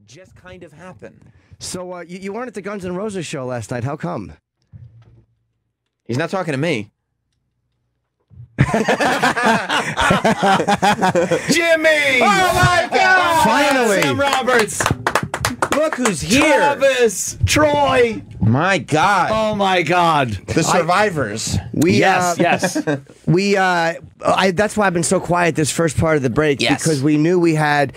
just kind of happen. So you weren't at the Guns N' Roses show last night. How come? He's not talking to me. Jimmy! Oh my God! Finally! Sam Roberts! Look who's here! Travis! Troy! My God! Oh my God! The survivors. Yes. That's why I've been so quiet this first part of the break, because we knew we had.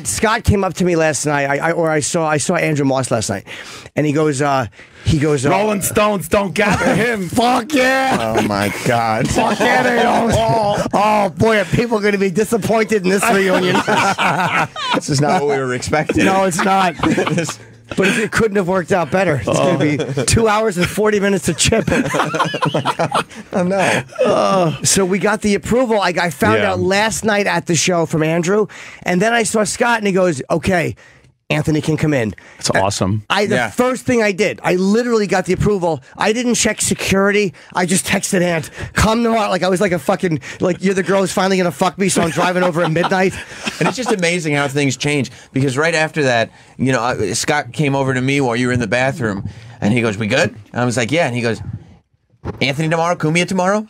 Scott came up to me last night. I saw Andrew Moss last night, and he goes. Rolling Stones don't gather him. Fuck yeah! Oh my God! Fuck yeah! They don't. Oh boy, are people going to be disappointed in this reunion? This is not what we were expecting. No, it's not. But it couldn't have worked out better. It's going to be 2 hours and 40 minutes to Chip. Oh, no. So we got the approval. I found out last night at the show from Andrew, and then I saw Scott, and he goes, okay, Anthony can come in. It's awesome. The first thing I did, I literally got the approval. I didn't check security. I just texted Ant, come tomorrow. Like I was like a fucking, like you're the girl who's finally going to fuck me, so I'm driving over at midnight. And it's just amazing how things change. Because right after that, you know, Scott came over to me while you were in the bathroom, and he goes, we good? And I was like, yeah. And he goes, Anthony tomorrow, Cumia tomorrow?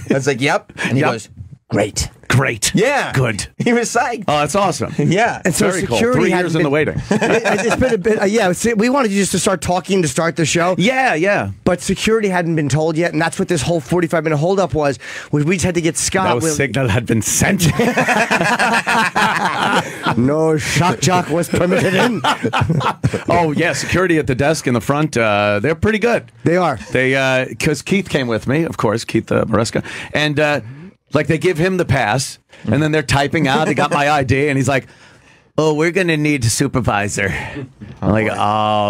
I was like, yep. And he goes, great. Great. Yeah. Good. He was psyched. Oh, that's awesome. Yeah. And so Very cool. security 3 years in the waiting. It's been a bit, yeah. We wanted you just to start talking to start the show. Yeah. But security hadn't been told yet, and that's what this whole 45-minute holdup was we just had to get Scott. No signal had been sent. No shock jock was permitted in. Oh, yeah. Security at the desk in the front, they're pretty good. They are. Because Keith came with me, of course, Keith Maresca. And, like, they give him the pass, and then they're typing out. They got my ID, and he's like, oh, we're going to need a supervisor. I'm like,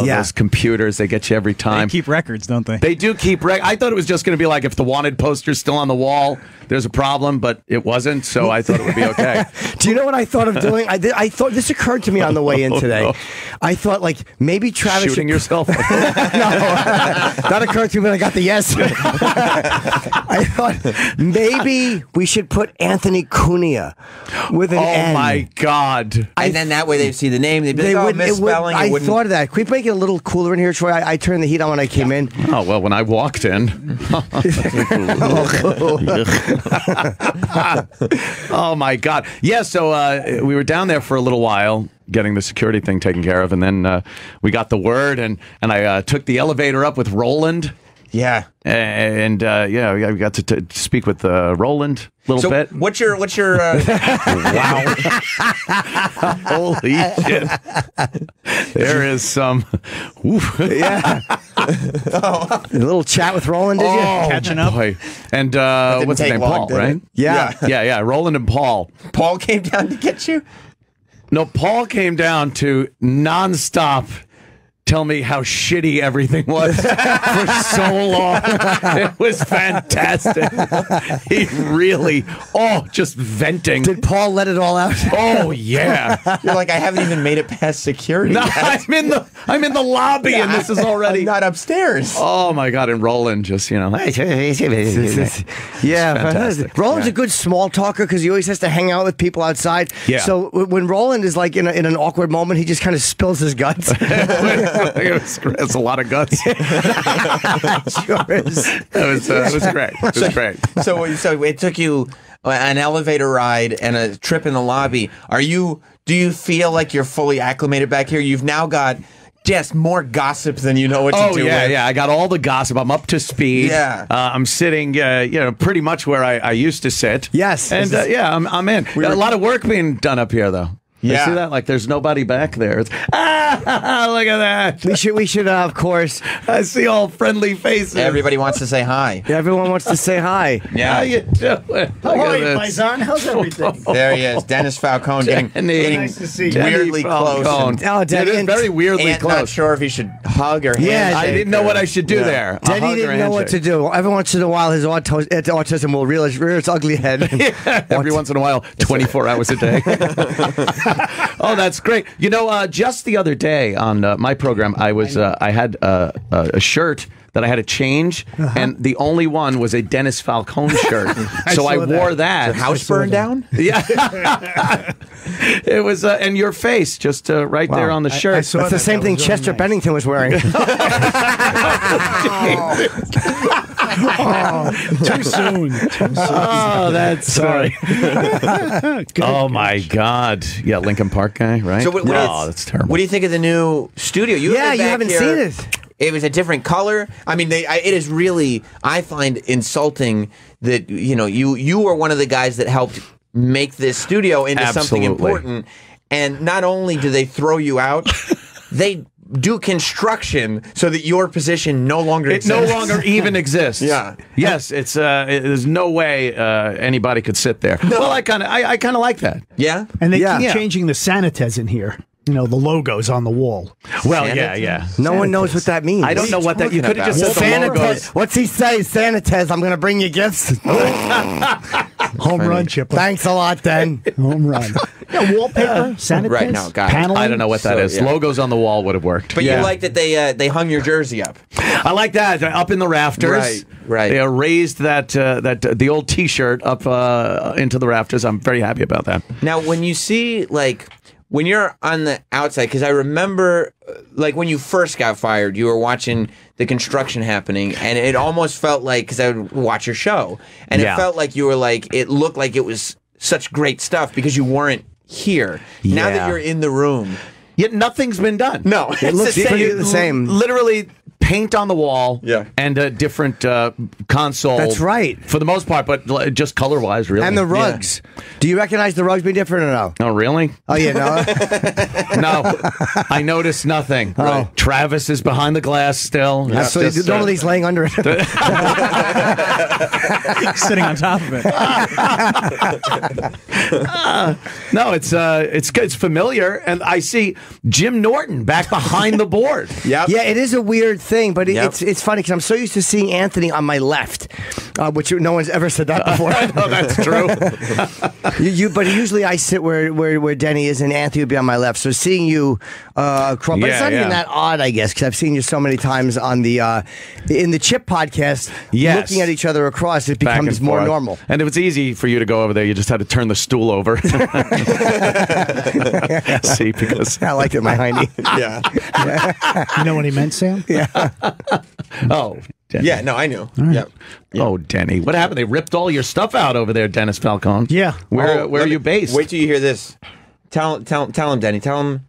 those computers, they get you every time. They keep records, don't they? They do keep records. I thought it was just going to be like if the wanted poster's still on the wall, there's a problem, but it wasn't, so I thought it would be okay. Do you know what I thought of doing? I thought this occurred to me on the way in today. No. I thought, like, maybe Travis Shooting yourself? No, that occurred to me when I got the yes. I thought maybe we should put Anthony Cumia with an N. Oh, my God. And then that way they'd see the name. They'd be like, oh, misspelling. I thought of that. Can we make it a little cooler in here, Troy? I turned the heat on when I came in. Oh, well, when I walked in. Oh, my God. Yeah, so we were down there for a little while getting the security thing taken care of, and then we got the word, and I took the elevator up with Roland. Yeah. And we got to speak with Roland a little bit. What's your wow. Holy shit. There is some A little chat with Roland, did you? Catching up. Boy. And what's his name? long, Paul, right? Yeah. Roland and Paul. Paul came down to get you? No, Paul came down to nonstop tell me how shitty everything was for so long. It was fantastic. He really, just venting. Did Paul let it all out? Oh, yeah. You're like, I haven't even made it past security No, yet. I'm in the lobby, and this is already I'm not upstairs. Oh my God! And Roland just Yeah, fantastic. Roland's a good small talker because he always has to hang out with people outside. Yeah. So when Roland is like in an awkward moment, he just kind of spills his guts. It's a lot of guts. Sure is. It was great. It was great. So it took you an elevator ride and a trip in the lobby. Do you feel like you're fully acclimated back here? You've now got just more gossip than you know what to do with. Yeah. I got all the gossip. I'm up to speed. Yeah. I'm sitting, pretty much where I used to sit. Yes. And I'm in. A lot of work being done up here, though. You see that? Like, there's nobody back there. Look at that. We should, of course. I see all friendly faces. Everybody wants to say hi. Everyone wants to say hi. Yeah. How you doing? How are you, Paisan? How's everything? There he is, Dennis Falcone, getting Nice to see you. weirdly close. Falcone. Oh, Denny, It is very weirdly Ant not close. sure if he should hug or Yeah, handshake. I didn't know what I should do there. A Denny hug or didn't a know what to handshake? do. Every once in a while, his autism will rear its ugly head. Every once in a while, 24 hours a day. Oh, that's great. You know, just the other day on my program, I had a shirt that I had to change, and the only one was a Dennis Falcone shirt. So I wore that. House burned down? Yeah. It was, and your face just right there on the shirt. That's the same thing Chester Bennington was wearing. Too soon. Oh, that's sorry. Oh my God! Yeah, Lincoln Park guy, right? So that's terrible. What do you think of the new studio? You haven't seen it. It was a different color. I mean, it is really. I find insulting that you were one of the guys that helped make this studio into something important. And not only do they throw you out, they do construction so that your position no longer exists. It no longer even exists. Yeah. Yes, it's there's no way anybody could sit there. No. Well, I kind of like that. Yeah. And they keep changing the Sanitez in here. You know, the logos on the wall. Well, yeah. No one knows what that means. I don't know what that. You could have just said the logos. What's he say? Sanitez, I'm going to bring you gifts. Home run, Chip. Thanks a lot, then. Home run. Yeah, wallpaper, Sanitez, right, no, got it. paneling. I don't know what that is. Yeah. Logos on the wall would have worked. But you like that they hung your jersey up. I like that up in the rafters. Right. They raised the old T-shirt up into the rafters. I'm very happy about that. Now, when you see when you're on the outside, because I remember, when you first got fired, you were watching the construction happening, and it almost felt like, because I would watch your show, and it felt like you were it looked like it was such great stuff because you weren't here. Now that you're in the room. Yet nothing's been done. No, it looks the same. Literally paint on the wall, Yeah. and a different console. That's right. For the most part, but just color-wise, really. And the rugs. Yeah. Do you recognize the rugs being different or no? Oh, really? Oh, yeah, no? No. I noticed nothing. Oh. Right. Travis is behind the glass still. Absolutely. Nobody's laying under it. Sitting on top of it. No, it's good. It's familiar, and I see Jim Norton back behind the board. Yep. Yeah, it is a weird thing, but it's funny because I'm so used to seeing Anthony on my left, which no one's ever said that before. No, that's true. But usually I sit where Denny is, and Anthony would be on my left. So seeing you, but it's not even that odd, I guess, because I've seen you so many times on the in the Chip podcast. Yes. Looking at each other across, it becomes more normal. And if it's easy for you to go over there, you just had to turn the stool over. See, because I liked it, my hiney. Yeah. You know what he meant, Sam? Yeah. Oh. Denny. Yeah, no, I knew. Right. Yep. Oh, Denny. What happened? They ripped all your stuff out over there, Dennis Falcone. Yeah. Where are you based? Wait till you hear this. Tell him, Denny. Tell him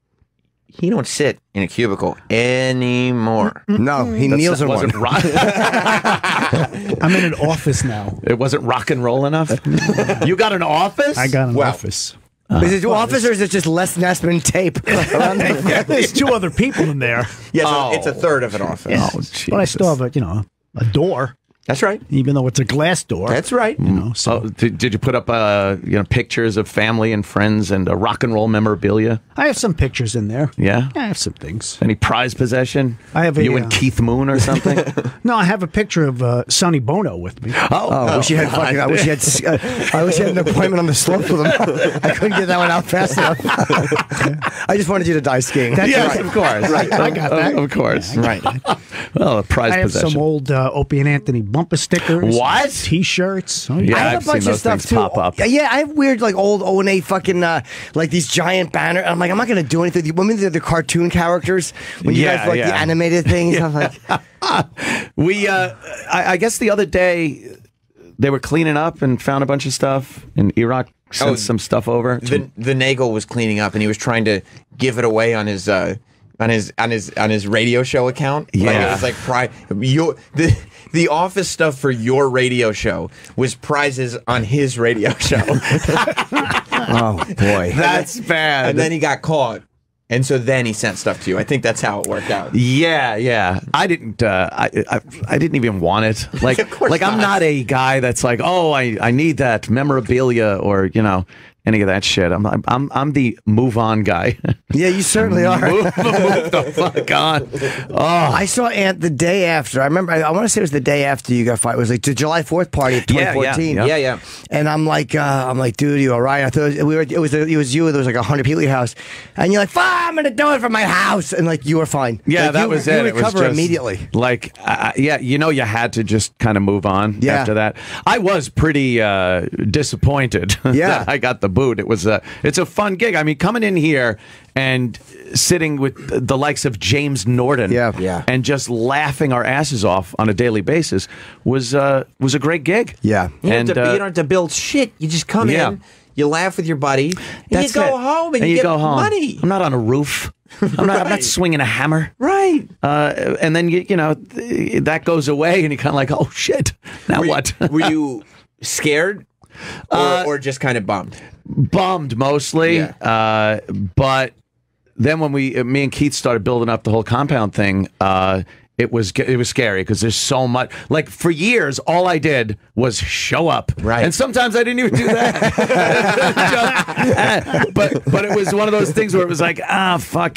he don't sit in a cubicle anymore. No, he kneels in one. I'm in an office now. It wasn't rock and roll enough? You got an office? I got an office. Is it office or is it just Les Nessman tape around there? There's two other people in there. Yeah, so it's a third of an office. Yeah. Jesus. But I still have a door. That's right. Even though it's a glass door. That's right. So did you put up pictures of family and friends and rock and roll memorabilia? I have some pictures in there. Yeah? I have some things. Any prized possession? I have you and Keith Moon or something? No, I have a picture of Sonny Bono with me. I wish you had I wish you had an appointment on the slope with him. I couldn't get that one out fast enough. I just wanted you to die skiing. Yes, of course. Right. I got that. Of course. Yeah, right. Well, a prized I have possession. some old Opie and Anthony bumper stickers. What? T-shirts. Oh, Yeah, I have I've a bunch seen of those stuff things too. pop up. Yeah, I have weird old O&A fucking these giant banners. I'm like, I'm not gonna do anything. When they're the cartoon characters, when you guys the animated things, I'm like, I guess the other day they were cleaning up and found a bunch of stuff, and Iraq sent some stuff over. The Nagel was cleaning up, and he was trying to give it away on his radio show account. Yeah, it was the office stuff for your radio show was prizes on his radio show. oh boy, that's bad. And then he got caught. And so then he sent stuff to you. I think that's how it worked out. Yeah. I didn't. I didn't even want it. Like, Of course I'm not a guy that's like, oh, I need that memorabilia, or any of that shit. I'm the move on guy. Yeah, you certainly are. move the fuck on. Oh, I saw Ant the day after. I remember. I want to say it was the day after you got fired. It was like the July 4th party of 2014. Yeah. And I'm like, dude, you all right? I thought it was you. There was like 100 people at your house, and you're like, I'm gonna do it from my house, and like you were fine. Yeah, like, that was it. You It was recover just, immediately. Like, yeah, you had to just kind of move on after that. I was pretty disappointed that I got the boot. It's a fun gig. I mean, coming in here and sitting with the likes of James Norton, and just laughing our asses off on a daily basis was a great gig. Yeah, you don't have to build shit. You just come in, you laugh with your buddy, and you go home and you get money. I'm not on a roof. I'm not swinging a hammer. Right. And then that goes away, and you're kind of like, oh shit. Now what? Were you scared, or just kind of bummed? Bummed mostly. But then when me and Keith started building up the whole compound thing, it was scary because there's so much. Like for years, all I did was show up, right? And sometimes I didn't even do that. but it was one of those things where it was like, fuck,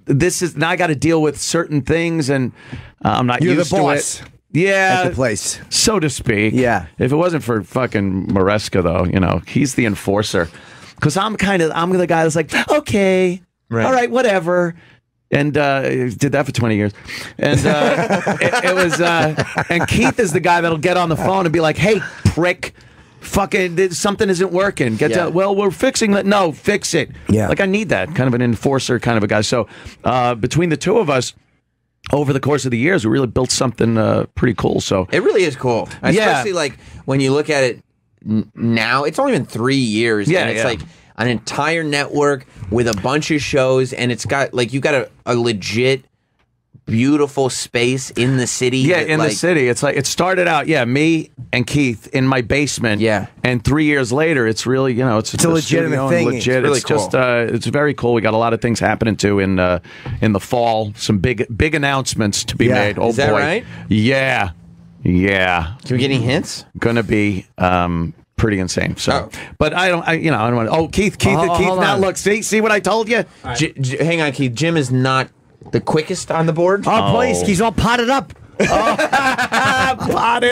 this is now I got to deal with certain things, and I'm not used to it. Yeah, at the place, so to speak. Yeah. If it wasn't for fucking Maresca, though, he's the enforcer. Because I'm the guy that's like, okay, all right, whatever. And did that for 20 years. And it was, and Keith is the guy that'll get on the phone and be like, hey, prick, fucking, something isn't working. Well, we're fixing it. No, fix it. Yeah. Like, I need that kind of an enforcer kind of a guy. So between the two of us, over the course of the years, we really built something pretty cool. So it really is cool, especially like when you look at it now. It's only been 3 years, and it's like an entire network with a bunch of shows, and it's got like you got a legit, beautiful space in the city. Yeah, in the city. It's like it started out. Yeah, me and Keith in my basement. Yeah, and 3 years later, it's really it's a legitimate thing. Legit. It's really cool. It's very cool. We got a lot of things happening too in the fall. Some big announcements to be made. Oh, is that boy. Right? Yeah. Can we get any hints? Gonna be pretty insane. So, but I don't want. Oh, Keith. Now look, see what I told you. Hang on, Keith. Jim is not the quickest on the board. Oh, please, he's all potted up. Potted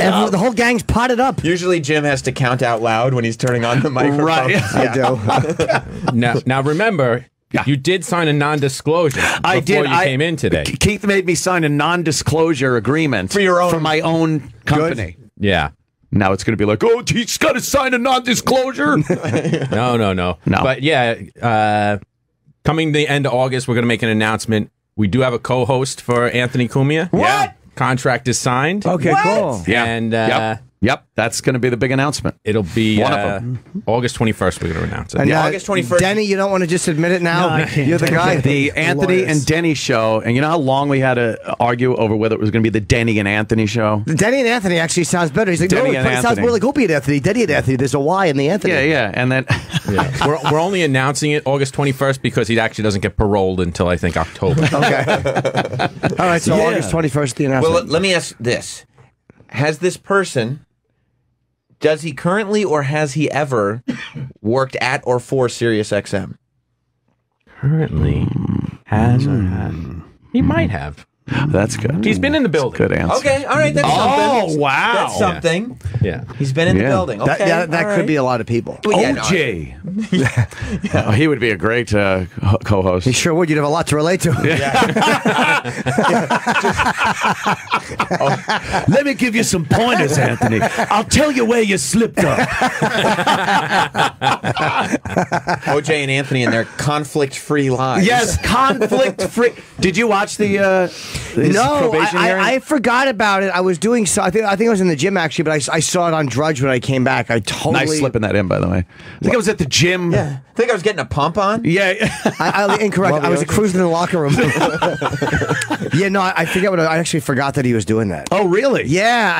up. The whole gang's potted up. Usually, Jim has to count out loud when he's turning on the microphone. Right. I do. Now remember. Yeah. You did sign a non-disclosure before you came in today. Keith made me sign a non-disclosure agreement for my own company. Good. Yeah. Now it's going to be like, oh, he's got to sign a non-disclosure. No. But yeah, coming the end of August, we're going to make an announcement. We do have a co-host for Anthony Cumia. What? Yeah. Contract is signed. Okay, cool. Yeah. And Yep, that's going to be the big announcement. It'll be one of them. August 21st. We're going to announce it. And August 21st. Denny, you don't want to just admit it now? No, I can't. You're the guy. The Anthony and Denny show, and you know how long we had to argue over whether it was going to be the Denny and Anthony show? The Denny and Anthony actually sounds better. He's like, Denny no, and it sounds Anthony. more like Opie and Anthony. Denny and Anthony. There's a Y in the Anthony. Yeah, and then We're only announcing it August 21st because he actually doesn't get paroled until I think October. Okay. All right, so August 21st, the announcement. Well, let me ask this. Has this person, does he currently or has he ever worked at or for SiriusXM? Currently has or has. He might have. that's good. He's been in the building. Good answer. Okay, all right, that's something. Oh, wow. That's something. Yeah. He's been in the building. Okay, that could be a lot of people. Well, yeah, no, OJ. Oh, he would be a great co-host. He sure would. You'd have a lot to relate to. Let me give you some pointers, Anthony. I'll tell you where you slipped up. OJ and Anthony and their conflict-free lives. Yes, conflict-free. Did you watch the his No, probation hearing? I forgot about it. I was doing so. I think I was in the gym actually, but I saw it on Drudge when I came back. I totally Nice slipping that in, by the way. I think I was at the gym. Yeah. I think I was getting a pump on. Yeah. I incorrect. I was cruising in the locker room. Yeah, no, I forget what I actually forgot that he was doing that. Oh, really? Yeah,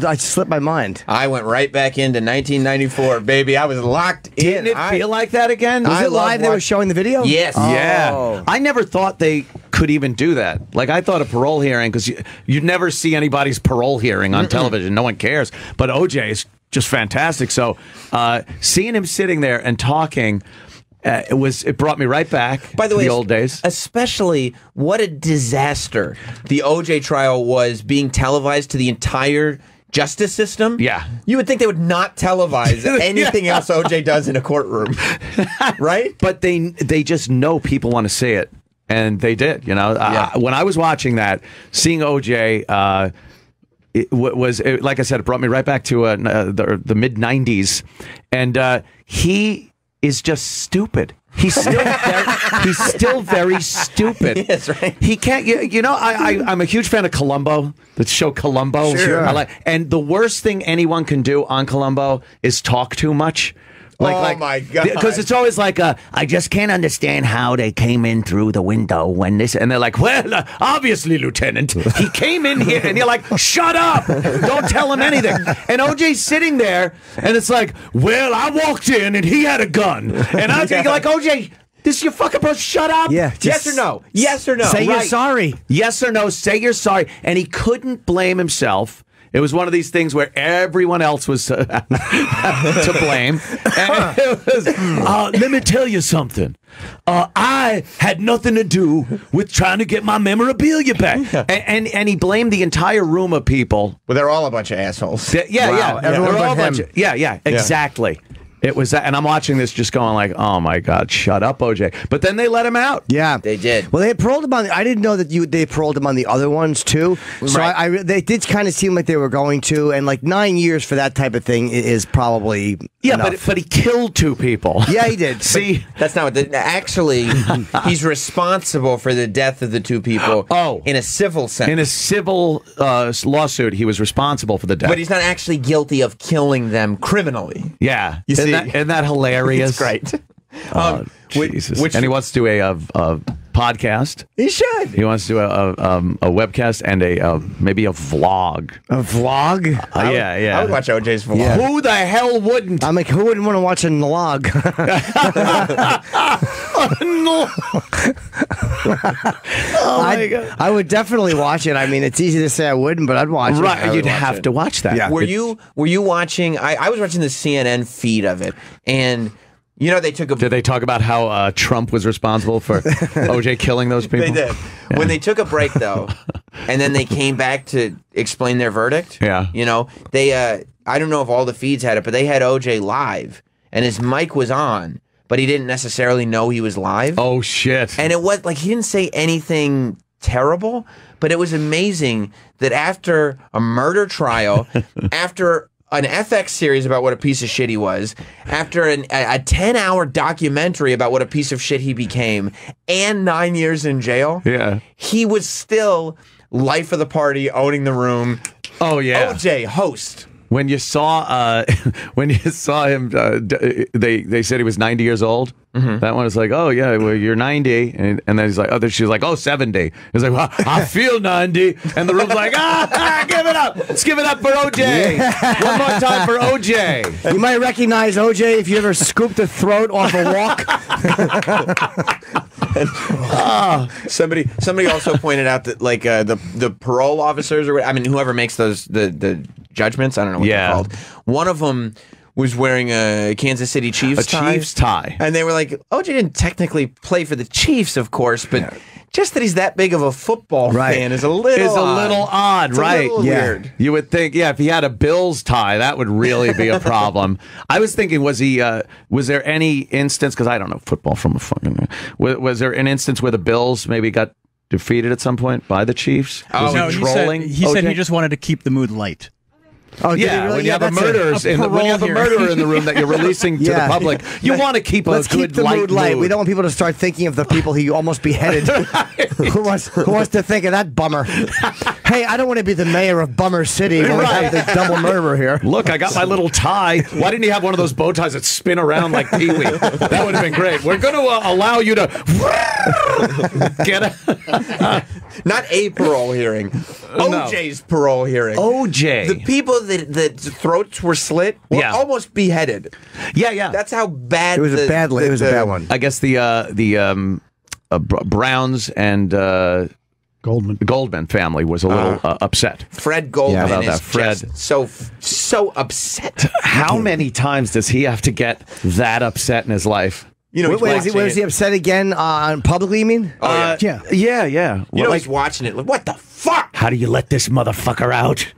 I slipped my mind. I went right back into 1994, baby. I was locked in. Didn't it feel like that again? Was it love live? They were watch- showing the video. Yes. Yeah. Oh. I never thought they could even do that. Like, I thought a parole hearing, because you'd never see anybody's parole hearing on television. No one cares. But OJ's just fantastic. So seeing him sitting there and talking, it brought me right back By the way, to the old days. Especially, what a disaster the OJ trial was, being televised to the entire justice system. Yeah. You would think they would not televise anything else OJ does in a courtroom. Right? But they just know people want to see it. And they did, you know. When I was watching that, seeing OJ, like I said, it brought me right back to the mid '90s, and he is just stupid. He's still very stupid. Yes, right. He can't. You know, I'm a huge fan of Columbo. The show Columbo. Sure. And the worst thing anyone can do on Columbo is talk too much. My God. Because it's always like, I just can't understand how they came in through the window when this, and they're like, well, obviously, Lieutenant, he came in here, and you're like, shut up, don't tell him anything. And OJ's sitting there, and it's like, well, I walked in, and he had a gun, and I was like, OJ, this is your fucking bro, shut up. Yeah. Yes or no? Yes or no? Say you're sorry. Yes or no, say you're sorry. And he couldn't blame himself. It was one of these things where everyone else was to blame. And it was, let me tell you something. I had nothing to do with trying to get my memorabilia back. And he blamed the entire room of people. Well, they're all a bunch of assholes. Yeah. Everyone They're all but a bunch him. of- yeah, exactly. It was that, and I'm watching this just going like, oh my God, shut up, OJ. But then they let him out. Yeah, They did. Well, they had paroled him on. I didn't know that they paroled him on the other ones too. So Right. they did kind of seem like they were going to, and like 9 years for that type of thing is probably enough. but he killed 2 people. Yeah, he did. See, That's not what. Actually, he's responsible for the death of the 2 people. Oh. In a civil sense. in a civil lawsuit, he was responsible for the death. But he's not actually guilty of killing them criminally. Yeah, You see? isn't that hilarious? It's great. Jesus. Which And he wants to do a podcast. he should. He wants to do a webcast and maybe a vlog. A vlog? Yeah. I would watch OJ's vlog. Yeah. Who the hell wouldn't? I'm like, who wouldn't want to watch a vlog? Oh my God. I would definitely watch it. I mean, it's easy to say I wouldn't, but I'd watch it. Right, you'd watch have it. to watch that. Yeah. Were you watching? I was watching the CNN feed of it, and you know they took a. Did they talk about how Trump was responsible for OJ killing those people? They did. Yeah. When they took a break, though, and then they came back to explain their verdict. Yeah. You know, they. I don't know if all the feeds had it, but they had OJ live, and his mic was on, but he didn't necessarily know he was live. Oh shit! And it was like he didn't say anything terrible, but it was amazing that after a murder trial, after an FX series about what a piece of shit he was, after a 10-hour documentary about what a piece of shit he became, and 9 years in jail, Yeah. he was still life of the party, owning the room. Oh yeah. OJ, host. When you saw him, they said he was 90 years old. Mm-hmm. That one was like, oh yeah, well you're 90, and then he's like, oh, she's like, oh 70. He's like, well, I feel 90, and the room's like, give it up, let's give it up for OJ. One more time for OJ. You might recognize OJ if you ever scooped the throat off a walk. Somebody also pointed out that like the parole officers, or I mean whoever makes those the judgments, I don't know what they're called. One of them was wearing a Kansas City Chiefs tie. Chiefs tie. And they were like, OJ didn't technically play for the Chiefs, of course, but just that he's that big of a football fan is a little odd. It's right? A little weird. You would think, if he had a Bills tie, that would really be a problem. I was thinking, was there any instance? Because I don't know football from a fucking. Was there an instance where the Bills maybe got defeated at some point by the Chiefs? Was No, he he trolling? said he just wanted to keep the mood light. Oh, did he Yeah, really? when you have a that's murderer parole in the room that you're releasing to the Yeah. public, you want to keep Let's a good keep the mood light. We don't want people to start thinking of the people he almost beheaded. Who wants to think of that bummer? Hey, I don't want to be the mayor of Bummer City when we have this double murderer here. Look, I got my little tie. Why didn't he have one of those bow ties that spin around like Pee-wee? That would have been great. We're going to allow you to get a... Not a parole hearing. OJ's parole hearing. OJ. The people that throats were slit were almost beheaded. Yeah. That's how bad It was a bad one. I guess the Browns and Goldman family was a little upset. Fred Goldman about is that. Fred. just so upset. How many times does he have to get that upset in his life? You know, wait, is he upset again publicly, you mean? Oh, yeah. Yeah. You know, he's watching it like, what the fuck? How do you let this motherfucker out?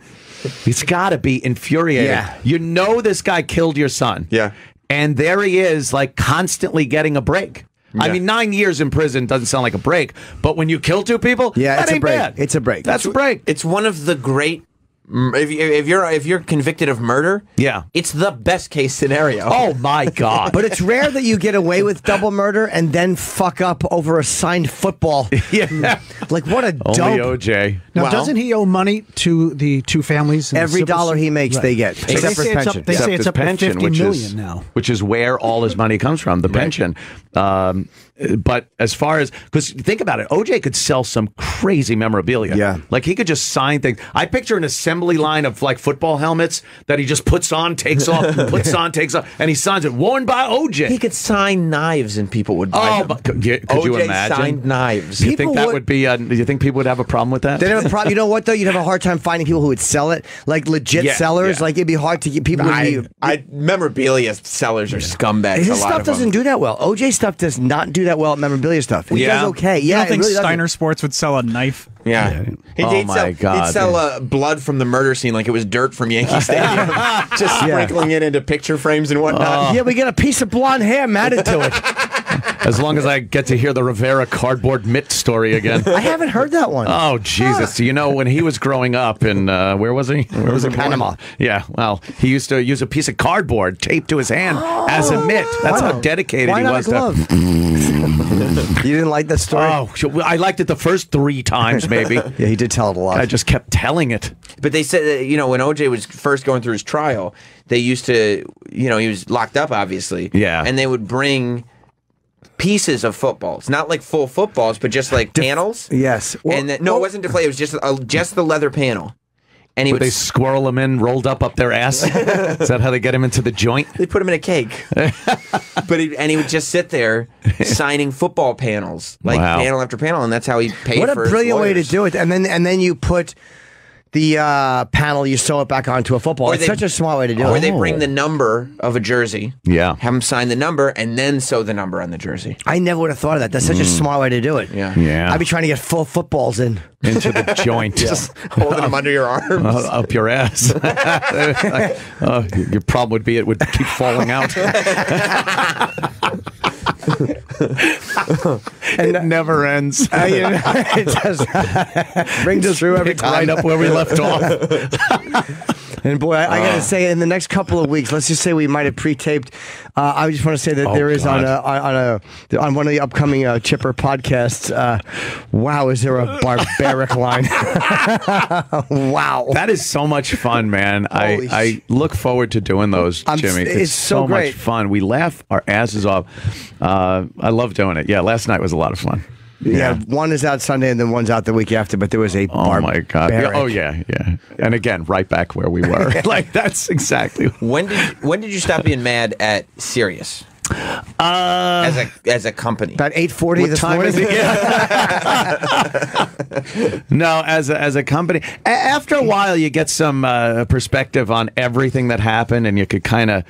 He's got to be infuriated. Yeah. You know this guy killed your son. Yeah. And there he is, like, constantly getting a break. Yeah. I mean, 9 years in prison doesn't sound like a break, but when you kill two people, that it's ain't a break. bad. It's a break. That's a break. It's one of the great. If you're convicted of murder, it's the best case scenario. Oh my God! But it's rare that you get away with double murder and then fuck up over a signed football. Yeah, like what a dope. Only OJ. Now, doesn't he owe money to the two families? Every dollar he makes, they get, except for his pension. They say it's up to pension, $50 million now, which is where all his money comes from, the pension. But as far as, because think about it, OJ could sell some crazy memorabilia. Yeah. Like he could just sign things. I picture an assembly line of like football helmets that he just puts on, takes off, puts on, takes off, and he signs it, worn by OJ. He could sign knives and people would buy them. Could you OJ imagine? signed knives. You think that would be, do you think people would have a problem with that? They'd have a problem. You know what, though? You'd have a hard time finding people who would sell it. Like legit sellers. Yeah. Like it'd be hard to get people memorabilia sellers are scumbags. His a lot stuff of them. doesn't do that well. OJ stuff does not do that well at memorabilia stuff. He does okay. You Yeah, don't think it really Steiner Sports would sell a knife? Yeah. Oh my God. He'd sell blood from the murder scene like it was dirt from Yankee Stadium. Just sprinkling it into picture frames and whatnot. Yeah, we get a piece of blonde hair matted to it. As long as I get to hear the Rivera cardboard mitt story again. I haven't heard that one. Oh, Jesus. So, you know, when he was growing up in, where was he? Where was he? Panama. Yeah, well, he used to use a piece of cardboard taped to his hand as a mitt. That's how dedicated Why he not was. a glove? You didn't like that story? Oh, I liked it the first 3 times, maybe. Yeah, he did tell it a lot. I just kept telling it. But they said, that, you know, when OJ was first going through his trial, they used to, you know, he was locked up, obviously. Yeah. And they would bring pieces of footballs, not like full footballs, but just like panels. Yes. Well, and it wasn't deflated. It was just the leather panel. And he Would they squirrel him in, rolled up their ass? Is that how they get him into the joint? They put him in a cake. But he would just sit there signing football panels, like panel after panel, and that's how he paid for his What a brilliant way to lawyers. do it. And then you put the panel, you sew it back onto a football. It's such a smart way to do it. Or they bring the number of a jersey, have him sign the number, and then sew the number on the jersey. I never would have thought of that. That's such a smart way to do it. Yeah. I'd be trying to get full footballs in. Into the joint. Just holding them under your arms. Up your ass. Your problem would be it would keep falling out. And it never ends. It does. Rings us through every time. Right up where we left off. And boy, I got to say, in the next couple of weeks, let's just say we might have pre-taped. I just want to say that there is on one of the upcoming Chipper podcasts. Wow, is there a barbaric line? Wow, that is so much fun, man. I look forward to doing those, Jimmy. It's so great. Much fun. We laugh our asses off. I love doing it. Yeah, last night was a lot of fun. Yeah, one is out Sunday and then one's out the week after, but there was a my God. Oh, yeah. And again, right back where we were. Like, that's exactly. When did you stop being mad at Sirius? As a company. About 8:40 this morning. Is it? Yeah. No, as a company. After a while, you get some perspective on everything that happened, and you could kind of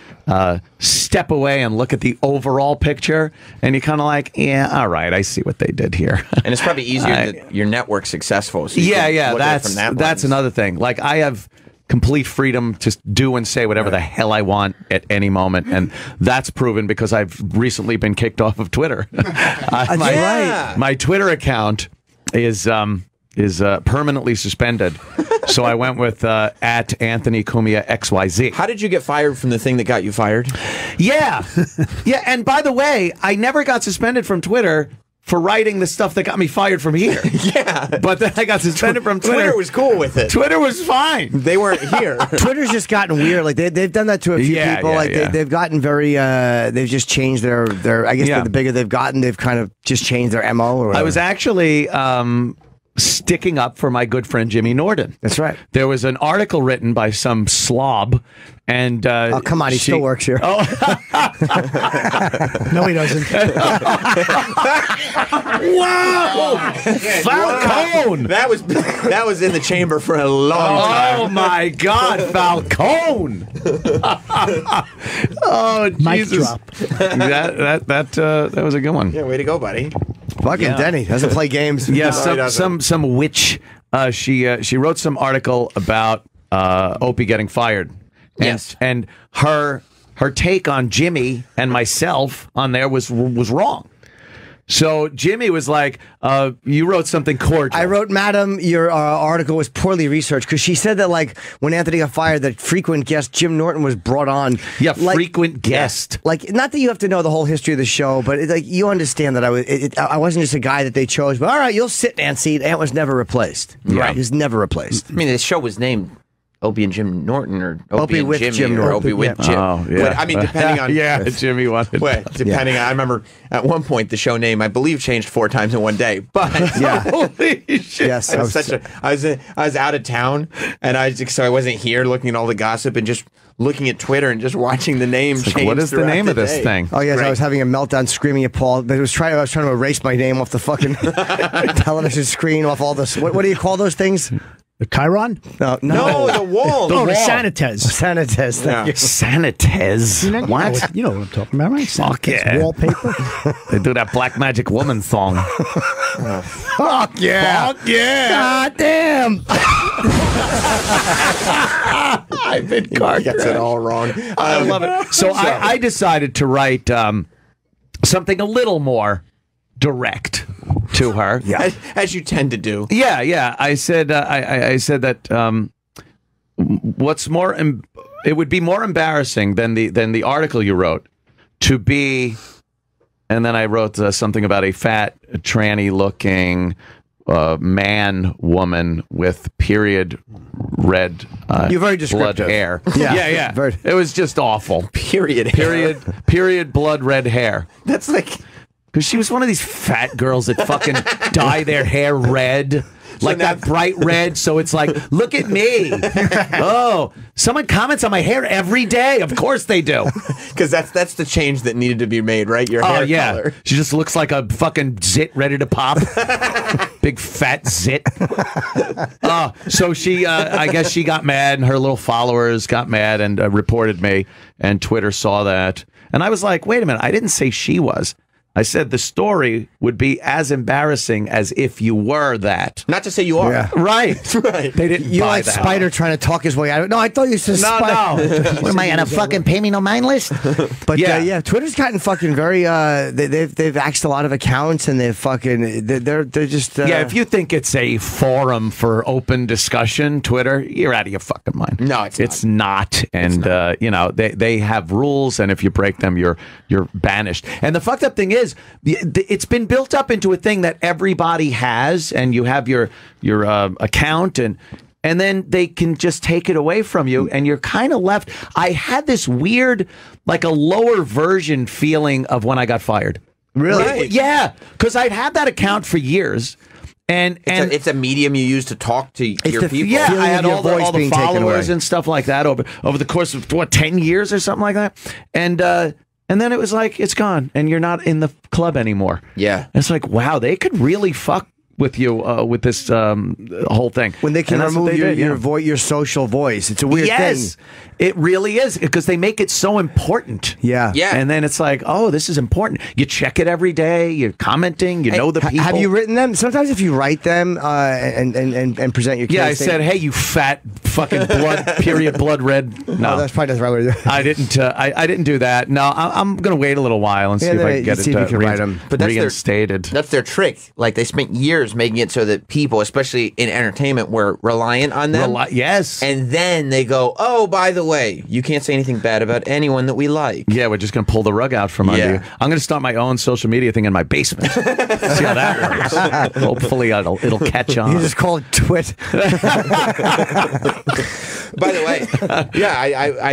step away and look at the overall picture, and you kind of like, yeah, all right, I see what they did here. And it's probably easier that your network's successful. So you can look at it from that's another thing. Like, I have complete freedom to do and say whatever the hell I want at any moment, and that's proven because I've recently been kicked off of Twitter. My Twitter account is permanently suspended, so I went with at Anthony Cumia XYZ. How did you get fired from the thing that got you fired? Yeah, and by the way, I never got suspended from Twitter for writing the stuff that got me fired from here. Yeah. But then I got suspended from Twitter. Twitter was cool with it. Twitter was fine. They weren't here. Twitter's just gotten weird. Like they've done that to a few people. They've gotten very. They've just changed their. I guess the bigger they've gotten, they've kind of just changed their MO. Or whatever. I was actually sticking up for my good friend Jimmy Norton. That's right. There was an article written by some slob, and oh, come on, he still works here. Oh, No, he doesn't. wow, Falcone! That was in the chamber for a long time. Oh my God, Falcone! Oh Mic Jesus! drop. That was a good one. Yeah, way to go, buddy. Fucking Denny doesn't play games. Yeah, No, some witch. She wrote some article about Opie getting fired. And, Yes. and her take on Jimmy and myself on there was wrong. So Jimmy was like, "You wrote something cordial." I wrote, "Madam, your article was poorly researched," because she said that like when Anthony got fired, that frequent guest Jim Norton was brought on. Yeah, like, frequent guest. Like, not that you have to know the whole history of the show, but like you understand that I wasn't just a guy that they chose. But all right, you'll sit, Nancy. Ant was never replaced. Right, he was never replaced. I mean, the show was named Opie and Jim Norton, or Opie and with Jimmy, Jim or Norton. Opie with Yeah. Jim. Oh, yeah. But, I mean, depending on yeah, Jimmy wanted. Well, depending on, I remember at one point the show name I believe changed 4 times in one day. But Holy shit! Yes, I was out of town, and so I wasn't here looking at all the gossip and just looking at Twitter and just watching the name change. What is the throughout name of this day. thing? Oh yes, Right. I was having a meltdown, screaming at Paul. I was trying to erase my name off the fucking television screen, off all this. What do you call those things? The Chiron? No, the wall. Oh, the wall. Sanitez. Sanitez. Thank you. Sanitez. What? You know what I'm talking about, right? Fuck Sanitez. yeah. Wallpaper. They do that Black Magic Woman song. Fuck yeah. Fuck yeah. God damn. I've been He gets it all wrong. I love it. So I decided to write something a little more direct to her. Yeah. As you tend to do. Yeah. I said I said that what's more it would be more embarrassing than the article you wrote to be, and then I wrote something about a fat tranny looking man woman with period red You're very blood descriptive. hair. Yeah. Very- It was just awful. Period Blood red hair. That's like. Because she was one of these fat girls that fucking dye their hair red. Like now- that bright red, so it's like, look at me. Oh, someone comments on my hair every day. Of course they do. Because that's the change that needed to be made, right? Your hair color. She just looks like a fucking zit ready to pop. Big fat zit. So she, I guess she got mad, and her little followers got mad and reported me, and Twitter saw that. And I was like, wait a minute, I didn't say she was. I said the story would be as embarrassing as if you were that. Not to say you are. Yeah. Right. Right. They didn't You buy like that. Spider trying to talk his way out of it. No, I thought you said Spider. No. What am I on a fucking pay me no mind list? But Yeah. Twitter's gotten fucking very. They've axed a lot of accounts, and they're just. Yeah, if you think it's a forum for open discussion, Twitter, you're out of your fucking mind. No, it's not. And you know, they have rules, and if you break them, you're banished. And the fucked up thing is, it's been built up into a thing that everybody has, and you have your account, and then they can just take it away from you, and you're kind of left. I had this weird, like a lower version feeling of when I got fired. Really? Right. Yeah, because I'd had that account for years. And it's a medium you use to talk to your the people. yeah, feeling I of had your all voice the being taken followers away. and stuff like that over the course of 10 years or something like that. And then it was like, it's gone, and you're not in the club anymore. Yeah. And it's like, wow, they could really fuck with you with this whole thing. when they can And that's what remove they your did, your social voice, it's a weird yes, thing. it really is, because they make it so important. Yeah. Yeah. And then it's like, oh, this is important. You check it every day. You're commenting. You know the people. Have you written them? Sometimes if you write them and present your case, Yeah, I said, hey, you fat fucking blood red. No, that's probably not the right way to do it. I didn't. I didn't do that. No, I'm going to wait a little while and see if I can get see it if you can write 'em. But that's reinstated. That's their trick. Like, they spent years making it so that people, especially in entertainment, were reliant on them. Yes. And then they go, oh, by the way, you can't say anything bad about anyone that we like. Yeah, we're just going to pull the rug out from under Yeah. you. I'm going to start my own social media thing in my basement. See how that works. Hopefully it'll catch on. You just call it Twit. By the way, yeah,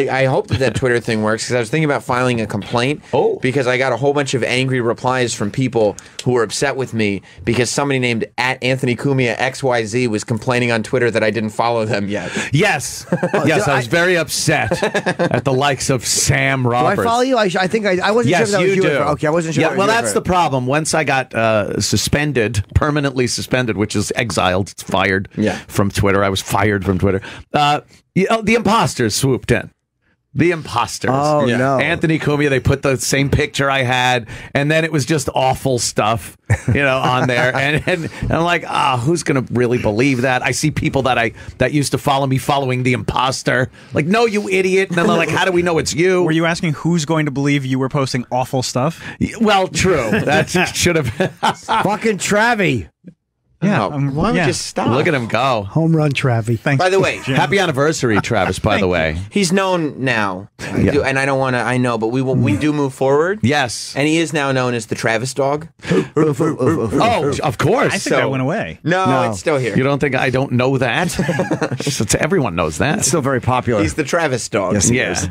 I hope that Twitter thing works, because I was thinking about filing a complaint. Oh. Because I got a whole bunch of angry replies from people who were upset with me because somebody named said at Anthony Cumia XYZ was complaining on Twitter that I didn't follow them yet. Yes. Yes, I was very upset at the likes of Sam Roberts. Do I follow you? I think I wasn't sure if that was you. Okay, I wasn't sure. Yeah, well, that's the problem. Once I got suspended, permanently suspended, which is exiled, it's fired from Twitter. I was fired from Twitter. The imposters swooped in. The imposters. Oh, no. Anthony Cumia, they put the same picture I had, and then it was just awful stuff, on there. And I'm like, who's going to really believe that? I see people that used to follow me following the imposter. Like, no, you idiot. And then they're like, how do we know it's you? Were you asking who's going to believe you were posting awful stuff? Well, true. That should have been. Fucking Travie. Yeah. Why would you stop? Look at him go. Home run, Travie. Thanks. By the way, Happy anniversary, Travis, by the way. he's known now. And I don't want to, I know, but we do move forward. Yes. And he is now known as the Travis dog. Oh, of course. I think that went away. No, it's still here. You don't think I don't know that? Everyone knows that. Still very popular. He's the Travis dog. Yes, he Yeah. is.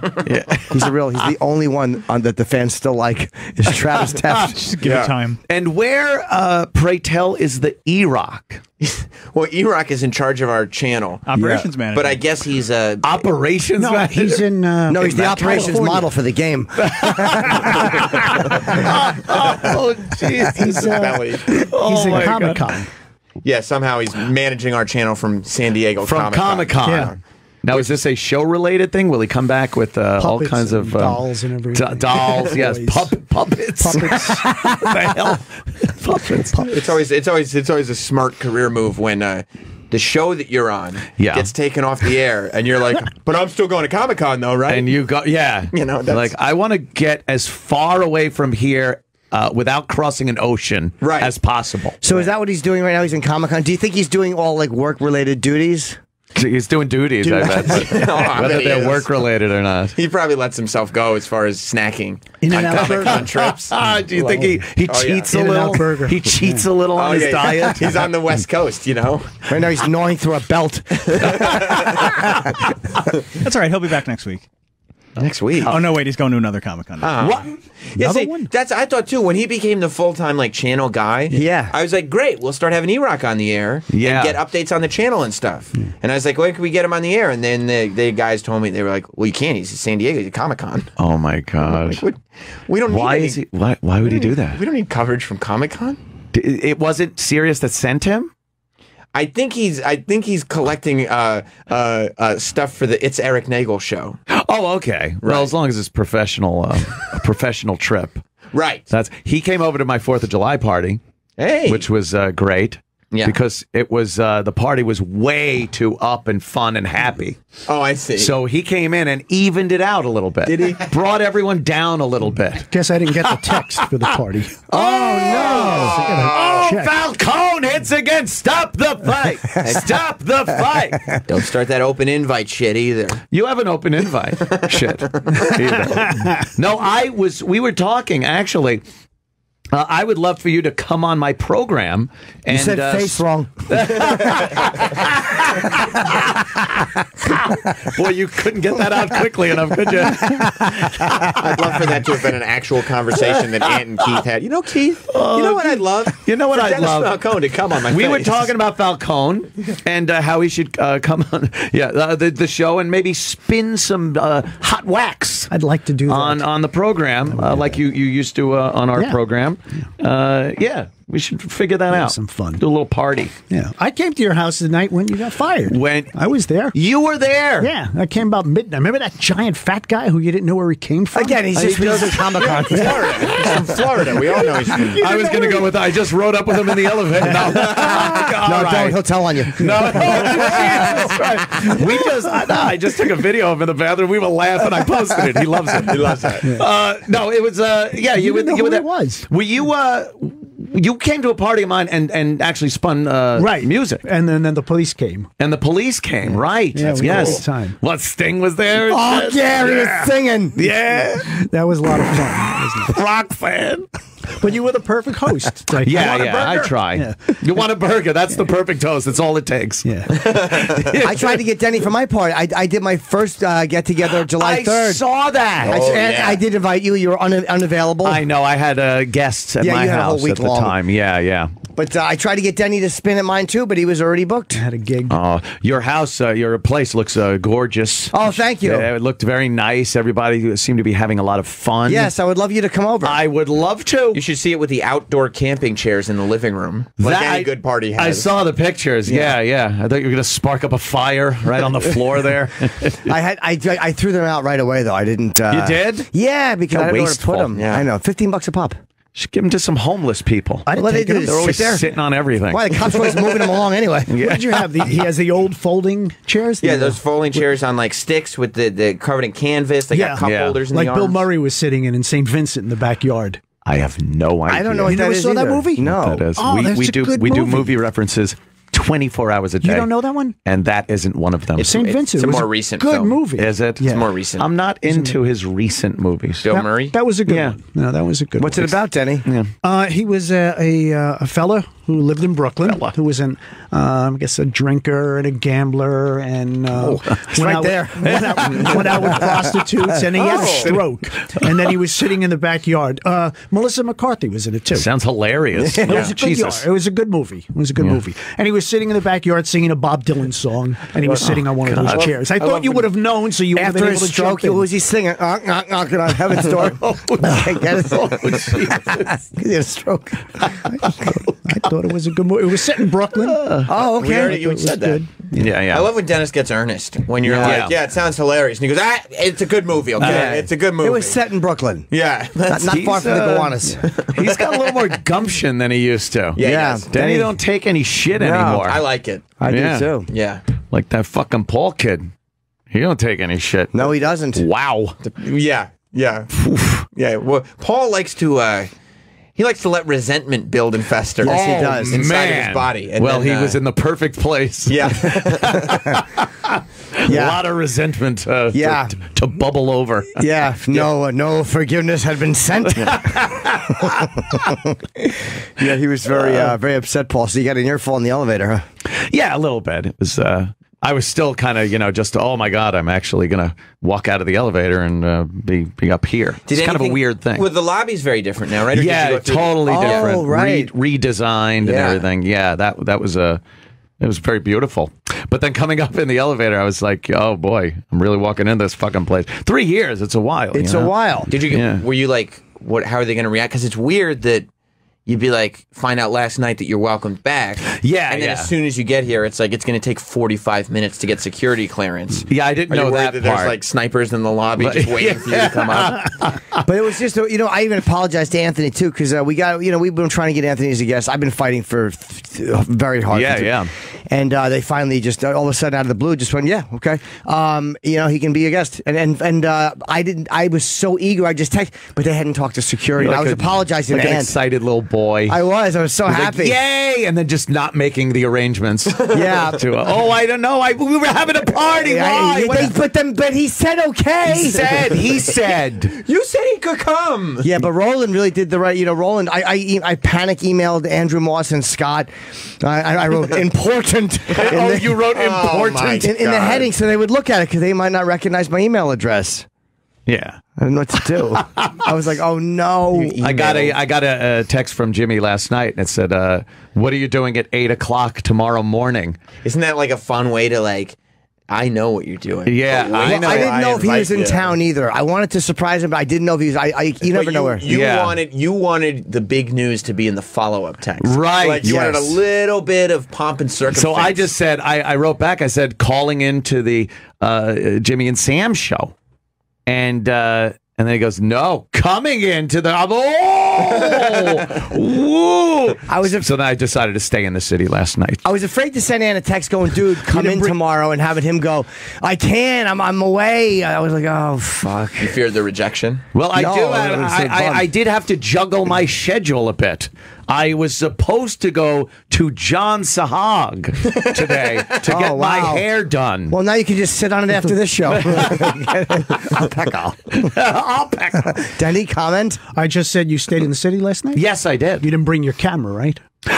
He's the only one that the fans still like is Travis Teft. Just give it time. And where, pray tell, is the E-Rock? Well, E-Rock is in charge of our channel. Operations manager. But I guess he's a... Operations No, manager? he's in. No, he's the operations California. model for the game. Oh, jeez. He's in my Comic Con. Yeah, somehow he's managing our channel from San Diego From Comic-Con. Comic-Con. Yeah. Now, is this a show-related thing? Will he come back with all Puppets kinds of... and dolls and everything. Dolls, yes. Toys. Puppets. Puppets. What the hell? Puppets. It's always a smart career move when the show that you're on gets taken off the air, and you're like, but I'm still going to Comic-Con though, right? And you go, that's... like, I want to get as far away from here without crossing an ocean as possible. So is that what he's doing right now? He's in Comic Con. Do you think he's doing all like work related duties? He's doing duties, I bet. Whether they're work related or not. He probably lets himself go as far as snacking In on and out Comic-Con trips. Do you think he cheats a little? In-N-Out Burger. He cheats a little on his diet. He's on the West Coast, Right now he's gnawing through a belt. That's all right. He'll be back next week. Next week. Oh, no, wait. He's going to another Comic-Con. What? Yeah, Another see, one? that's I thought too. When he became the full-time channel guy, I was like, great, we'll start having E-Rock on the air and get updates on the channel and stuff. And I was like, when can we get him on the air? And then the guys told me, they were like, well, you can't. He's in San Diego. He's at Comic-Con. Oh my gosh. We don't. Why is he? Why would he do that? We don't need coverage from Comic-Con. It wasn't Sirius that sent him. I think he's collecting stuff for the It's Eric Nagel show. Oh, okay. Well, as long as it's professional, a professional trip. Right. He came over to my 4th of July party, which was great. Yeah. Because it was the party was way too up and fun and happy. Oh, I see. So he came in and evened it out a little bit. Did he? Brought everyone down a little bit. Guess I didn't get the text for the party. Falcone hits again. Stop the fight. Stop the fight. Don't start that open invite shit either. You have an open invite shit. Either. No, we were talking actually. I would love for you to come on my program. And, you said face wrong. Boy, you couldn't get that out quickly enough, could you? I'd love for that to have been an actual conversation that Ant and Keith had. You know, Keith, you know what I'd love? You know what I'd Dennis love? Falcone to come on my We face. were talking about Falcone and how he should come on the show and maybe spin some hot wax. I'd like to do that. On the program, like you used to on our program. We should figure that out. Some fun. Do a little party. Yeah. I came to your house the night when you got fired. When I was there. You were there. Yeah. I came about midnight. Remember that giant fat guy who you didn't know where he came from? Again, he's just at Comic-Con. Florida. He's from Florida. We all know he's from. I was going to go with I just rode up with him in the elevator. No, Don't. He'll tell on you. No, that's right. I just took a video of him in the bathroom. We were laughing. I posted it. He loves it. He loves that. No, it was you were who there. it was. Were you came to a party of mine and actually spun music. And then the police came. And the police came, right. Yeah, we had a good time. What, Sting was there? Oh, yeah, he was singing. Yeah. That was a lot of fun, wasn't it? Rock fan. But you were the perfect host. Like, I try. Yeah. You want a burger? That's the perfect host. That's all it takes. Yeah. I tried to get Denny for my party. I did my first get-together July 3rd. I saw that. I did invite you. You were unavailable. I know. I had guests at my you had house a whole week at the long. time. Yeah. But I tried to get Denny to spin at mine too, but he was already booked. I had a gig. Your house, your place looks gorgeous. Oh, thank you. It looked very nice. Everybody seemed to be having a lot of fun. Yes, I would love you to come over. I would love to. You should see it with the outdoor camping chairs in the living room. Like any good party has. I saw the pictures. Yeah. I thought you were going to spark up a fire right on the floor there. I threw them out right away though. I didn't. You did? Yeah, because I didn't know where to put them. Yeah. I know, $15 a pop. Should give them to some homeless people. I didn't take them. They're always sitting on everything. Why, the cops always moving them along anyway. What did you have? He has the old folding chairs? Yeah, those folding chairs on like sticks with the covered in canvas. They got cup holders in like the Bill arms. Murray was sitting in St. Vincent in the backyard. I have no idea. I don't know what You that never is saw that either. movie? No. That is. Oh, that's we a do good do movie. movie references 24 hours a day. You don't know that one? And that isn't one of them. St. Vincent. It's a It was more recent good film. movie. Is it? It's more recent. I'm not into his recent movies. Bill Murray? That was a good one. No, that was a good What's one. it about, Denny? He was a fella who lived in Brooklyn, who was I guess a drinker and a gambler, and it's right there. went out with prostitutes, and he had a stroke, and then he was sitting in the backyard. Melissa McCarthy was in it too. Sounds hilarious. It was a good Jesus. yard. It was a good movie. It was a good movie. And he was sitting in the backyard singing a Bob Dylan song, and he was sitting on one of those chairs. I thought you would have known, so you would have been After able his to stroke, jump in. what was he singing? Knocking on heaven's door. Get it? He had a stroke. I thought it was a good movie. It was set in Brooklyn. Oh, okay. You said that. Yeah. I love when Dennis gets earnest. When you're like, it sounds hilarious. And he goes, it's a good movie, okay? It's a good movie. It was set in Brooklyn. Yeah. Not far from the Gowanus. He's got a little more gumption than he used to. Yeah, he Yeah. does. Danny don't take any shit anymore. I like it. I Yeah. do too. Yeah. Like that fucking Paul kid. He don't take any shit. No, he doesn't. Wow. Yeah. Yeah. Well, Paul likes to... he likes to let resentment build and fester. Yes, he does. Inside of his body. And well, then, he was in the perfect place. Yeah. A lot of resentment to bubble over. Yeah, no forgiveness had been sent. Yeah, he was very upset, Paul. So you got an earful in the elevator, huh? Yeah, a little bit. It was. I was still kind of, just, oh my God, I'm actually going to walk out of the elevator and be up here. It's kind of a weird thing. Well, the lobby's very different now, right? Or did you Yeah, go through totally different. Oh, right. Redesigned and everything. Yeah, that was it was very beautiful. But then coming up in the elevator, I was like, oh boy, I'm really walking in this fucking place. 3 years, it's a while. It's a while. Did you? Were you like, what? How are they going to react? Because it's weird that you'd be like, find out last night that you're welcomed back. Yeah, and then as soon as you get here, it's like it's going to take 45 minutes to get security clearance. Yeah, I didn't know that part. There's like snipers in the lobby just waiting for you to come up. But it was just, I even apologized to Anthony too, because we've been trying to get Anthony as a guest. I've been fighting for very hard. Yeah. And they finally just all of a sudden out of the blue just went, yeah, okay. He can be a guest. And I was so eager. I just texted, but they hadn't talked to security. Like I was apologizing like to an Ant. excited little boy. I was so happy. Like, yay! And then just not making the arrangements. Yeah. I don't know. We were having a party. Why? But he said okay. He said. You said he could come. Yeah, but Roland really did the right. Roland. I panic emailed Andrew Moss and Scott. I wrote important. You wrote important in the heading, so they would look at it because they might not recognize my email address. Yeah. I didn't know what to do. I was like, oh no. I got a text from Jimmy last night, and it said, "What are you doing at 8 o'clock tomorrow morning?" Isn't that like a fun way to like? I know what you're doing. Yeah, I didn't know if he was in town either. I wanted to surprise him, but I didn't know if he was. You never know where. You wanted the big news to be in the follow-up text, right? Like you wanted a little bit of pomp and circumstance. So I just said, I wrote back. I said, calling into the Jimmy and Sam show, and then he goes, no, coming into the woo. So then I decided to stay in the city last night. I was afraid to send Ann a text going, dude, come in tomorrow, and having him go, I can't, I'm away. I was like, oh fuck. You feared the rejection? Well, I did have to juggle my schedule a bit. I was supposed to go to John Sahag today to get my hair done. Well, now you can just sit on it after this show. I'll peck. Denny, comment? I just said you stayed in the city last night? Yes, I did. You didn't bring your camera, right? You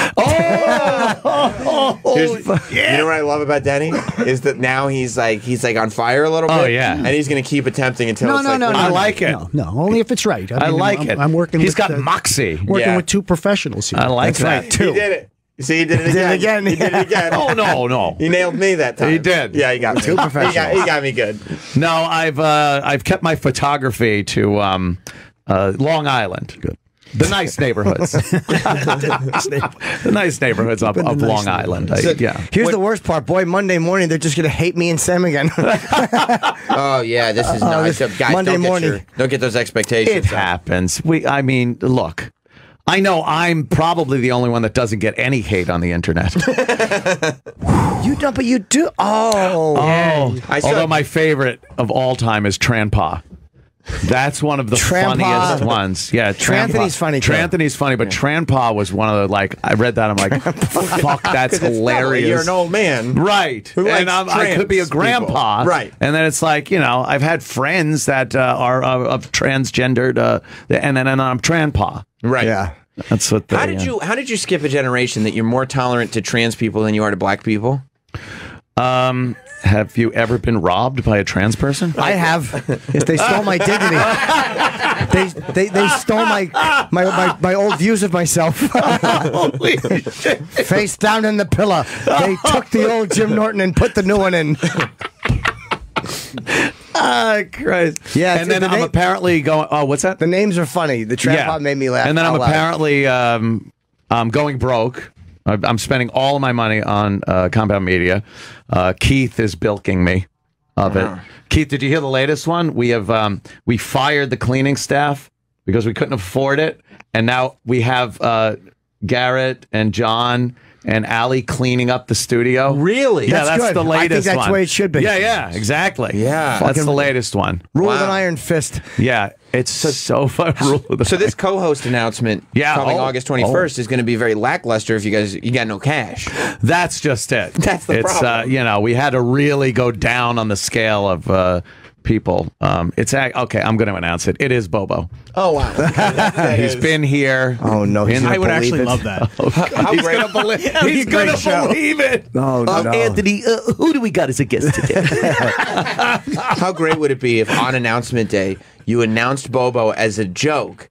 know what I love about Denny is that now he's like on fire a little bit. Oh, yeah. And he's going to keep attempting until it's like, I like it. No, only if it's right. I like it. I'm working. He's with, got moxie. Working with two professionals here. I like that. right, too. He did it. See, he did it again. He did it again. Oh, no. He nailed me that time. He did. Yeah, he got me. Two professionals. He got me good. No, I've kept my photography to Long Island. Good. The nice neighborhoods. The nice neighborhoods of Long Island. Here's the worst part. Boy, Monday morning, they're just going to hate me and Sam again. Oh, yeah, this is nice. Guys, Monday morning. Don't get those expectations. It happens. Look. I know I'm probably the only one that doesn't get any hate on the internet. You don't, but you do. Although my favorite of all time is Tranpa. That's one of the funniest ones. Yeah, Tranthony's funny. Tranthony's funny, but Tranpa was one of the, I read that, I'm like, fuck, that's hilarious. You're an old man. Right. And I could be a grandpa. People. Right. And then it's like, I've had friends that are of transgendered, and then I'm Tranpa. Right. Yeah. That's what they, How did you skip a generation that you're more tolerant to trans people than you are to black people? Have you ever been robbed by a trans person? I have. Yes, they stole my dignity. They stole my old views of myself. Holy shit. Face down in the pillow. They took the old Jim Norton and put the new one in. Christ. Yeah, and then I'm apparently going. Oh, what's that? The names are funny. The trap pop made me laugh. And then I'm apparently going broke. I'm spending all of my money on compound media. Keith is bilking me of it. Keith, did you hear the latest one? We have we fired the cleaning staff because we couldn't afford it, and now we have Garrett and John and Allie cleaning up the studio. Really? Yeah, that's good. the latest one. I think that's the way it should be. Yeah, exactly. Yeah. That's the latest one. Rule of an iron fist. Yeah, it's so fun. So this co-host announcement coming August 21st is going to be very lackluster if you got no cash. That's just it. That's the problem. We had to really go down on the scale of people. It's okay. I'm going to announce it. It is Bobo. Oh wow, He's been here. Oh no, I would actually love that. How He's great! going to believe. He's going to believe it. Oh no, Anthony, who do we got as a guest today? How great would it be if on announcement day you announced Bobo as a joke?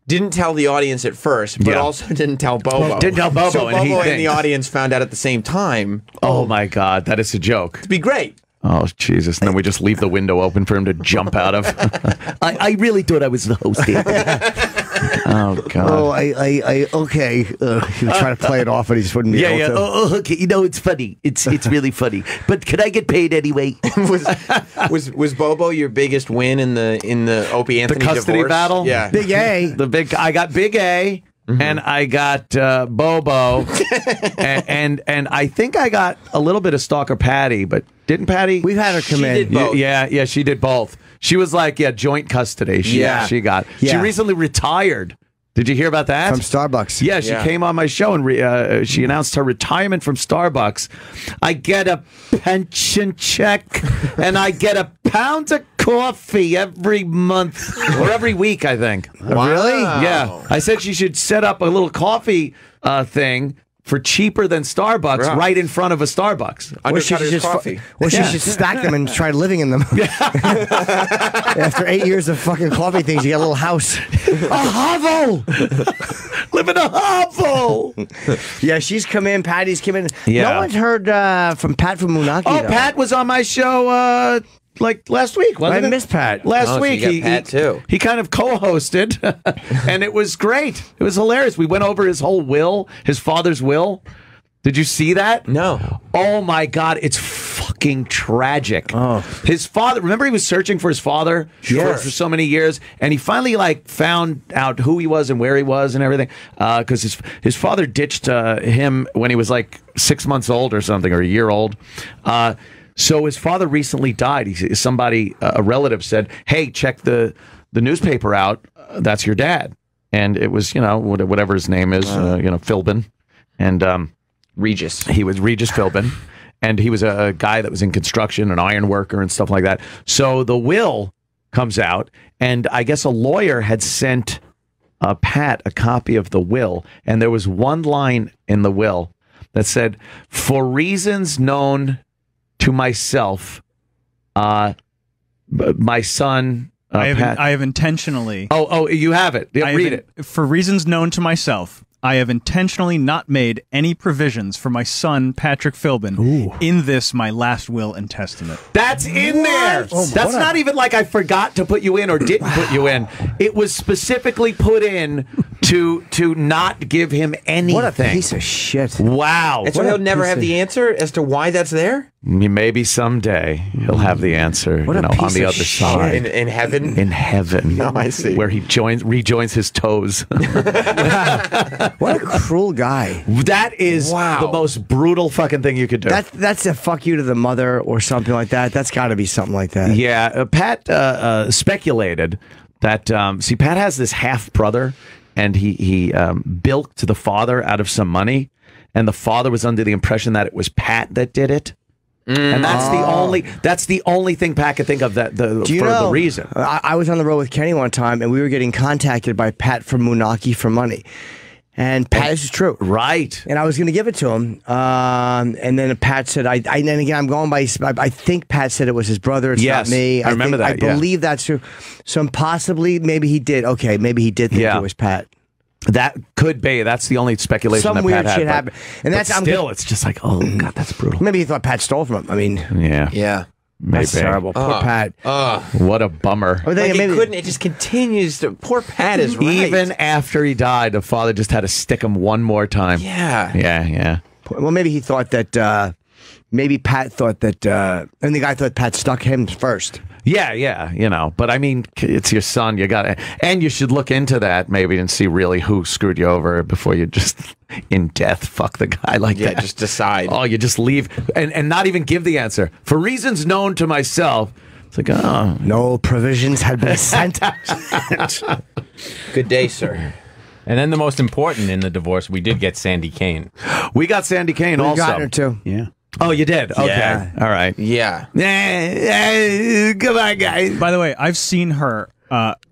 Didn't tell the audience at first, but also didn't tell Bobo. Didn't tell Bobo, so and Bobo he and the audience found out at the same time. Oh my God, that is a joke. It'd be great. Oh, Jesus. And then we just leave the window open for him to jump out of. I really thought I was the host here. Oh, God. Oh, okay. He was trying to play it off, but he just wouldn't be able to. Oh, okay. It's funny. It's really funny. But can I get paid anyway? was Bobo your biggest win in the Opie Anthony the custody divorce? battle? Yeah. Big A. I got Big A. And I got Bobo, and I think I got a little bit of Stalker Patty, but didn't Patty? We've had her come in. Did both. Yeah, she did both. She was like, joint custody. She got. Yeah. She recently retired. Did you hear about that? From Starbucks. Yeah, she came on my show and she announced her retirement from Starbucks. I get a pension check and I get a pound of coffee every month or every week, I think. Wow. Really? Yeah. I said she should set up a little coffee thing for cheaper than Starbucks right in front of a Starbucks. Coffee. She should stack them and try living in them. After 8 years of fucking coffee things, you get a little house. A hovel! Live in a hovel! Yeah, she's come in. Patty's come in. Yeah. No one's heard from Pat from Moonaki. Oh, though. Pat was on my show like last week, wasn't I it? missed Pat. Last so week. you got Pat, too. He kind of co-hosted, and it was great. It was hilarious. We went over his whole will, his father's will. Did you see that? No. Oh, my God. It's fucking tragic. Oh. His father, remember he was searching for his father for so many years, and he finally found out who he was and where he was and everything, because his father ditched him when he was 6 months old or something, or a year old. So his father recently died. A relative said, "Hey, check the newspaper out. That's your dad." And it was, whatever his name is, Philbin, and Regis. He was Regis Philbin, and he was a guy that was in construction, an iron worker and stuff like that. So the will comes out, and I guess a lawyer had sent Pat a copy of the will, and there was one line in the will that said, "For reasons known to myself, my son." I Pat. have intentionally. Oh, you have it. Yeah, read it. For reasons known to myself, I have intentionally not made any provisions for my son, Patrick Philbin, in this, my last will and testament. That's in there. That's not even like I forgot to put you in or didn't put you in. It was specifically put in to not give him anything. What a piece of shit. Wow. And so he'll never have the answer as to why that's there? Maybe someday he'll have the answer. What a on piece the of other shit. side. In heaven? In heaven. Oh, I see. Where he rejoins his toes. What a cruel guy. That is the most brutal fucking thing you could do. That's a fuck you to the mother or something like that. That's got to be something like that. Yeah, Pat speculated that, see, Pat has this half-brother, and he bilked the father out of some money, and the father was under the impression that it was Pat that did it. And that's the only thing Pat could think of the reason. I was on the road with Kenny one time, and we were getting contacted by Pat from Moonachie for money. And Pat, this is true. Right. And I was going to give it to him. And then Pat said, and again, I'm going by, I think Pat said it was his brother. It's not me. I remember that. I believe that's true. So possibly, maybe he did. Okay, maybe he did think it was Pat. That could be. That's the only speculation Some that weird Pat shit had. happened. And that's still, it's just like, oh, God, that's brutal. Maybe he thought Pat stole from him. I mean, yeah. Maybe. That's terrible. Poor Pat. What a bummer. Or Like he couldn't. It just continues to. Poor Pat is right. Even after he died, the father just had to stick him one more time. Yeah. Well, maybe he thought that. Maybe Pat thought that, and the guy thought Pat stuck him first. Yeah, but I mean, it's your son. You got to, and you should look into that maybe and see really who screwed you over before you just, in death, fuck the guy like that. Just decide. Oh, you just leave and not even give the answer. For reasons known to myself, it's like, oh. No provisions had been sent. Good day, sir. And then the most important in the divorce, we did get Sandy Kane. We got Sandy Kane also. We got her too. Yeah. Oh, you did? Okay. Yeah. All right. Yeah. Come on, guys. By the way, I've seen her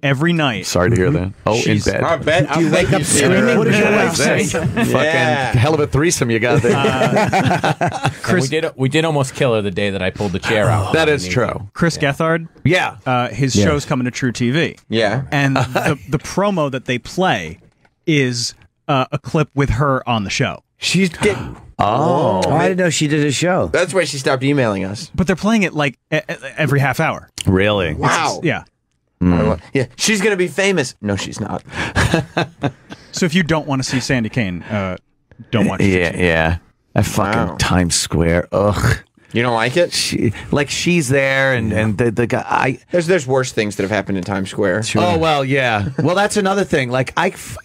every night. Sorry to hear that. Oh, She's- in bed. I bet. Do you wake up screaming? What does your wife say? Fucking hell of a threesome you got there. Chris, we did almost kill her the day that I pulled the chair out. That is true. Chris Gethard, Yeah. his show's coming to True TV. Yeah. And the promo that they play is a clip with her on the show. She's getting. Oh, I didn't know she did a show. That's why she stopped emailing us. But they're playing it like every half hour. Really? Wow. Yeah. Yeah. She's gonna be famous. No, she's not. So if you don't want to see Sandy Kane, don't watch it. Yeah. That fucking Wow. Times Square. Ugh. You don't like it? She's there, and the guy. There's worse things that have happened in Times Square. Oh well, yeah. Well, that's another thing. Like I've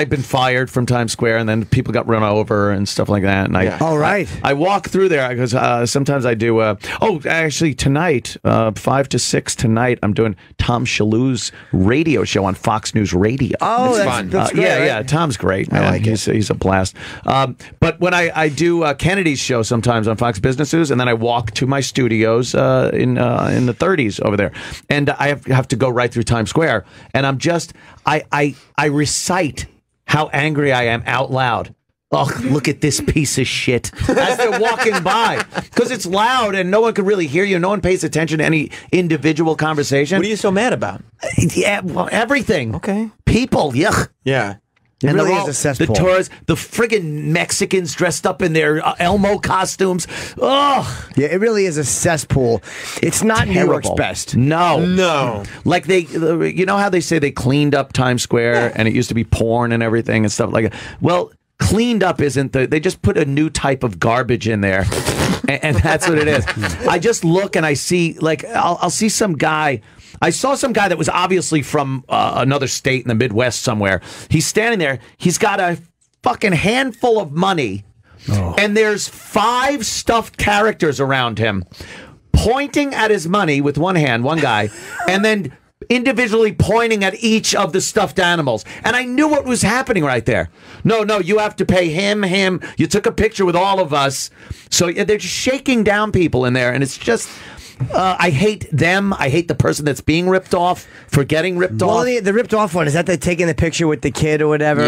been fired from Times Square, and then people got run over and stuff like that. And All right. I walk through there because sometimes I do. Actually, tonight, 5 to 6 tonight, I'm doing Tom Shalhoub's radio show on Fox News Radio. Oh, That's fun. That's great, yeah. right? Tom's great, man. I like He's a blast. But when I do Kennedy's show sometimes on Fox Business News, and then I walk to my studios in the 30s over there, and I have to go right through Times Square, and I'm just I recite how angry I am out loud. Oh, look at this piece of shit as they're walking by, because it's loud and no one can really hear you. No one pays attention to any individual conversation. What are you so mad about? Yeah, well, everything. Okay. People, yuck. Yeah. It really they're is a cesspool. The tourists, the friggin' Mexicans dressed up in their Elmo costumes. Oh, Yeah, it really is a cesspool. It's not New York's terrible. best. No. Like you know how they say they cleaned up Times Square and it used to be porn and everything and stuff like that? Well, cleaned up isn't they just put a new type of garbage in there. and that's what it is. I just look and I see, like, I'll see some guy. I saw some guy that was obviously from another state in the Midwest somewhere. He's standing there. He's got a fucking handful of money, and there's 5 stuffed characters around him, pointing at his money with one hand, one guy, and then individually pointing at each of the stuffed animals. And I knew what was happening right there. No, you have to pay him. You took a picture with all of us. So they're just shaking down people in there, and it's just... I hate them. I hate the person that's being ripped off for getting ripped off. Well, the ripped off one, is that they taking the picture with the kid or whatever?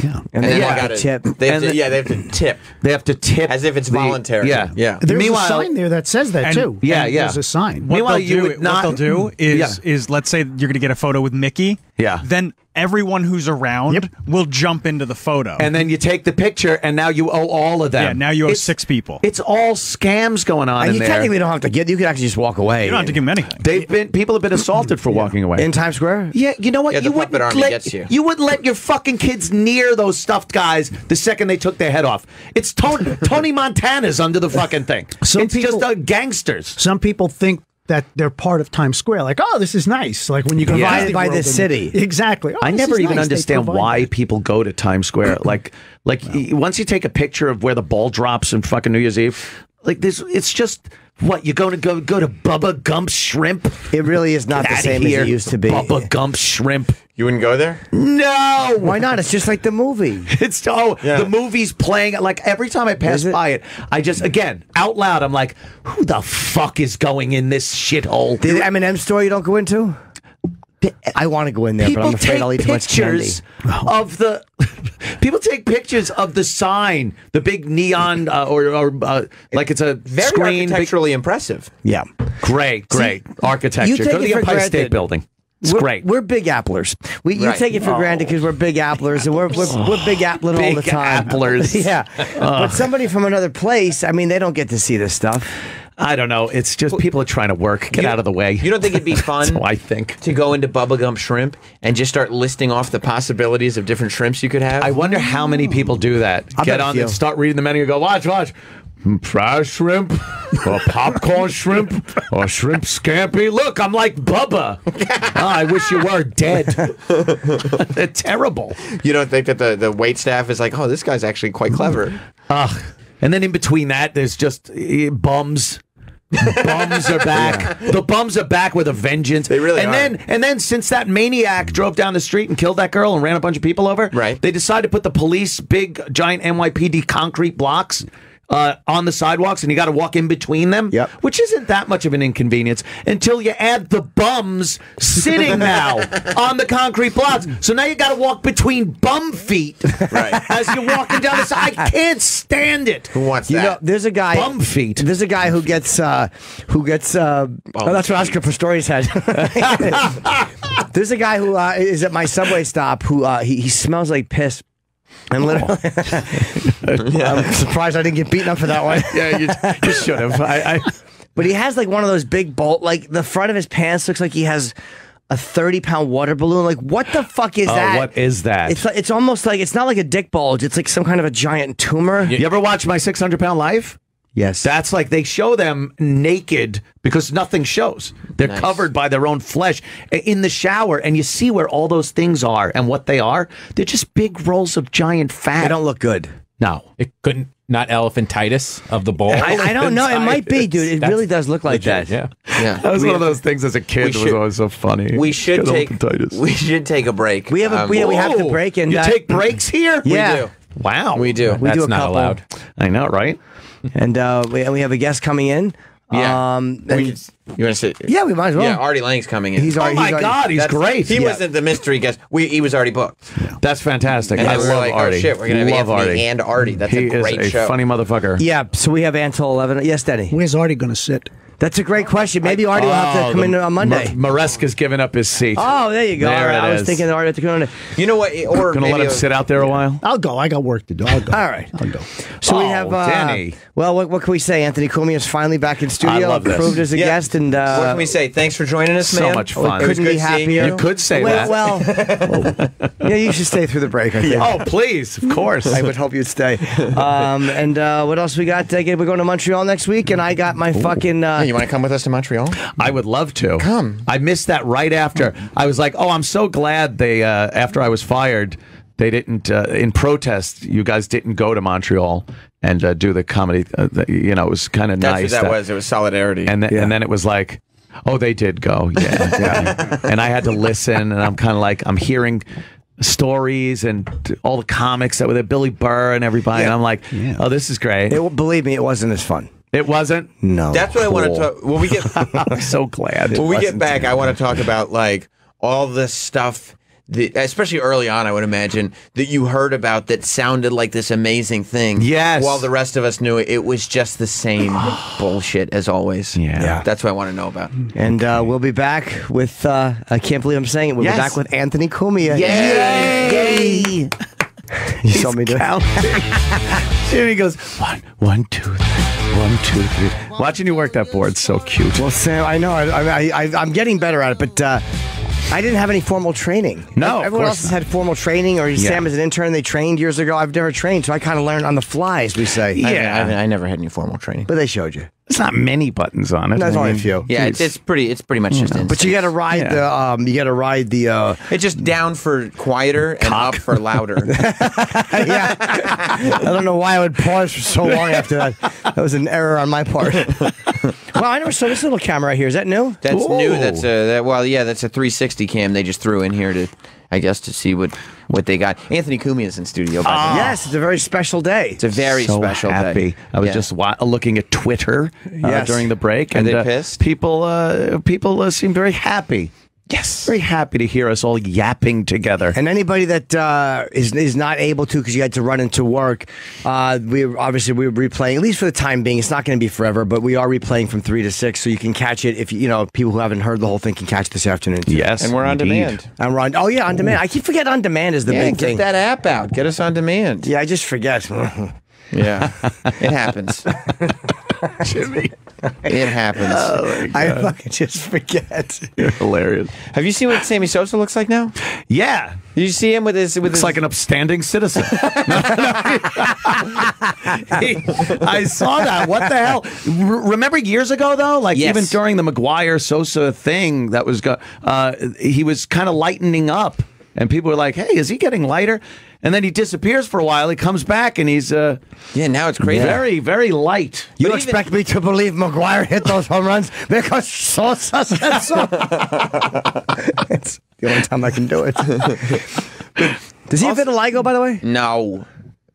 Yeah. And they got a tip. They have to tip. They have to tip. As if it's voluntary. Yeah. There's Meanwhile, a sign there that says that, too. Yeah, And yeah. There's a sign. Meanwhile, What they'll do is let's say you're going to get a photo with Mickey. Yeah. Then everyone who's around will jump into the photo. And then you take the picture, and now you owe all of them. Yeah, now you owe 6 people. It's all scams going on And in you there. technically don't have to get. You can actually just walk away. You don't have to give them anything. People have been assaulted for walking away In Times Square? Yeah, you know what? Yeah, the puppet army gets you. You wouldn't let your fucking kids near those stuffed guys the second they took their head off. It's Tony Montana's under the fucking thing. It's just gangsters. Some people think that they're part of Times Square. Like, oh, this is nice. Like when you go Provided by the city. Exactly. Oh, I this never is even nice. They understand provide why that. people go to Times Square. Once you take a picture of where the ball drops in fucking New Year's Eve, it's just what you're going to go to Bubba Gump's Shrimp. It really is not the same as it used to be. Bubba Gump's Shrimp. You wouldn't go there? No. Why not? It's just like the movie. The movie's playing. Like every time I pass by it, I just out loud, I'm like, who the fuck is going in this shithole? The M&M store you don't go into? I want to go in there, but I'm afraid I'll eat too much candy. People take pictures of the sign, the big neon, like it's a Very screen. architecturally impressive. Yeah. Great architecture. you take Go to it the for Empire granted. State Building. It's great. We're big applers. You Right. take it for granted because we're big applers, and we're big appling all the Big time. applers. Yeah. But somebody from another place, I mean, they don't get to see this stuff. I don't know. It's just people are trying to work. Get out of the way. You don't think it'd be fun? That's how I think. To go into Bubblegum Shrimp and just start listing off the possibilities of different shrimps you could have? I wonder how many people do that. I Get bet a on few. and start reading the menu and go, watch. Fried shrimp, or popcorn shrimp, or shrimp scampi. Look, I'm like Bubba. I wish you were dead. They're terrible. You don't think that the wait staff is like, oh, this guy's actually quite clever? And then in between that, there's just bums. Bums are back. The bums are back with a vengeance. They really are. And then since that maniac drove down the street and killed that girl and ran a bunch of people over, Right. they decided to put the police big giant NYPD concrete blocks on the sidewalks, and you got to walk in between them. Yep. Which isn't that much of an inconvenience until you add the bums sitting now on the concrete blocks. So now you got to walk between bum feet Right. as you're walking down the side. I can't stand it. Who wants You know, that? there's a guy. Bum feet. There's a guy who gets. Oh, that's what Oscar Pistorius had. There's a guy who is at my subway stop who he smells like piss. And literally, I'm surprised I didn't get beaten up for that one. Yeah, you should have. But he has like one of those big bolt. Like the front of his pants looks like he has a 30-pound water balloon. Like what the fuck is that? What is that? It's almost like it's not like a dick bulge. It's like some kind of a giant tumor. You ever watch My 600-Pound Life? Yes. That's like they show them naked because nothing shows. They're covered by their own flesh in the shower, and you see where all those things are and what they are. They're just big rolls of giant fat. They don't look good. No. It couldn't not elephantitis of the ball. I don't know. It might be, dude. It really does look like legit, that. Yeah. That was one of those things as a kid that was always so funny. We should take a break. We have we have to break and You take breaks here? Yeah. We do. Wow. We do. We That's do a not couple. allowed. I know, right? And we have a guest coming in. Yeah. And- You want to say? yeah, we might as well. Yeah, Artie Lange's coming in. He's already, Oh my he's already- God, he's That's- great. He wasn't the mystery guest. He was already booked. That's fantastic. And I then we love were like, Artie. oh shit, we're going to have Love Anthony Artie. and Artie. That's He a great is a show. funny motherfucker. Yeah, so we have until 11. Yes, Denny. Where's Artie going to sit? That's a great question. Maybe Artie will have to come in on Monday. Maresca's giving up his seat. Oh, there you go. There All right, it I was is. thinking that Artie had to come on. You know what? Or Gonna let maybe him sit out there a while? I'll go. I got work to do. I'll go. All right. I'll go. So we Oh, have Denny. Well, what can we say? Anthony Cumia is finally back in studio. I love this. Approved as a Yeah. guest, and what can we say? Thanks for joining us, So man. much fun. It was Couldn't good be seeing happier. You could say Well, that. well, yeah, you should stay through the break. I think. Oh, please. Of course. I would hope you'd stay. And what else we got? We're going to Montreal next week, and I got my fucking. Hey, you want to come with us to Montreal? I would love to. Come. I missed that right after. I was like, oh, I'm so glad they, after I was fired, they didn't, in protest, you guys didn't go to Montreal and do the comedy. It was kind of That's nice. what that was. It was solidarity. And then it was like, oh, they did go. Yeah. And I had to listen, and I'm kind of like, I'm hearing stories and all the comics that were there, Billy Burr and everybody. And I'm like, oh, this is great. Believe me, it wasn't as fun. It wasn't? No. That's what I want to talk. When we get I'm so glad. when we get back, I want to talk about like all this stuff. Especially early on, I would imagine that you heard about that sounded like this amazing thing. Yes. While the rest of us knew it was just the same bullshit as always. Yeah. That's what I want to know about. And we'll be back with, I can't believe I'm saying it, we'll be back with Anthony Cumia. Yay! You saw me do it. Jimmy goes, 1, 2, 3. 1, 2, 3. Watching you work that board's so cute. Well, Sam, I know. I'm getting better at it, but I didn't have any formal training. No, everyone else has had formal training, or Sam as an intern, they trained years ago. I've never trained, so I kind of learned on the fly, as we say. Yeah. I never had any formal training. But they showed you. There's not many buttons on it. There's only a few. Yeah, it's pretty much just instant. But you got to ride the. It's just down for quieter and up for louder. Yeah. I don't know why I would pause for so long after that. That was an error on my part. Wow, I never saw this little camera right here. Is that new? That's new. That's that's a 360 cam they just threw in here to, I guess, to see what they got. Anthony Cumia is in studio. Yes, it's a very special day. It's a very so special happy. day. I was just looking at Twitter during the break. Are they pissed? People seem very happy. Yes. Very happy to hear us all yapping together. And anybody that is not able to because you had to run into work, we're replaying, at least for the time being. It's not going to be forever, but we are replaying from 3 to 6, so you can catch it if people who haven't heard the whole thing can catch it this afternoon. Too. Yes, and we're on demand. And we're on. Oh yeah, on demand. I keep forgetting on demand is the big thing. Get that app out. Get us on demand. Yeah, I just forget. Yeah, it happens. Jimmy. It happens. Oh I fucking just forget. You're hilarious. Have you seen what Sammy Sosa looks like now? Yeah. Did you see him with his? Looks like an upstanding citizen. I saw that. What the hell? Remember years ago, though? Like, even during the McGuire-Sosa thing, that was he was kind of lightening up. And people were like, hey, is he getting lighter? And then he disappears for a while. He comes back, and he's now it's crazy. Very, very light. You expect me to believe McGuire hit those home runs because Sosa said so? It's the only time I can do it. Does he have vitiligo, by the way? No.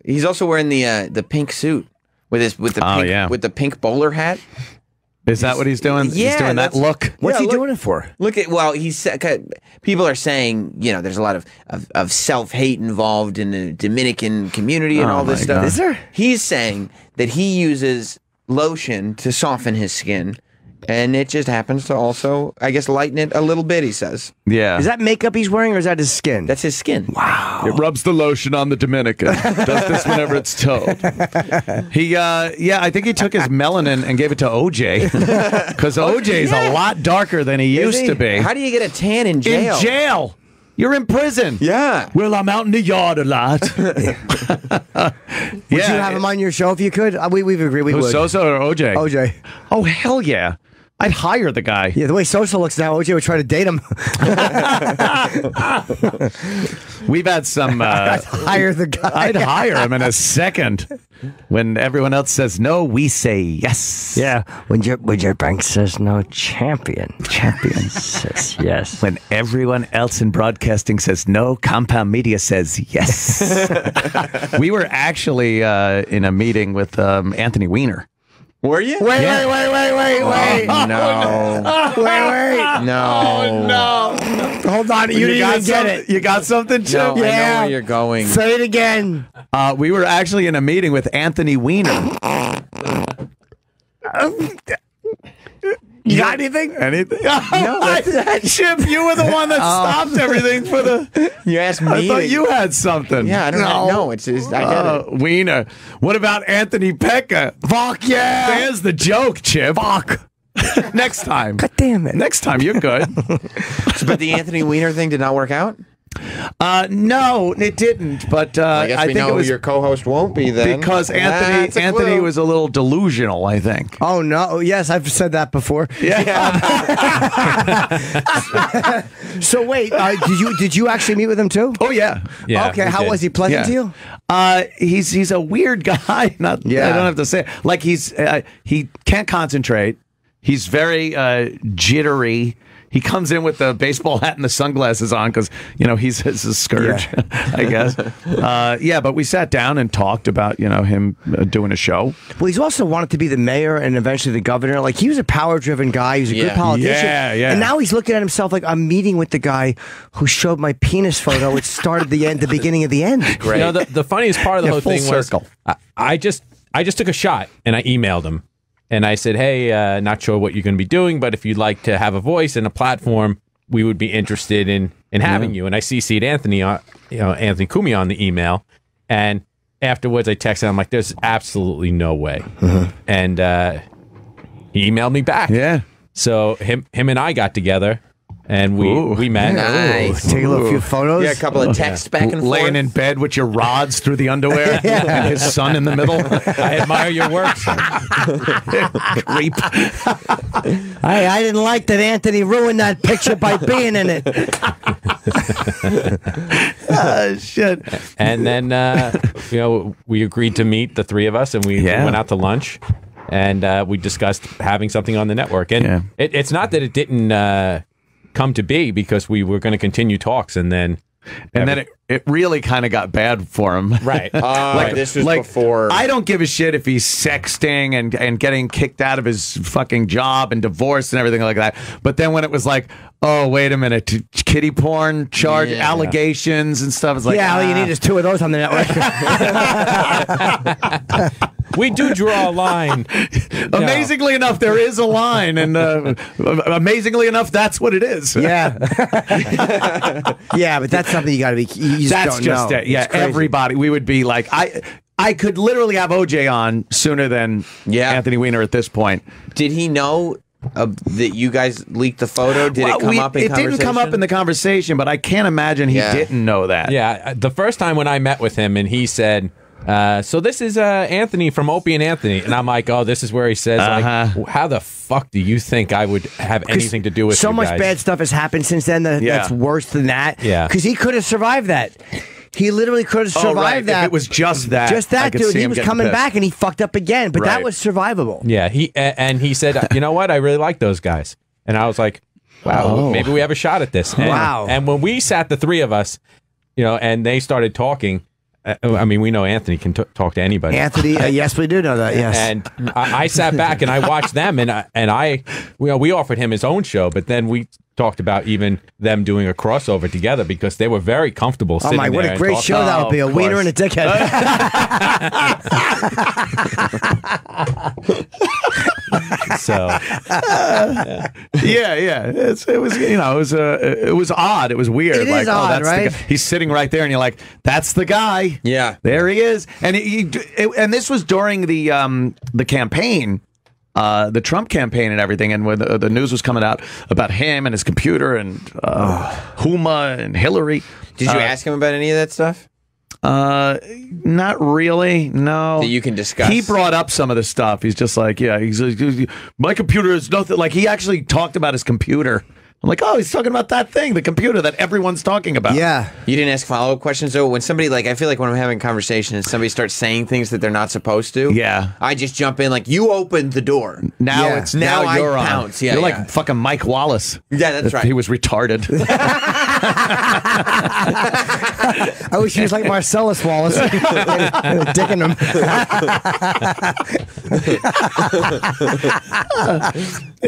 He's also wearing the pink suit with the pink bowler hat. Is that what he's doing? Yeah, he's doing that look. What's he doing it for? People are saying, there's a lot of self-hate involved in the Dominican community and all this stuff. God. Is there? He's saying that he uses lotion to soften his skin, and it just happens to also, I guess, lighten it a little bit, he says. Yeah. Is that makeup he's wearing, or is that his skin? That's his skin. Wow. It rubs the lotion on the Dominican. Does this whenever it's told. I think he took his melanin and gave it to OJ. Because OJ's a lot darker than he used to be. How do you get a tan in jail? In jail. You're in prison. Yeah. Well, I'm out in the yard a lot. Would you have him on your show if you could? We've agreed we would. Sosa or OJ? OJ. Oh, hell yeah. I'd hire the guy. Yeah, the way Sosa looks now, OJ would try to date him. We've had some... I'd hire the guy. I'd hire him in a second. When everyone else says no, we say yes. Yeah. When your bank says no, champion says yes. When everyone else in broadcasting says no, Compound Media says yes. We were actually in a meeting with Anthony Weiner. Were you? Wait. Oh, no. Wait. No. Oh, no. Hold on. You didn't even get it. You got something, Chip? No, I know where you're going. Say it again. We were actually in a meeting with Anthony Weiner. You got anything? Anything? No, Chip, you were the one that stopped everything for the... You asked me. I thought you had something. Yeah, I don't know. No, it's I get it. Wiener. What about Anthony Pekka? Fuck yeah. There's the joke, Chip. Fuck. Next time. God damn it. Next time, you're good. But the Anthony Weiner thing did not work out? No, it didn't. But I guess we think know it was who your co-host won't be then. because Anthony was a little delusional, I think. Oh no! Yes, I've said that before. Yeah. So wait, did you actually meet with him too? Oh yeah. Yeah, Okay. we How did. was he? Pleasant to you? He's a weird guy. I don't have to say it. Like he can't concentrate. He's very jittery. he comes in with the baseball hat and the sunglasses on because, he's a scourge, I guess. But we sat down and talked about, him doing a show. Well, he's also wanted to be the mayor and eventually the governor. Like, he was a power-driven guy. He was a good politician. Yeah. And now he's looking at himself like, I'm meeting with the guy who showed my penis photo. It started the beginning of the end. Great. The funniest part of the whole full thing circle. was I just took a shot and I emailed him. And I said, hey, not sure what you're going to be doing, but if you'd like to have a voice and a platform, we would be interested in having you. And I CC'd Anthony Cumia on the email. And afterwards, I texted him, I'm like, there's absolutely no way. And he emailed me back. Yeah. So him and I got together. And we met. Nice. Take a little few photos. Yeah, a couple of texts back and forth. Laying in bed with your rods through the underwear and his son in the middle. I admire your work. Creep. I didn't like that Anthony ruined that picture by being in it. Shit. And then, we agreed to meet, the three of us, and we went out to lunch. And we discussed having something on the network. And it's not that it didn't come to be, because we were going to continue talks, and then it really kind of got bad for him. Right. This was before. I don't give a shit if he's sexting and getting kicked out of his fucking job and divorced and everything like that. But then when it was like, oh, wait a minute, kiddie porn charge allegations and stuff, it's like, all you need is 2 of those on the network. we do draw a line. Amazingly enough, there is a line, and amazingly enough, that's what it is. Yeah. Yeah, but that's something you got to be. You just that's don't just know. it. Yeah, everybody. We would be like, I could literally have OJ on sooner than Anthony Weiner at this point. Did he know that you guys leaked the photo? Did it come up in conversation? It didn't come up in the conversation, but I can't imagine he didn't know that. Yeah, the first time when I met with him and he said, so this is Anthony from Opie and Anthony. And I'm like, oh, this is where he says, like, how the fuck do you think I would have anything to do with so you much guys? bad stuff has happened since then that's worse than that. Yeah. Because he could have survived that. He literally could have survived that. If it was just that. Just that, dude. He was coming back and he fucked up again. But that was survivable. Yeah. He said, you know what? I really like those guys. And I was like, wow, maybe we have a shot at this. And, and when we sat, the three of us, and they started talking, I mean, we know Anthony can talk to anybody. Anthony, yes, we do know that. Yes, and I sat back and I watched them, and we offered him his own show, but then we talked about even them doing a crossover together because they were very comfortable sitting there. What a great show that would be! A wiener and a dickhead. So, it was odd. It was weird. It is odd, right? He's sitting right there, and you're like, "That's the guy." Yeah, there he is. And and this was during the campaign. The Trump campaign and everything, and when the news was coming out about him and his computer and Huma and Hillary. Did you ask him about any of that stuff? Not really, no. That you can discuss? He brought up some of the stuff. He's just like, my computer is nothing. Like, he actually talked about his computer. I'm like, oh, he's talking about that thing, the computer that everyone's talking about. Yeah. You didn't ask follow-up questions, though? When somebody, I feel like when I'm having a conversation and somebody starts saying things that they're not supposed to, I just jump in like, you opened the door. Now you're I on. pounce. Yeah, you're like fucking Mike Wallace. Yeah, that's right. He was retarded. I wish he was like Marcellus Wallace. Dicking him.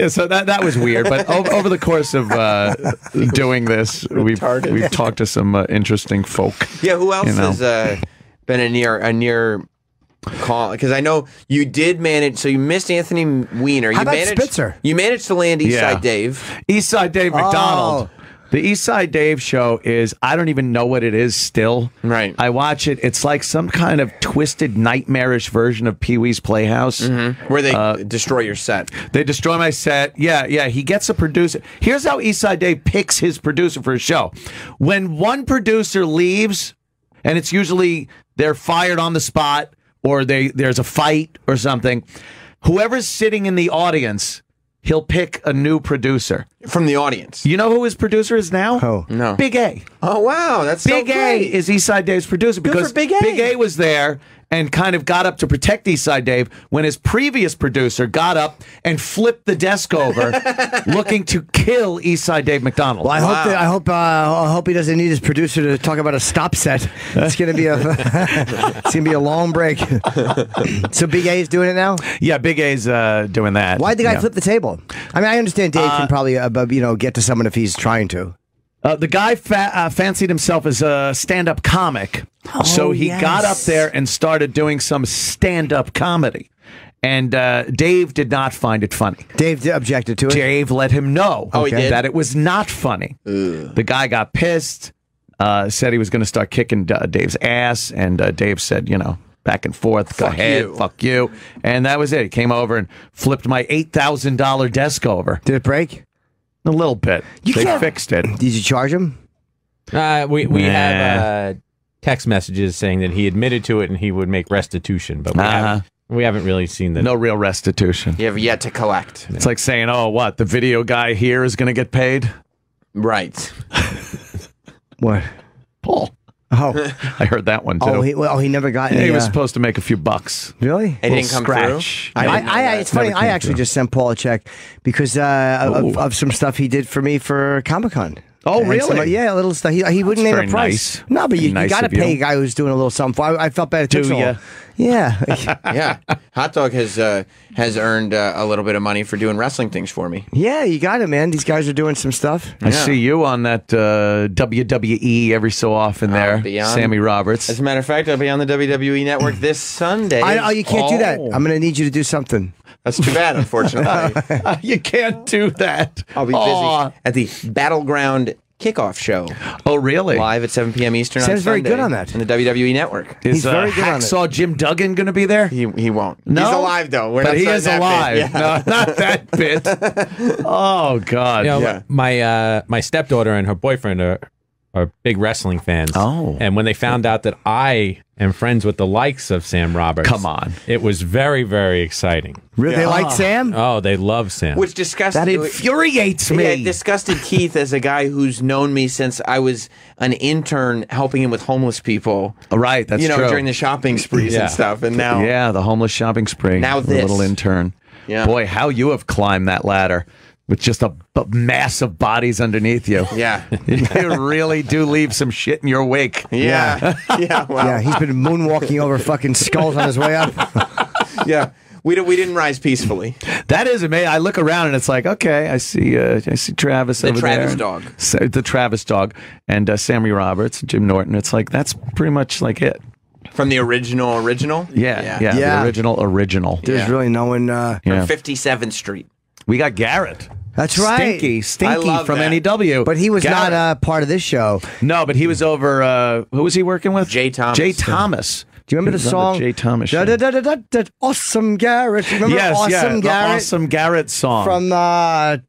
So that was weird. But over the course of doing this, we've talked to some interesting folk. Yeah, who else has been a near call? Because I know you did manage. So you missed Anthony Weiner. How about Spitzer? You managed to land Eastside Dave. Eastside Dave McDonald. The Eastside Dave show is, I don't even know what it is still. Right. I watch it. It's like some kind of twisted, nightmarish version of Pee-wee's Playhouse. Mm-hmm. Where they destroy your set. They destroy my set. Yeah. He gets a producer. Here's how Eastside Dave picks his producer for his show. When one producer leaves, and it's usually they're fired on the spot, or there's a fight or something, whoever's sitting in the audience, he'll pick a new producer. From the audience. You know who his producer is now? Who? No. Big A. Oh, wow. That's Big so A great. is Eastside Dave's producer because for Big A. Big A was there, and kind of got up to protect Eastside Dave when his previous producer got up and flipped the desk over, looking to kill Eastside Dave McDonald. Well, I hope he doesn't need his producer to talk about a stop set. It's gonna be a long break. So Big A's doing it now. Yeah, Big A's doing that. Why'd the guy flip the table? I mean, I understand Dave can probably get to someone if he's trying to. The guy fancied himself as a stand-up comic, so he got up there and started doing some stand-up comedy. And Dave did not find it funny. Dave objected to it? Dave let him know he did? that it was not funny. The guy got pissed, said he was going to start kicking Dave's ass, and Dave said, back and forth, go ahead, fuck you. And that was it. He came over and flipped my $8,000 desk over. Did it break? A little bit. They fixed it. Did you charge him? We have text messages saying that he admitted to it and he would make restitution, but we haven't really seen the... No real restitution. You have yet to collect. It's like saying, the video guy here is going to get paid? Right. What? Paul. Oh. I heard that one, too. He never got any... He was supposed to make a few bucks. Really? It didn't come scratch. through? It's funny. I actually just sent Paul a check because of some stuff he did for me for Comic-Con. Oh, really? A little stuff. He wouldn't name a price. Nice. No, but you Nice got to of you. pay a guy who's doing a little something. I felt bad. Do ya? Yeah. Yeah. Hot Dog has earned a little bit of money for doing wrestling things for me. Yeah, you got it, man. These guys are doing some stuff. I see you on that WWE every so often there, Sammy Roberts. As a matter of fact, I'll be on the WWE Network this Sunday. You can't do that. I'm going to need you to do something. That's too bad, unfortunately. You can't do that. I'll be busy at the Battleground Kickoff Show. Oh, really? Live at 7 p.m. Eastern Sam's on Sunday. very good on that. On the WWE Network. He's very good on it. Hacksaw Jim Duggan going to be he won't. No? He's alive, though. But he is alive. Yeah. No, not that bit. Oh, God. My stepdaughter and her boyfriend are big wrestling fans. Oh. And when they found out that I am friends with the likes of Sam Roberts. Come on. It was very, very exciting. Really? They like Sam? Oh, they love Sam. Which disgusted... That infuriates me. Yeah, it disgusted Keith as a guy who's known me since I was an intern helping him with homeless people. Right, that's true. During the shopping sprees and stuff. And now... Yeah, the homeless shopping spree. Now the little intern. Yeah. Boy, how you have climbed that ladder. With just a mass of bodies underneath you. Yeah. You really do leave some shit in your wake. Yeah. Yeah. Well. Yeah, he's been moonwalking over fucking skulls on his way up. Yeah. We didn't rise peacefully. That is amazing. I look around and it's like, okay, I see Travis over there. The Travis dog. And Sammy Roberts, Jim Norton. It's like, that's pretty much like it. From the original? Yeah. The original. There's really no one... From 57th Street. We got Garrett. That's right. Stinky from NEW. But he was not part of this show. No, but he was over, who was he working with? Jay Thomas. Do you remember the song? Jay Thomas. Awesome Garrett. Remember Awesome Garrett? The Awesome Garrett song. From,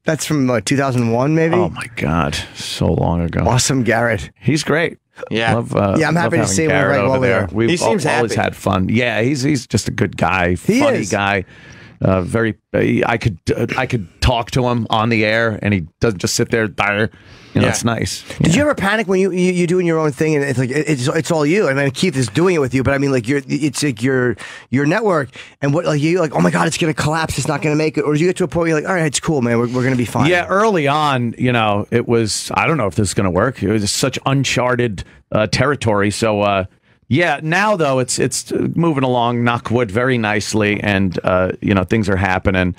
that's from 2001 maybe? Oh my God. So long ago. Awesome Garrett. He's great. Yeah. I'm happy to see him right over there. We've he seems always happy. had fun. Yeah, he's just a good guy. Funny guy. I could talk to him on the air, and he doesn't just sit there. It's nice. Did you ever panic when you doing your own thing, and it's like it's all you? I mean, Keith is doing it with you, but I mean, like it's like your network, and what you like? Oh my God, it's gonna collapse. It's not gonna make it. Or do you get to a point where you're like, all right, it's cool, man. We're gonna be fine. Yeah, early on, it was. I don't know if this is gonna work. It was such uncharted territory. So. Yeah, now though it's moving along, knock wood, very nicely, and things are happening.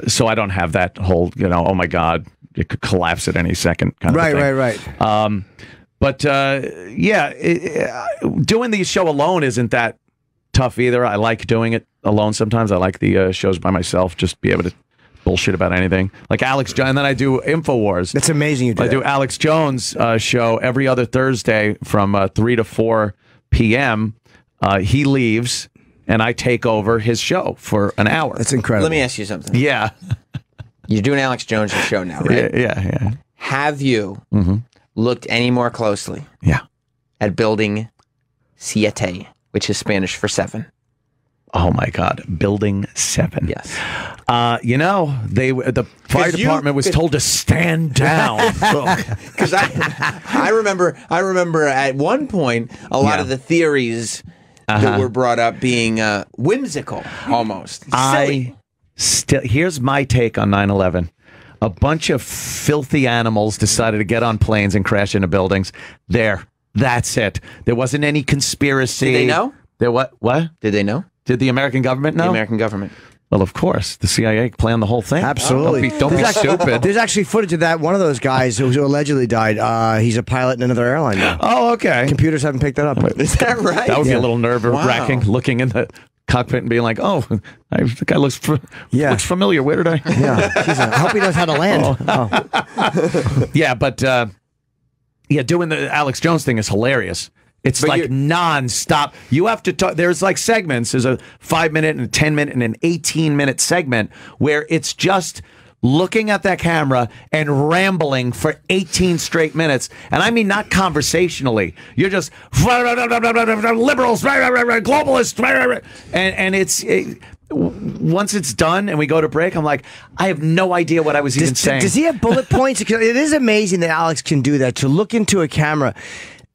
So I don't have that whole oh my God, it could collapse at any second kind of thing. Right. But doing the show alone isn't that tough either. I like doing it alone sometimes. I like the shows by myself, just be able to bullshit about anything. Like Alex Jones, and then I do InfoWars. That's amazing. I do Alex Jones' show every other Thursday from 3 to 4 p.m. He leaves, and I take over his show for an hour. That's incredible. Let me ask you something. Yeah. You're doing Alex Jones' show now, right? Yeah. Have you looked any more closely at building siete, which is Spanish for 7? Oh my God, building 7. Yes. The fire department was told to stand down. Because I remember at one point a lot of the theories that were brought up being whimsical, almost. Silly. Here's my take on 9/11. A bunch of filthy animals decided to get on planes and crash into buildings. That's it. There wasn't any conspiracy. Did they know? What? Did they know? Did the American government know? The American government. Well, of course. The CIA planned the whole thing. Absolutely. Don't be stupid. There's actually footage of that. One of those guys who allegedly died, he's a pilot in another airline now. Oh, okay. Computers haven't picked that up. Is that right? That would be a little nerve-wracking, looking in the cockpit and being like, "Oh, the guy looks familiar. Where did I?" Yeah. I hope he knows how to land. Yeah, but doing the Alex Jones thing is hilarious. It's like nonstop. You have to talk. There's like segments. There's a 5-minute and a 10-minute and an 18-minute segment where it's just looking at that camera and rambling for 18 straight minutes. And I mean, not conversationally. You're just liberals, globalists, and it's. Once it's done and we go to break, I'm like, I have no idea what I was even saying. Does he have bullet points? It is amazing that Alex can do that, to look into a camera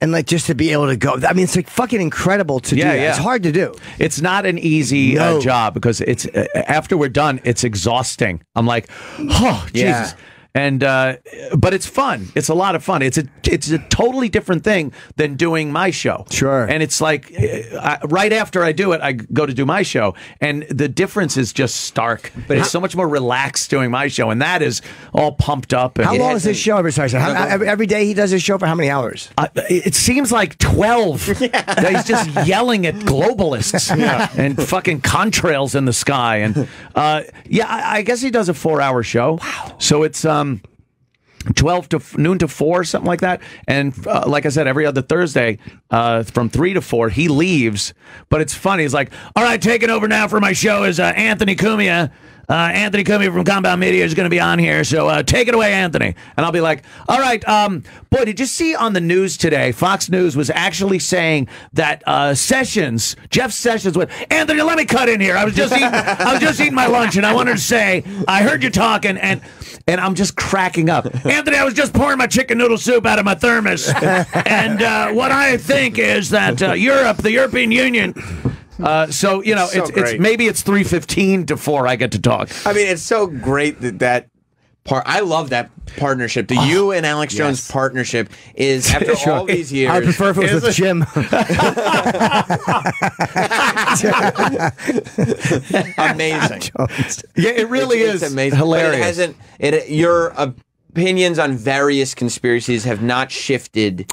and like just to be able to go. I mean, it's like fucking incredible to do that. It's hard to do. It's not an easy job because it's after we're done, it's exhausting. I'm like, oh, Jesus. And but it's fun. It's a lot of fun. It's a totally different thing than doing my show. Sure. And it's like right after I do it, I go to do my show, and the difference is just stark. But it's so much more relaxed doing my show, and that is all pumped up. And how long is this show? Every day he does his show for how many hours? It seems like 12. He's just yelling at globalists and fucking contrails in the sky. And I guess he does a 4-hour show. Wow. So it's 12 to noon to 4, something like that. And like I said, every other Thursday from 3 to 4, he leaves. But it's funny. He's like, all right, taking over now for my show is Anthony Cumia. Anthony Cumia from Compound Media is going to be on here, so take it away, Anthony. And I'll be like, all right, boy, did you see on the news today, Fox News was actually saying that Jeff Sessions went, Anthony, let me cut in here. I was just eating my lunch, and I wanted to say, I heard you talking, and I'm just cracking up. Anthony, I was just pouring my chicken noodle soup out of my thermos, and what I think is that Europe, the European Union... So it's maybe it's 3:15 to 4. I get to talk. I mean, it's so great that part. I love that partnership. The you and Alex Jones partnership is after all these years. I prefer if it was with Jim. Amazing. Yeah, it really is amazing. Hilarious. But it hasn't. Your opinions on various conspiracies have not shifted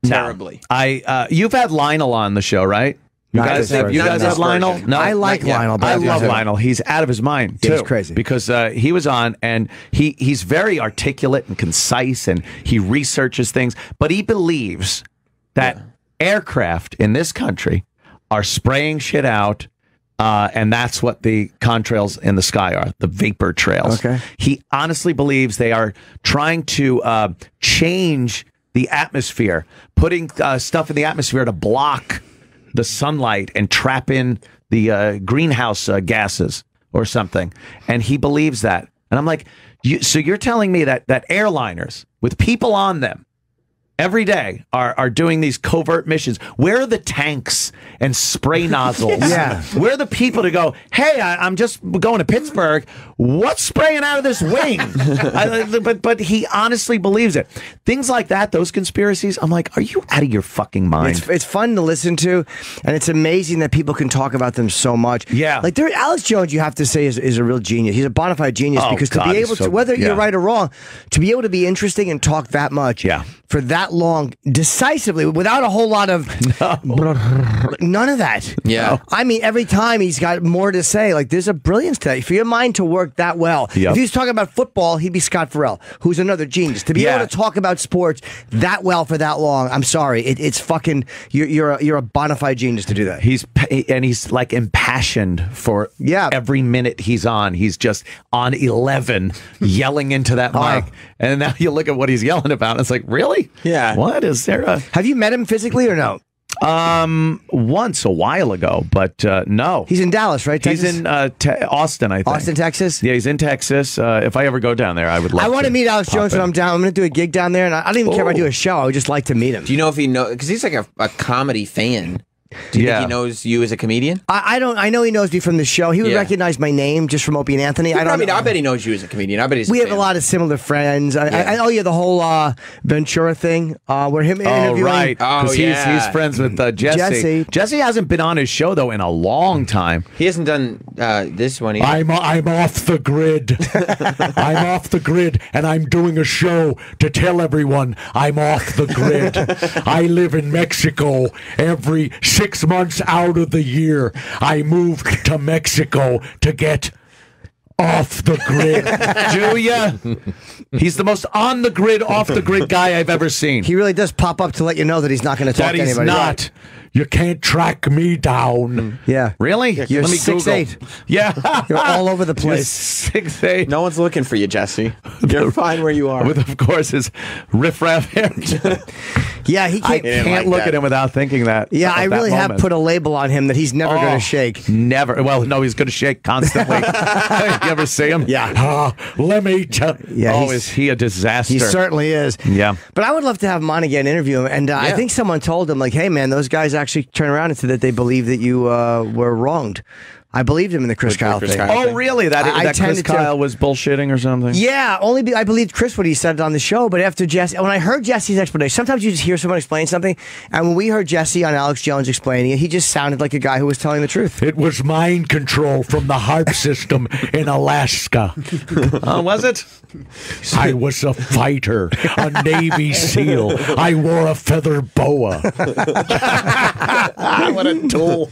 terribly. You've had Lionel on the show, right? You guys have Lionel? No, I like Lionel. I love Lionel. He's out of his mind, too. He's crazy. Because he was on, and he's very articulate and concise, and he researches things. But he believes that aircraft in this country are spraying shit out, and that's what the contrails in the sky are, the vapor trails. Okay. He honestly believes they are trying to change the atmosphere, putting stuff in the atmosphere to block the sunlight and trap in the greenhouse gases or something. And he believes that. And I'm like, so you're telling me that airliners with people on them every day are doing these covert missions? Where are the tanks and spray nozzles? Yeah. Where are the people to go, hey, I'm just going to Pittsburgh. What's spraying out of this wing? But he honestly believes it. Things like that, those conspiracies, I'm like, are you out of your fucking mind? It's fun to listen to, and it's amazing that people can talk about them so much. Yeah. Like Alex Jones, you have to say, is a real genius. He's a bona fide genius because to be able to, whether you're right or wrong, to be able to be interesting and talk that much for that long, decisively, without a whole lot of none of that. Yeah. I mean, every time he's got more to say. Like, there's a brilliance to that. For your mind to work that well. If he was talking about football, he'd be Scott Farrell, who's another genius. To be able to talk about sports that well for that long, I'm sorry, it's fucking. You're a bona fide genius to do that. He's like impassioned for every minute he's on. He's just on 11 yelling into that mic, and now you look at what he's yelling about. And it's like, really? Yeah. What is there? Have you met him physically or no? Once a while ago, but no. He's in Dallas, right? Texas? He's in Austin, I think. Austin, Texas? Yeah, he's in Texas. If I ever go down there, I would love to. I want to meet Alex Jones when I'm down. I'm going to do a gig down there, and I don't even care if I do a show. I would just like to meet him. Do you know if he knows? Because he's like a comedy fan. Do you think he knows you as a comedian? I don't. I know he knows me from the show. He would recognize my name just from Opie and Anthony. I bet he knows you as a comedian. I bet he's. We have a lot of similar friends. The whole Ventura thing where him interviewing. Right. Because he's friends with Jesse. Jesse hasn't been on his show though in a long time. He hasn't done this one either. I'm off the grid. I'm off the grid, and I'm doing a show to tell everyone I'm off the grid. I live in Mexico. Every 6 months out of the year, I move to Mexico to get off the grid. Julia, he's the most on the grid, off the grid guy I've ever seen. He really does pop up to let you know that he's not going to talk to anybody. That he's not. You can't track me down. Yeah. Really? You're Let me 6'8". Yeah. You're all over the place. 6'8". No one's looking for you, Jesse. You're fine where you are. With, of course, his riffraff hair. Yeah, he can't. I can't look at him without thinking that. Yeah, I really have put a label on him that he's never going to shake. Never. Well, no, he's going to shake constantly. You ever see him? Yeah. Let me tell you. Yeah, is he a disaster? He certainly is. Yeah. But I would love to have him on again, interview him. And I think someone told him, like, hey, man, those guys actually turned around and said that they believe that you were wronged. I believed him in the Chris Kyle thing. Oh, really? That Chris Kyle was bullshitting or something? Yeah, I believed Chris when he said it on the show, but after Jesse, when I heard Jesse's explanation, sometimes you just hear someone explain something, and when we heard Jesse on Alex Jones explaining it, he just sounded like a guy who was telling the truth. It was mind control from the HARP system in Alaska. Was it? I was a fighter, a Navy SEAL. I wore a feather boa. What a tool.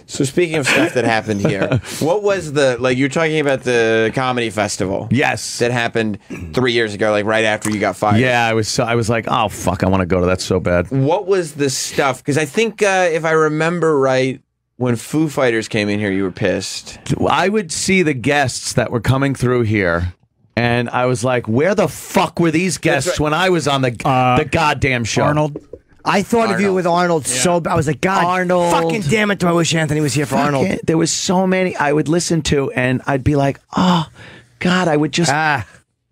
So speaking of stuff that happened here, what was you're talking about the comedy festival? Yes. That happened 3 years ago, like right after you got fired. Yeah, I was like, oh, fuck, I want to go to that so bad. What was the stuff? Because I think if I remember right, when Foo Fighters came in here, you were pissed. I would see the guests that were coming through here, and I was like, where the fuck were these guests when I was on the goddamn show? Arnold. I thought of you with Arnold so bad. I was like, God, Arnold. fucking damn it, do I wish Anthony was here for Arnold. There was so many I would listen to, and I'd be like, oh, God, I would just...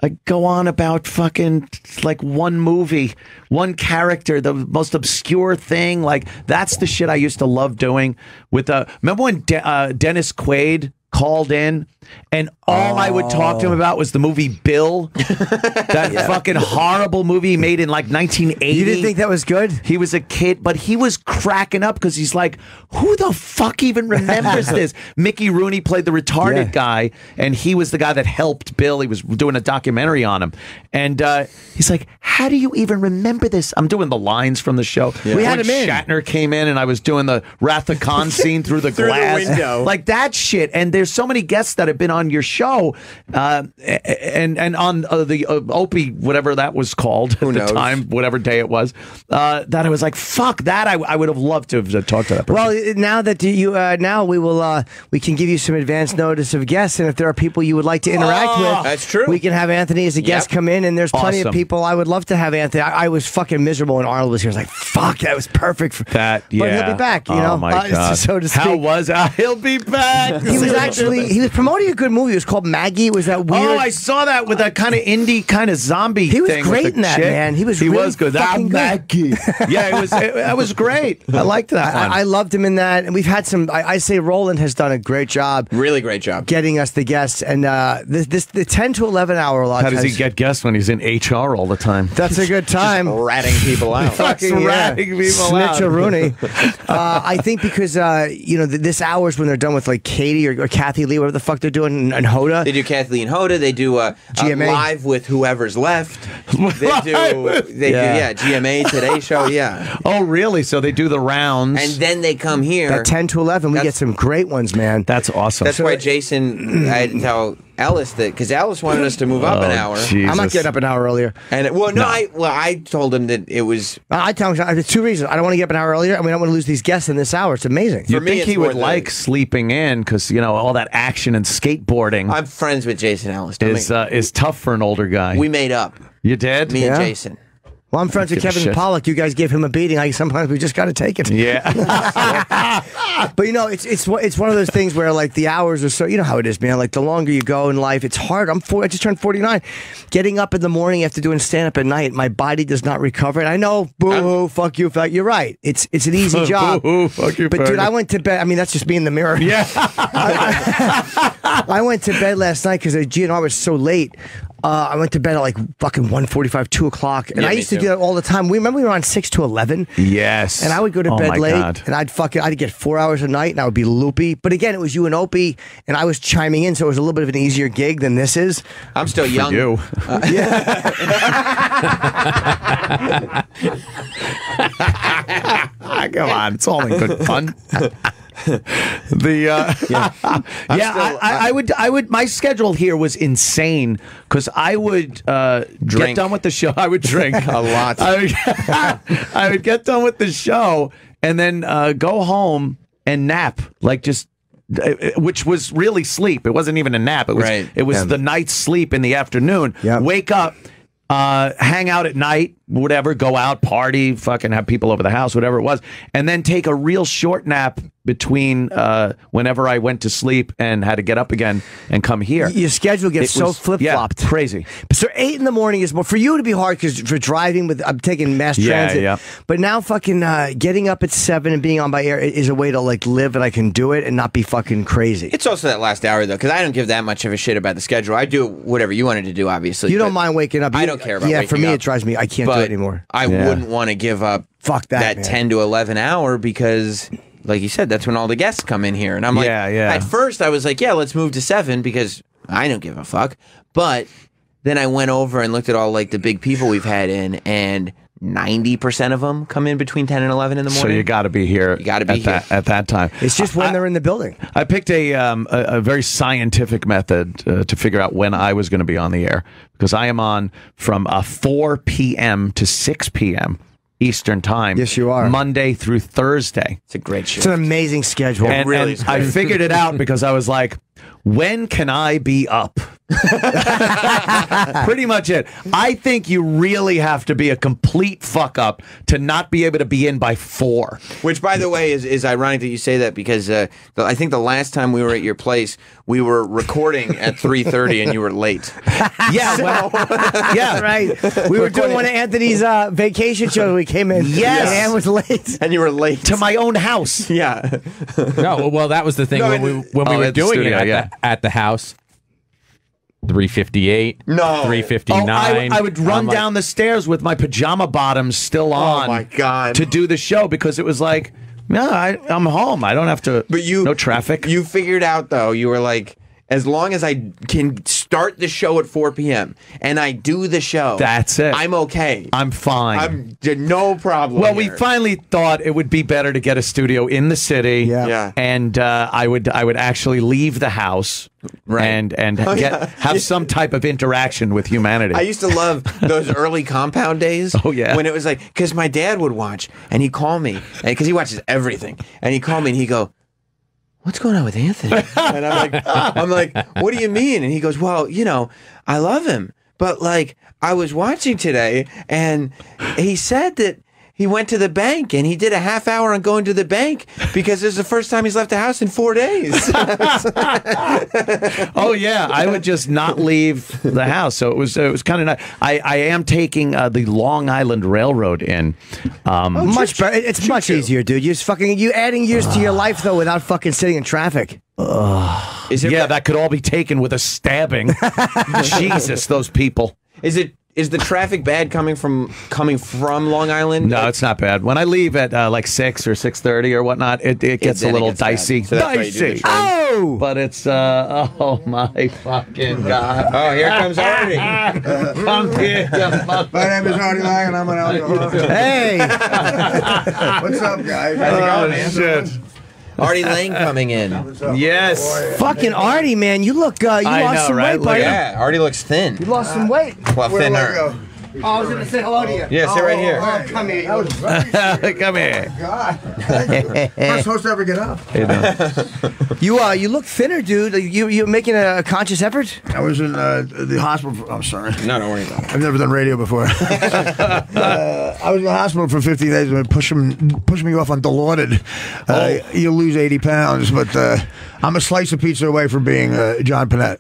I'd go on about fucking like one movie, one character, the most obscure thing. Like that's the shit I used to love doing. Remember when Dennis Quaid called in, and all I would talk to him about was the movie Bill, that fucking horrible movie made in like 1980. You didn't think that was good? He was a kid, but he was cracking up because he's like, who the fuck even remembers this? Mickey Rooney played the retarded guy, and he was the guy that helped Bill. He was doing a documentary on him. And he's like, how do you even remember this? I'm doing the lines from the show. Yeah. We had him in. Shatner came in, and I was doing the Wrath of Khan scene through the glass. The window. Like that shit. And there's so many guests that have been on your show, and on the Opie, whatever that was called at the time, whatever day it was, that I was like, fuck that. I would have loved to have talked to that person. Well, now that now we can give you some advance notice of guests, and if there are people you would like to interact with, that's true. We can have Anthony as a guest come in, and there's plenty of people I would love to have Anthony. I was fucking miserable when Arnold was here. I was like, fuck, that was perfect for that. Yeah, but he'll be back. You know, my God. so to speak. How was he'll be back? He was promoting a good movie. It was called Maggie. It was that weird. Oh, I saw that with that kind of indie kind of zombie. He was thing great with the in that, chick. man. He was really good. That Maggie. Yeah, it was great. I liked that one. I loved him in that, and we've had some. I say Roland has done a great job, really great job, getting us the guests. And the 10 to 11 hour lot. How does he get guests when he's in HR all the time? That's a good time. Just ratting people out. Fucking ratting people out. Snitch a Rooney. I think because this hours when they're done with like Katie or Kathy Lee, whatever the fuck they're doing, and Hoda. They do Kathy Lee and Hoda. They do GMA. Live with whoever's left. They do GMA Today Show. Yeah. Oh, really? So they do the rounds, and then they come here. At 10 to 11, we get some great ones, man. That's awesome. That's why Jason, I had to tell Ellis that because Ellis wanted us to move up an hour. Jesus. I'm not getting up an hour earlier. And I told him that it was. I tell him there's two reasons. I don't want to get up an hour earlier, and we don't want to lose these guests in this hour. It's amazing. You think he would like sleeping in because all that action and skateboarding. I'm friends with Jason Ellis. Is tough for an older guy. We made up. You did? Me and Jason. Well, I'm friends with Kevin Pollak. You guys gave him a beating. Sometimes we just got to take it. Yeah. But you know, it's one of those things where like the hours are so, you know how it is, man. Like the longer you go in life, it's hard. I just turned 49. Getting up in the morning after doing stand up at night, my body does not recover. And I know, boo, fuck you, you're right. It's an easy job. Fuck you, but dude, I went to bed. I mean, that's just me in the mirror. Yeah. I went to bed last night because the GNR was so late. I went to bed at like fucking 1:45, 2 o'clock. And I used to do that all the time. Remember we were on 6 to 11? Yes. And I would go to bed late, and I'd get 4 hours a night, and I would be loopy. But again, it was you and Opie, and I was chiming in, so it was a little bit of an easier gig than this is. I'm still young. You. Come on, it's all in good fun. I would. My schedule here was insane because I would get done with the show. I would drink a lot. I would get done with the show and then go home and nap, like just. Which was really sleep. It wasn't even a nap. It was. It was the night's sleep in the afternoon. Yep. Wake up. Hang out at night, whatever, go out, party, fucking have people over the house, whatever it was, and then take a real short nap between whenever I went to sleep and had to get up again and come here. Your schedule gets so flip-flopped. Yeah, crazy. So 8 in the morning is more for you to be hard because for driving I'm taking mass transit. Yeah. But now fucking getting up at 7 and being on by air is a way to like live and I can do it and not be fucking crazy. It's also that last hour though, because I don't give that much of a shit about the schedule. I do whatever you wanted to do, obviously. You don't mind waking up. I don't care about Yeah, waking for me up, it drives me. I can't do it anymore. I wouldn't want to give up that man. 10 to 11 hour because, like you said, that's when all the guests come in here. And I'm like, at first I was like, yeah, let's move to 7 because I don't give a fuck. But then I went over and looked at all like the big people we've had in, and 90% of them come in between 10 and 11 in the morning. So you got to be here. You got to be here at that time. It's just when they're in the building. I picked a very scientific method to figure out when I was going to be on the air because I am on from 4 p.m. to 6 p.m. Eastern time. Yes, you are. Monday through Thursday. It's a great show. It's an amazing schedule. And I figured it out because I was like, when can I be up? Pretty much it. I think you really have to be a complete fuck up to not be able to be in by 4. Which, by the way, is ironic that you say that because I think the last time we were at your place, we were recording at 3:30 and you were late. Yeah, yeah, right. We were doing one of Anthony's vacation shows. We came in. Yes, and was late, and you were late to my own house. Yeah. No, well, that was the thing when we were doing studio, it at the house. 3:58. No. 3:59. I would run down the stairs with my pajama bottoms still on. Oh my god! To do the show because it was like, no, I'm home. I don't have to. But no traffic. You figured out though. You were like, as long as I can start the show at 4 p.m. and I do the show, that's it. I'm okay. I'm fine. No problem. Well, we finally thought it would be better to get a studio in the city. Yeah. And I would actually leave the house. Right. And have some type of interaction with humanity. I used to love those early Compound days. Oh, yeah. When it was like, because my dad would watch and he'd call me, because he watches everything, and he'd call me and he'd go, what's going on with Anthony? And I'm like, what do you mean? And he goes, well, you know, I love him, but like I was watching today and he said that he went to the bank and he did a half hour on going to the bank because this is the first time he's left the house in 4 days. Oh yeah, I would just not leave the house. So it was kind of nice. I am taking the Long Island Railroad in. Much better. It's much easier, dude. You adding years to your life though without fucking sitting in traffic. That could all be taken with a stabbing. Jesus, those people. Is the traffic bad coming from Long Island? No, it's not bad. When I leave at like 6 or 6:30 or whatnot, it gets a little dicey. So dicey. Oh, but it's oh my fucking god! Oh, here comes Artie. Come here, my name is Artie Lange, and I'm an alcoholic. Hey, what's up, guys? How's it going, man? Artie Lange coming in. Yes. Fucking Artie, man. You look, you lost some weight, buddy. Yeah, Artie looks thin. You lost some weight. Well, thinner. Oh, I was going to say hello to you. Yeah, sit right here. Oh, come here. Come here. God. First host to ever get up. You look thinner, dude. You making a conscious effort? I was in the hospital. I'm sorry. No, don't worry about it. I've never done radio before. I was in the hospital for 15 days and push me off on Dilaudid. You'll lose 80 pounds, but I'm a slice of pizza away from being John Panette.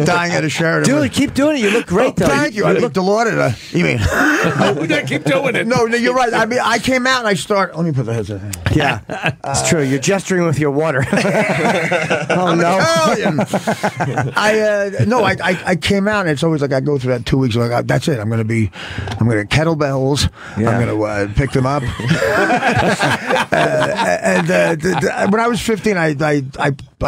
Dying at a Sheridan. Dude, keep doing it. You look great, though. Thank you. I look Dilaudid. You mean? Keep doing it. No, you're right. I mean, I came out and I start. Let me put the headset in. Yeah, it's true. You're gesturing with your water. I'm Italian. I came out and it's always like I go through that 2 weeks. Like that's it. I'm gonna get kettlebells. Yeah. I'm gonna pick them up. When I was 15, I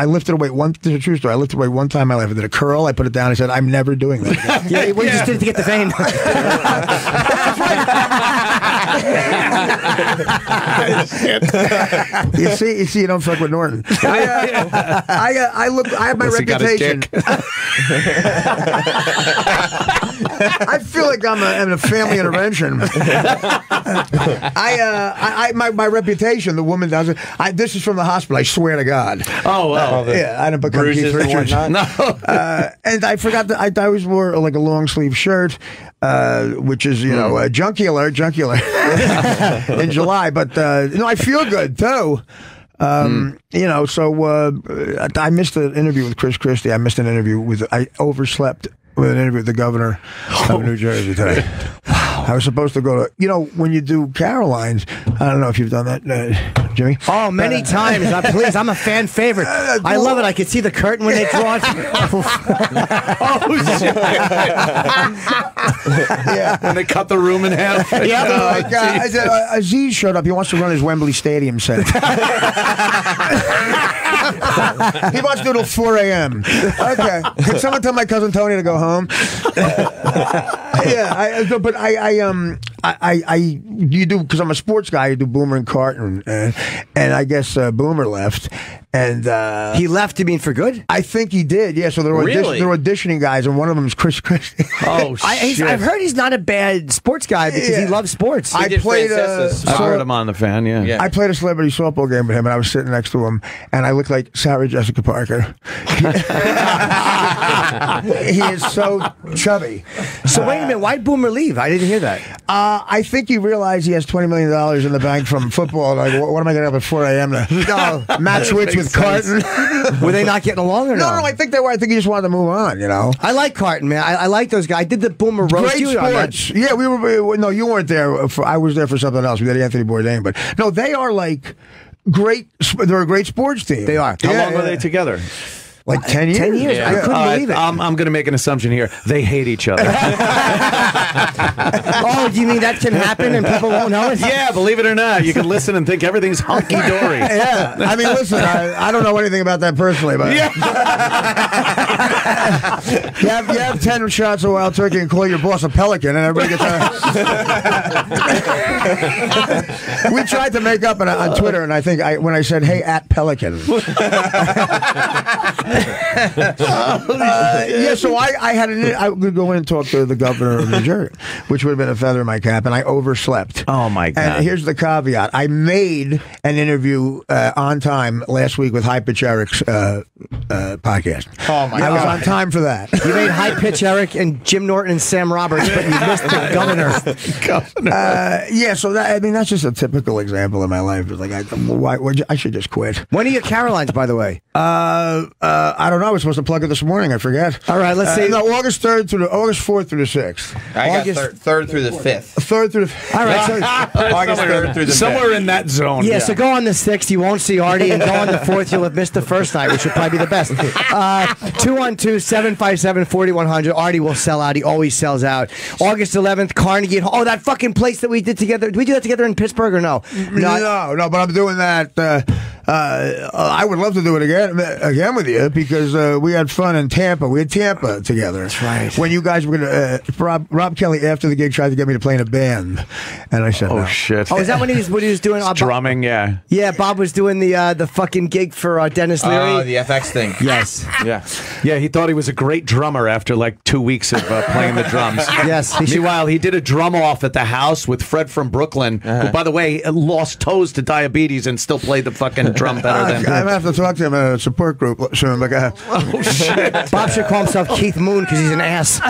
lifted a weight. This is a true story. I lifted a weight one time in my life. I did a curl. I put it down. I said, I'm never doing that again. Yeah, we just did it to get the fame. You see, you don't fuck with Norton. I have my reputation. I feel like I'm in a family intervention. My reputation. The woman does it. This is from the hospital. I swear to God. Oh well. Yeah, I didn't become Keith Richards. No. And I forgot that I always wore like a long sleeve shirt, which is junkular in July. But I feel good too. So I missed an interview with Chris Christie. I overslept with an interview with the governor of New Jersey today. I was supposed to go to, when you do Caroline's, I don't know if you've done that, Jimmy. Oh, many times. Please, I'm a fan favorite. I love it. I can see the curtain when they draw it. Yeah. When they cut the room in half. Yeah. Aziz showed up. He wants to run his Wembley Stadium set. He wants to do it till 4 a.m. Okay. Can someone tell my cousin Tony to go home? You do, because I'm a sports guy. You do Boomer and Carton, and I guess Boomer left, and he left. You mean for good? I think he did. Yeah. So they're auditioning guys, and one of them is Chris Christie. Oh shit! I've heard he's not a bad sports guy because he loves sports. I played. I've heard him on the fan. Yeah. I played a celebrity softball game with him, and I was sitting next to him, and I looked like Sarah Jessica Parker. He is so chubby. So wait a minute, why'd Boomer leave? I didn't hear that. I think he realized he has $20 million in the bank from football. Like, what am I going to have at 4 a.m. to match wits with Carton? Were they not getting along or no? No, I think they were. I think he just wanted to move on, I like Carton, man. I like those guys. I did the Boomer roast. Great sports. Yeah, we were. No, you weren't there. I was there for something else. We did Anthony Bourdain. But no, they are like great. They're a great sports team. They are. How long were they together? Like 10 years? 10 years. Yeah. I couldn't believe it. I'm going to make an assumption here. They hate each other. Oh, do you mean that can happen and people won't know it? Yeah, believe it or not. You can listen and think everything's hunky-dory. Yeah. I mean, listen, I don't know anything about that personally, but... Yeah. you have 10 shots of wild turkey and call your boss a pelican, and everybody gets... We tried to make up on Twitter, and I think when I said, hey, at pelican... So I would go in and talk to the governor of New Jersey, which would have been a feather in my cap, and I overslept. Oh my God! And here's the caveat: I made an interview on time last week with High Pitch Eric's podcast. Oh my God! I was on time for that. You made High Pitch Eric and Jim Norton and Sam Roberts, but you missed the governor. So that's just a typical example of my life. It's like I should just quit. When are your Carolines, by the way? I don't know. I was supposed to plug it this morning. I forget. All right, let's see. August 4th through the 6th. I got 3rd through the 5th. 3rd through the 5th. All right, so August 3rd through the 5th. Somewhere in that zone. yeah, so go on the 6th, you won't see Artie, and go on the 4th, you'll have missed the first night, which would probably be the best. 212-757-4100. Artie will sell out. He always sells out. August 11th, Carnegie. Oh, that fucking place that we did together. Did we do that together in Pittsburgh or no? No, but I'm doing that. I would love to do it again with you because we had fun in Tampa. We had Tampa together. That's right. When you guys were going to, Rob Kelly after the gig tried to get me to play in a band, and I said, Oh no. shit! Oh, is that when he was doing drumming? Yeah. Yeah, Bob was doing the fucking gig for Dennis Leary. Oh, the FX thing. Yes. Yeah. Yeah, he thought he was a great drummer after like 2 weeks of playing the drums. Yes. Meanwhile, he did a drum off at the house with Fred from Brooklyn, who, by the way, lost toes to diabetes and still played the fucking drum better than. I'm going to have to talk to him in a support group soon. Like, Oh shit! Bob should call himself Keith Moon because he's an ass.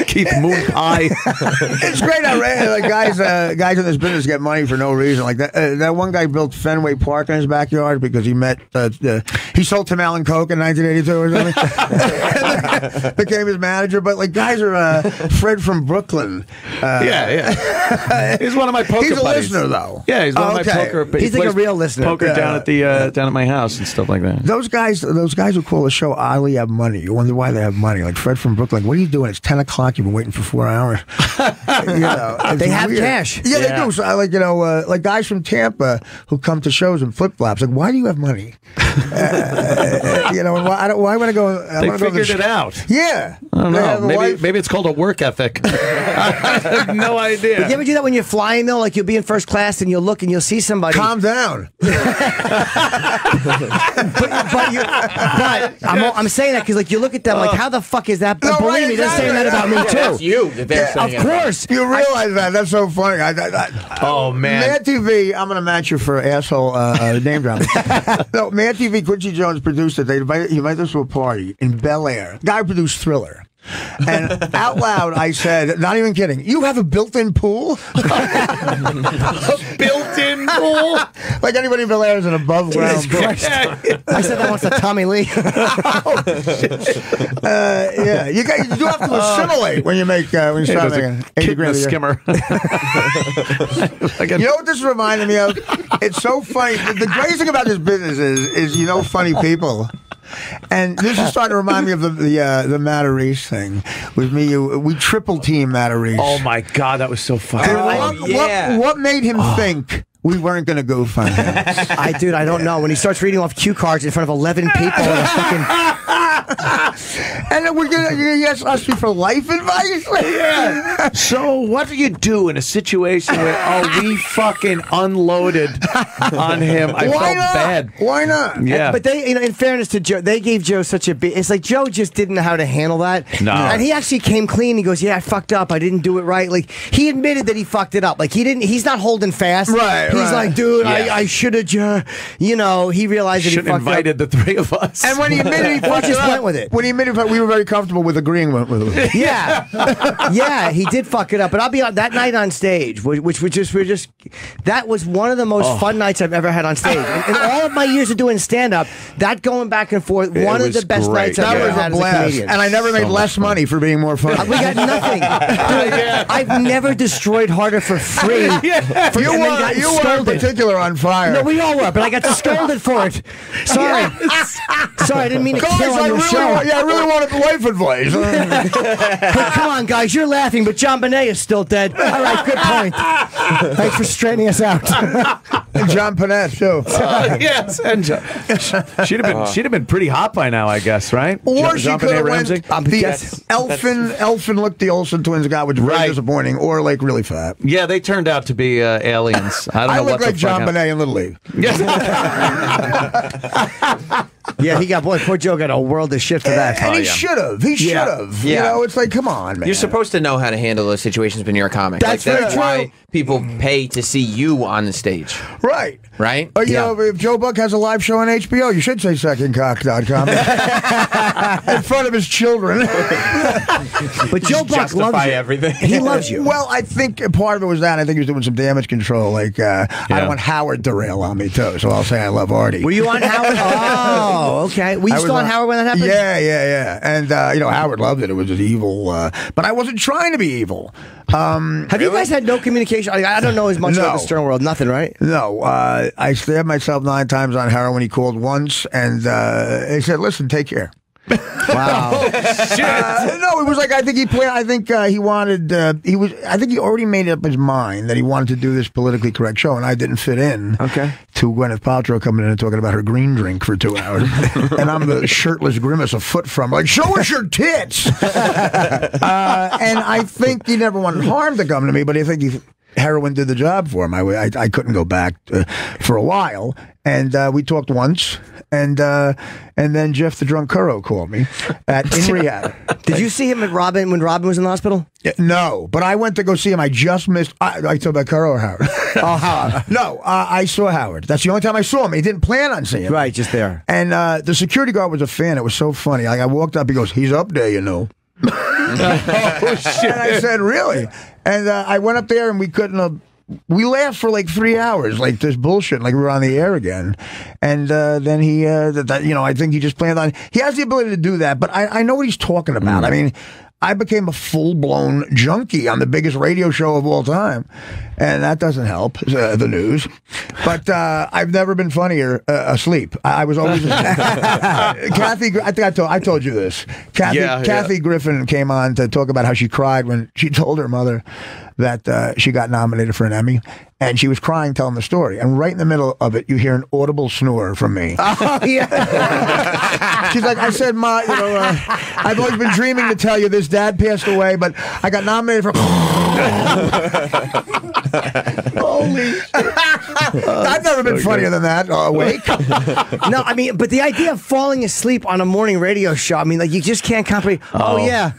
Keith Moon Pie. it's great how like guys in this business get money for no reason. Like that one guy built Fenway Park in his backyard because he met he sold Tim Allen Coke in 1982 or something. Became his manager. But like guys are Fred from Brooklyn. Yeah. He's one of my poker He's a buddies. listener though. Yeah, he's one of my Okay. poker. He He's like a plays real listener. Poker down at the down at my house and stuff like that. Those guys who call the show oddly have money. You wonder why they have money. Like Fred from Brooklyn. What are you doing? It's 10 o'clock. You've been waiting for 4 hours. They have cash. Yeah, they do. So I like like guys from Tampa who come to shows in flip flops. Like, why do you have money? And why would I go? They figured it out. Yeah, I don't They know. have a wife. Maybe it's called a work ethic. I have no idea. But you ever do that when you're flying though? Like you'll be in first class and you'll look and you'll see somebody. Calm down. But I'm saying that because like you look at them like how the fuck is that? No, Believe right, me, they're saying that about me That's too. you. That they're saying Of it. course. You realize that? That's so funny. Oh man. Mad TV. I'm gonna match you for asshole name dropping. No, Mad TV. Quincy Jones produced it. He invited us to a party in Bel Air. Guy produced Thriller. And out loud, I said, not even kidding, you have a built-in pool? A built-in pool? Like anybody in Bel Air is an above-ground pool. I said that once to Tommy Lee. Yeah, you do have to assimilate when you start making 80 grand a year. skimmer. You know what this reminded me of? It's so funny. The greatest thing about this business is funny people. And this is starting to remind me of the Matt Reese thing with me. We triple team Matt Reese. Oh my god, that was so funny. And what made him think we weren't going to goof on him? I don't know. When he starts reading off cue cards in front of 11 people in a fucking... And then you're going to ask us for life advice? Yeah. So what do you do in a situation where we fucking unloaded on him? I felt bad. Why not? Yeah. But they, in fairness to Joe, they gave Joe such a big... It's like Joe just didn't know how to handle that. No. And he actually came clean. He goes, yeah, I fucked up. I didn't do it right. Like, he admitted that he fucked it up. Like, he's not holding fast. Right, He's like, dude, Yeah. I should have he realized that he Should fucked have invited up. the three of us. And when he admitted he fucked just it up, went with it. When he admitted we were very comfortable with agreeing with him. Yeah, yeah, he did fuck it up. But I'll be on that night on stage, which that was one of the most fun nights I've ever had on stage. In all of my years of doing stand up, that going back and forth, one of was the best great. nights I've That ever was had a as a blast. comedian. And I never made less money for being more funny. We got nothing. Dude, I've never destroyed harder for free. You were in particular on fire. No, we all were, but I got scolded for it. Sorry. Sorry, I didn't mean to Guys, kill on your show. I really wanted life advice. Hey, come on, guys, you're laughing, but John Bonet is still dead. All right, good point. Thanks for straightening us out. And John Panette, too. Yes, and she'd have been pretty hot by now, I guess, right? Or she could have went the Yes. elfin look the Olsen twins got, which was very disappointing, or like really fat. Yeah, they turned out to be aliens. I don't know look what like the John fuck Bonet in Little League. Yeah, he got poor Joe got a world of shit for that. And he should have. He should have. Yeah. You know, it's like, come on, man. You're supposed to know how to handle those situations when you're a comic. That's very that's true. why people pay to see you on the stage, Right. right? Or, you know, if Joe Buck has a live show on HBO, you should say secondcock.com in front of his children. But Joe Buck loves you. everything. He loves you. Well, I think part of it was that. I think he was doing some damage control. Like, I don't want Howard to rail on me, too, so I'll say I love Artie. Were you on Howard? Oh, okay. Were you still on Howard when that happened? Yeah. And, Howard loved it. It was just evil. But I wasn't trying to be evil. Have you guys had no communication? I don't know as much about the Stern world. Nothing, right? No. I stabbed myself 9 times on heroin. He called once, and he said, listen, take care. Wow. No, it was like I think he planned. I think he wanted. He was. I think he already made up his mind that he wanted to do this politically correct show, and I didn't fit in. Okay. To Gwyneth Paltrow coming in and talking about her green drink for 2 hours, and I'm the shirtless grimace a foot from, like, show us your tits. And I think he never wanted harm to come to me, but I think heroin did the job for him. I couldn't go back for a while, and we talked once, and then Jeff the Drunk Curro called me in rehab. Did you see him at Robin when Robin was in the hospital? No, but I went to go see him. I just missed. I talked about Curro or Howard. Oh, Howard. No, I saw Howard. That's the only time I saw him. He didn't plan on seeing him. Right, just there. And the security guard was a fan. It was so funny. Like, I walked up, he goes, "He's up there, you know." Oh, shit. And I said, "Really?" And I went up there, and we couldn't. We laughed for like 3 hours, like this bullshit, like we were on the air again. And then he, I think he just planned on. He has the ability to do that, but I know what he's talking about. I mean, I became a full-blown junkie on the biggest radio show of all time, and that doesn't help the news. But I've never been funnier asleep. I was always Kathy. I think I told you this. Kathy Griffin came on to talk about how she cried when she told her mother that she got nominated for an Emmy, and she was crying telling the story. And right in the middle of it, you hear an audible snore from me. Oh, yeah. She's like, "I said, Ma, I've always been dreaming to tell you this. Dad passed away, but I got nominated for..." Holy shit. I've never been funnier than that, awake. No, I mean, but the idea of falling asleep on a morning radio show, I mean, like, you just can't comprehend. Oh, yeah.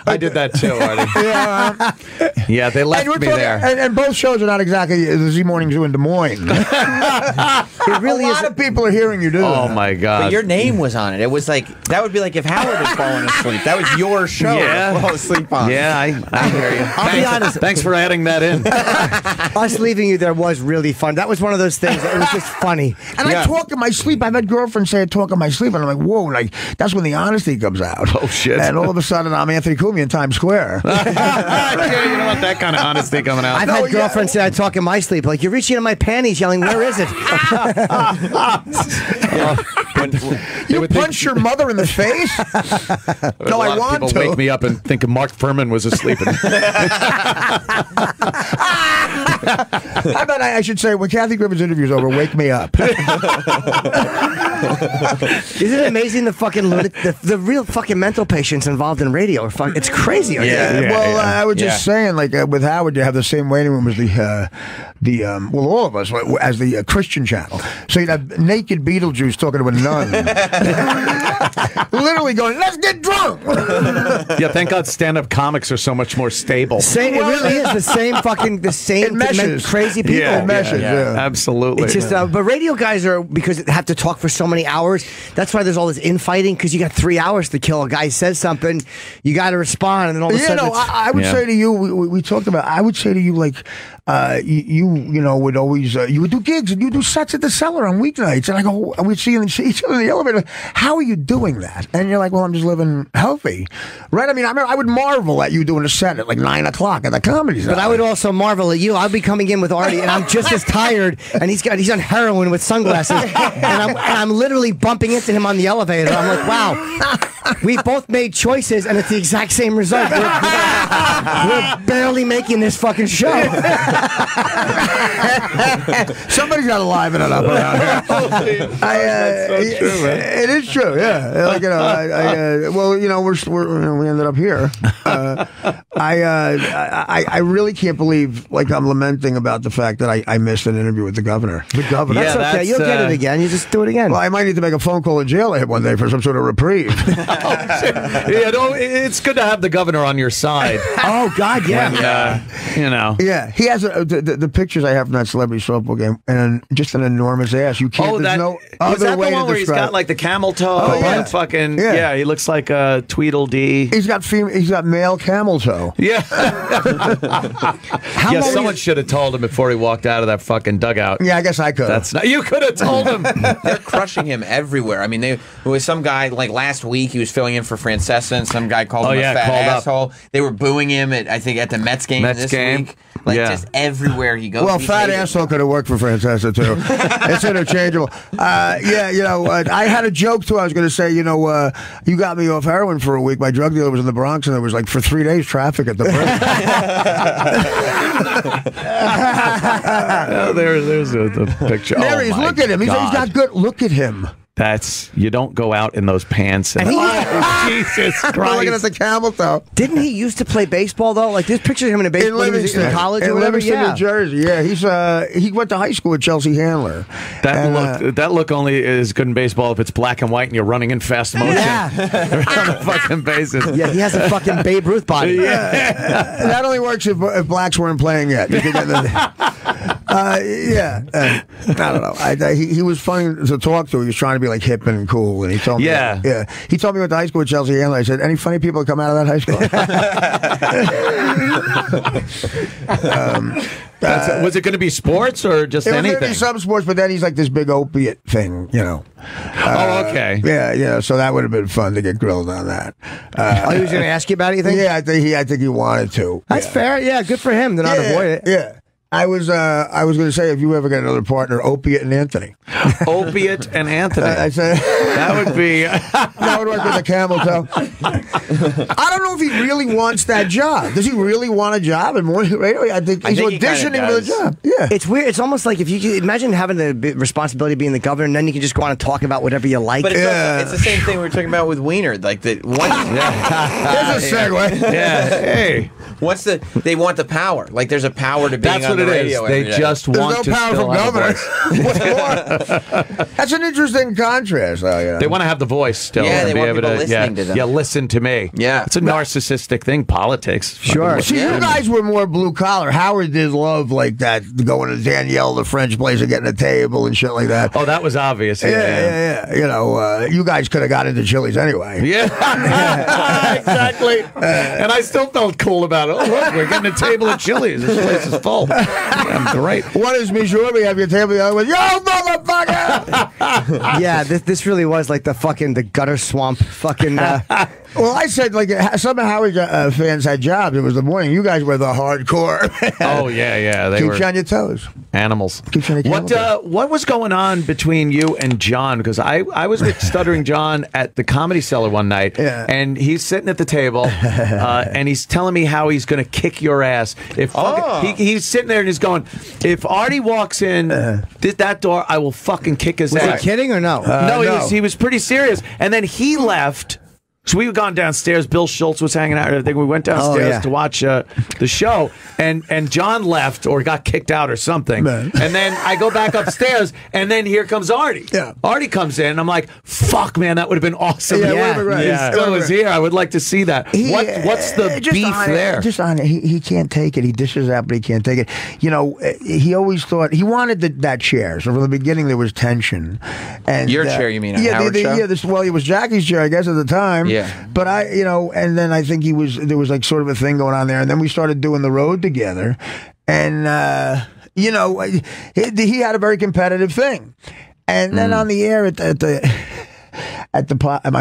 I did that too, Artie. Yeah, they left me there. And both shows are not exactly the Z Morning Zoo in Des Moines. It really a lot of people are hearing you do Oh, that. my God. But your name was on it. It was like, that would be like if Howard was falling asleep. That was your show to fall asleep on. Yeah, I hear you. I'll be honest. Thanks for adding that in. Us leaving you there was really fun. That was one of those things. It was just funny. And I talk in my sleep. I've had girlfriends say I talk in my sleep, and I'm like, whoa, like, that's when the honesty comes out. Oh, shit. And all of a sudden, I'm Anthony Cumia in Times Square. Yeah, you don't want that kind of honesty coming out. I've had girlfriends say I talk in my sleep. Like, you're reaching in my panties yelling, "Where is it?" You punch your mother in the face? No, I want people to. wake me up and think Mark Furman was asleep. I bet I should say, when Kathy Griffin's interview's over, wake me up. Isn't it amazing the real fucking mental patients involved in radio? It's crazy. I was just saying, like, with Howard, you have the same waiting room as all of us, as the Christian channel. So you'd have naked Beetlejuice talking to a nun. Literally going, "Let's get drunk." Yeah, thank God stand-up comics are so much more stable. It really is the same crazy people. It meshes, yeah. Absolutely. It's just, but radio guys because they have to talk for so many hours. That's why there's all this infighting, because you got 3 hours to kill. A guy says something, you got to respond, and then all of a sudden. I would say to you, we talked about. I would say to you, like, you would always you would do gigs and you would do sets at the Cellar on weeknights, and I go, we'd see each other in the elevator. How are you doing that? And you're like, "Well, I'm just living healthy," right? I mean, I would marvel at you doing a set at like 9 o'clock at the Comedy Cellar. But I would also marvel at you. I'll be coming in with Artie, and I'm just as tired, and he's on heroin with sunglasses, and I'm literally bumping into him on the elevator. I'm like, wow, we both made choices, and it's the exact same result. We're barely making this fucking show. Somebody's got to liven it up around here. That's so true, man. It is true, yeah. Like, we ended up here. I really can't believe, like, I'm lamenting about the fact that I missed an interview with the governor. The governor. That's okay. You'll get it again. You just do it again. Well, I might need to make a phone call in jail one day for some sort of reprieve. It's good to have the governor on your side. Oh, God, yeah. When, Yeah, he has the pictures I have from that celebrity softball game, and just an enormous ass. You can't. There's no other way to describe. He's got like the camel toe? Oh, yeah. Fucking yeah. He looks like a Tweedledee. He's got male camel toe. Yeah. Someone should have told him before he walked out of that fucking dugout. Yeah, I guess I could. You could have told him. They're crushing him everywhere. I mean, there was some guy like last week. He was filling in for Francesa, and some guy called him a fat asshole. They were booing him at the Mets game this week. Like just everywhere he goes. Well, fat asshole could have worked for Francesa too. It's interchangeable. I had a joke too. I was going to say, you got me off heroin for a week. My drug dealer was in the Bronx, and there was like for 3 days traffic at the prison. There's the picture. There he is. Look at him. He's got good. Look at him. You don't go out in those pants. And Jesus Christ. Looking at the camel toe. Didn't he used to play baseball though? Like there's pictures of him in a baseball in college or whatever. Livingston, New Jersey. Yeah, he went to high school with Chelsea Handler. That look only is good in baseball if it's black and white and you're running in fast motion. Yeah. on the fucking bases. Yeah, he has a fucking Babe Ruth body. That only works if blacks weren't playing yet. You could get I don't know. He was funny to talk to. He was trying to be like hip and cool, and he told me. He told me he went to high school with Chelsea Handler. I said, "Any funny people that come out of that high school?" Was it going to be sports or just anything? It was going to be some sports, but then he's like this big opiate thing, okay. Yeah. So that would have been fun to get grilled on that. He was going to ask you about anything? Yeah, I think he wanted to. That's fair. Yeah, good for him to not avoid it. Yeah. I was going to say, if you ever get another partner, Opiate and Anthony. Opiate and Anthony. I said that would be that would work with a camel toe. I don't know if he really wants that job. Does he really want a job in morning radio? I think he's auditioning for the job. Yeah, it's weird. It's almost like if you imagine having the responsibility of being the governor, and then you can just go on and talk about whatever you like. But it's the same thing we were talking about with Wiener. Like that. There's a segue. Yeah. Hey. They want the power. Like there's a power to being on the radio. They just want no power from governor. That's an interesting contrast, though. They want to have the voice still. Yeah, they want people listening to them. Yeah, listen to me. Yeah, it's a narcissistic thing. Politics. Sure. See, you guys were more blue collar. Howard did love like that, going to Danielle, the French place, and getting a table and shit like that. Oh, that was obvious. Yeah. You guys could have got into Chili's anyway. Yeah, exactly. And I still felt cool about it. Oh, look, we're getting a table at Chili's. This place is full. I'm great. What is me sure we have your table the other way? Yo, motherfucker! Yeah, this really was like the gutter swamp fucking. Well, I said like some of Howard fans had jobs. It was the morning. You guys were the hardcore. Oh yeah. They Keep you on your toes. Animals. Keep you on your toes. What was going on between you and John? Because I was with Stuttering John at the Comedy Cellar one night, and he's sitting at the table, and he's telling me how he's going to kick your ass. He's sitting there and he's going, if Artie walks in that door, I will fucking kick his ass. Was he kidding or no? No, he was pretty serious. And then he left. So we had gone downstairs. Bill Schultz was hanging out and everything. We went downstairs to watch the show, and John left or got kicked out or something. And then I go back upstairs, and then here comes Artie. Yeah. Artie comes in, and I'm like, fuck, man, that would have been awesome. Yeah. Still was here. I would like to see that. What's the beef there? Just on it. He can't take it. He dishes out, but he can't take it. He always thought he wanted that chair. So from the beginning, there was tension. And your chair, you mean? Howard show? Yeah. It was Jackie's chair, I guess, at the time. Yeah. But and then I think there was like sort of a thing going on there, and then we started doing the road together, and he had a very competitive thing, and then on the air at my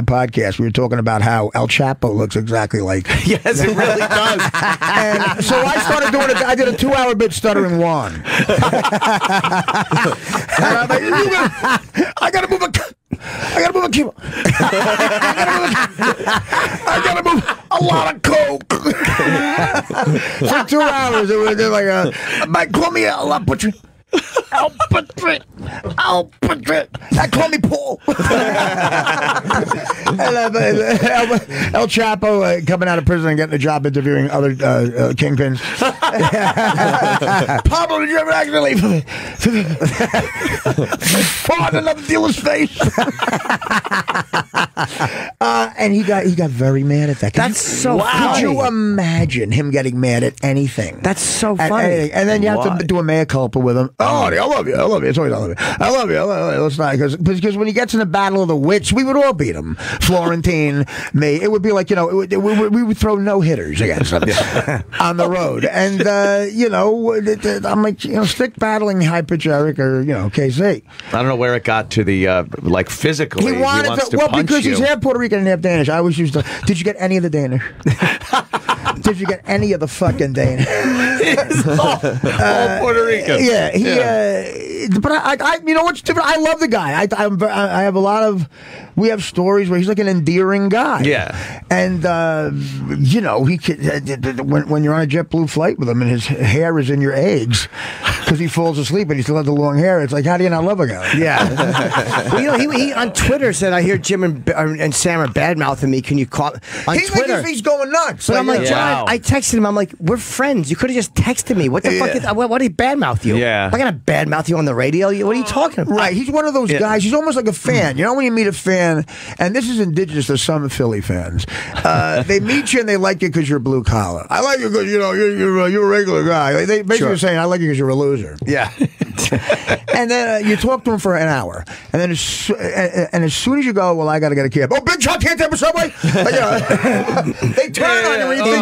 podcast, we were talking about how El Chapo looks exactly like. Yes, it really does. And so I started doing it. I did a 2-hour bit stuttering Juan. And I'm like, I gotta move a keyboard. I gotta move a lot of coke. For 2 hours, it was like call me I'll put it. Call me Paul. El Chapo coming out of prison and getting a job interviewing other kingpins. Pablo, did you ever actually fought another dealer's face? And he got very mad at that. That's so funny. Could you imagine him getting mad at anything? That's so funny. And then you have to do a mea culpa with him. Oh, I love you. It's always I love you. I love you. Let's not, because when he gets in the battle of the wits, we would all beat him. Florentine, me. It would be like, we would throw no hitters against him on the road. And, I'm like, stick battling high pitch Eric or, KC. I don't know where it got to the, physically. He wants to punch because you. he's half Puerto Rican and half Danish. I always used to, did you get any of the Danish? Did you get any of the fucking Danish? all Puerto Rican. But I you know what's different? I love the guy. I have a lot of. We have stories where he's like an endearing guy. Yeah, and he could, when you're on a JetBlue flight with him and his hair is in your eggs because he falls asleep and he still has the long hair. It's like, how do you not love a guy? Yeah. Well, he on Twitter said, I hear Jim and Sam are bad mouthing me. Can you call on Twitter? Like he's going nuts. But I'm like, John, I texted him. I'm like, we're friends. You could have just texted me. What the fuck? Why did he badmouth you? Yeah. I'm not gonna badmouth you on the radio. What are you talking about? Right. He's one of those guys. He's almost like a fan. You know when you meet a fan, and this is indigenous to some Philly fans. They meet you and they like you because you're blue collar. I like you because you're a regular guy. They basically saying, I like you because you're a loser. Yeah. And then you talk to him for an hour, and then as soon as you go, well, I got to get a cab. Oh, Big Chuck can't take a subway. They turn on you when you think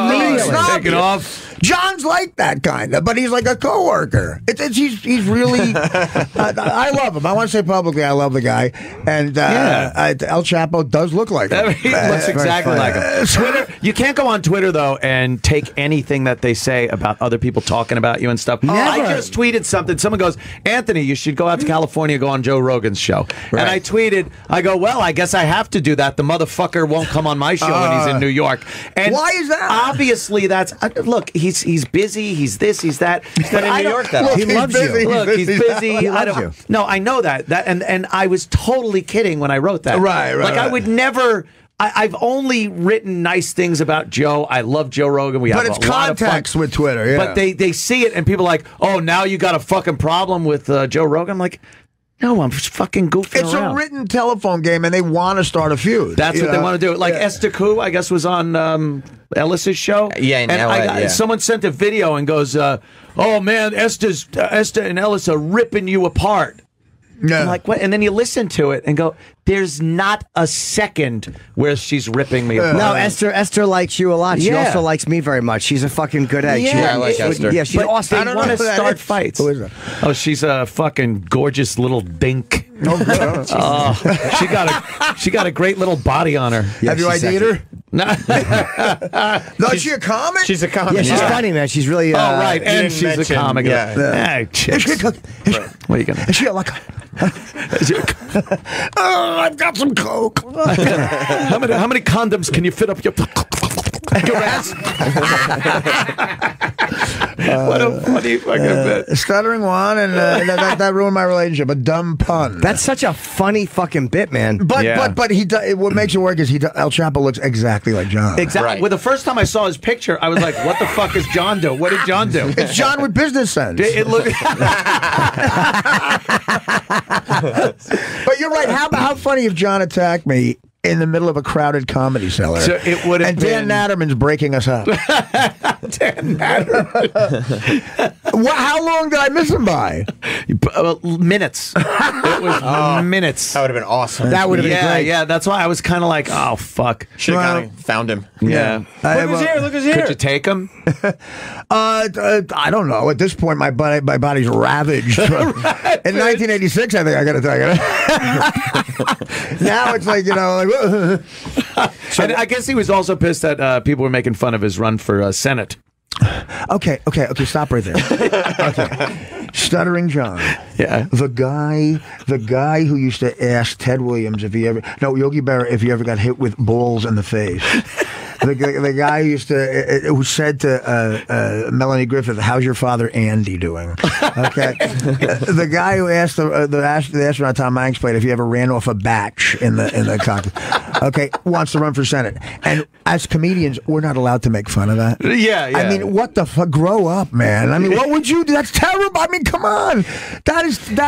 take it off. John's like that kind of, but he's like a coworker. He's really. I love him. I want to say publicly, I love the guy, and El Chapo does look like him. He looks exactly like him. Twitter, you can't go on Twitter though and take anything that they say about other people talking about you and stuff. Never. I just tweeted something. Someone goes, Anthony, you should go out to California, go on Joe Rogan's show. Right. And I tweeted, I go, well, I guess I have to do that. The motherfucker won't come on my show when he's in New York. And why is that? Obviously, that's look. He's busy. He's this. He's that. He's not in New York that often. He loves you. Look, he's busy. He loves you. No, I know that. And I was totally kidding when I wrote that. Right. Like I would never. I've only written nice things about Joe. I love Joe Rogan. We have but it's a lot of contacts fun. with Twitter. Yeah. But they see it and people are like, oh, now you got a fucking problem with Joe Rogan. I'm like, no, I'm just fucking goofing it's around. A written telephone game, and they want to start a feud. That's what they want to do. Like Esther Koo, I guess, was on Ellis's show. Yeah, in LA, someone sent a video and goes, oh, man, Esther and Ellis are ripping you apart. Yeah. I'm like, what? And then you listen to it and go, there's not a second where she's ripping me apart. No, Esther likes you a lot. She also likes me very much. She's a fucking good egg. I like Esther. Yeah, she's awesome. They want to start fights. Who is that? Oh, she's a fucking gorgeous little dink. She got a great little body on her. Yeah, have you ID'd her? No. No, is she a comic? She's a comic. Yeah, she's funny, man. She's really. Right, and she's a comic. Yeah. Chicks. What are you gonna? Is she like? I've got some coke. How many condoms can you fit up your ass? What a funny fucking bit. Stuttering Juan, and that ruined my relationship. A dumb pun. That's such a funny fucking bit, man. But he what makes it work is El Chapo looks exactly like John. Exactly. Right. Well, the first time I saw his picture, I was like, "What the fuck is John do? What did John do?" It's John with business sense. It looked. But you're right. How funny if John attacked me in the middle of a crowded comedy cellar? So it would have and Dan Natterman's breaking us up. Dan Natterman. How long did I miss him by? Minutes. It was minutes. That would have been awesome. That would have been great. Yeah, that's why I was kind of like, oh, fuck. Should have found him. Yeah. Look who's here. Look who's here. Could you take him? I don't know. At this point, my body's ravaged. In 1986, I think I got to tell you. Now it's like, And I guess he was also pissed that people were making fun of his run for Senate. Okay, stop right there. Okay. Stuttering John. Yeah. The guy who used to ask Ted Williams Yogi Berra if he ever got hit with balls in the face. The guy who said to Melanie Griffith, "How's your father Andy doing?" Okay, the guy who asked the astronaut Tom Hanks played if he ever ran off a batch in the cockpit. Okay, wants to run for Senate, and as comedians, we're not allowed to make fun of that. Yeah. I mean, what the fuck? Grow up, man. I mean, what would you do? That's terrible. I mean, come on. That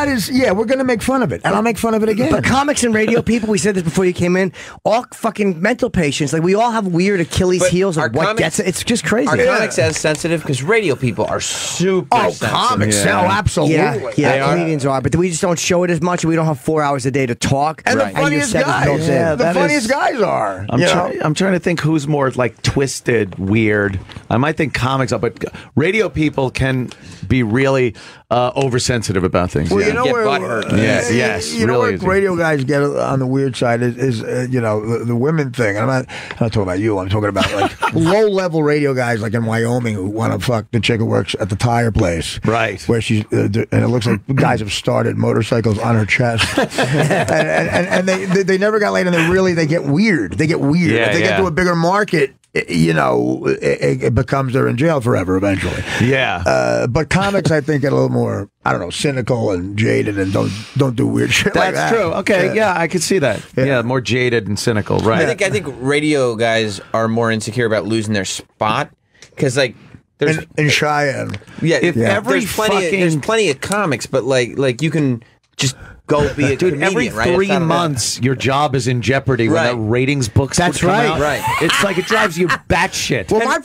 is. Yeah, we're gonna make fun of it, and I'll make fun of it again. But comics and radio people, we said this before you came in, all fucking mental patients. Like we all have weird absolute Achilles heels our of what comics- gets it. It's just crazy. Are comics as sensitive? Because radio people are super sensitive. Comics. Yeah. Oh, absolutely. Yeah, comedians are, but we just don't show it as much. We don't have 4 hours a day to talk. And Right. the funniest guys. Yeah, the that funniest is- guys are. I'm trying to think who's more like twisted, weird. I might think comics, but radio people can be really oversensitive about things. Well, yeah. you know Get where butthurt. Yes, you know really where easy. radio guys get on the weird side is the women thing. I'm not talking about you. I'm talking about like low level radio guys like in Wyoming who want to fuck the chick who works at the tire place, Right. Where she's and it looks like guys have started motorcycles on her chest, and they never got laid, and they get weird. They get weird. Yeah, if they get to a bigger market, it becomes they're in jail forever eventually. Yeah. But comics, I think, get a little more, I don't know, cynical and jaded and don't do weird shit like That's that. true. Okay, yeah, I could see that. Yeah. More jaded and cynical, right? I think radio guys are more insecure about losing their spot because like there's In Cheyenne. If every there's plenty of comics, but like you can just go be a Dude, comedian, every right? It's 3 not about- months, your job is in jeopardy when Right. the ratings books That's would come right. out. Right. It's like it drives you batshit. Well, my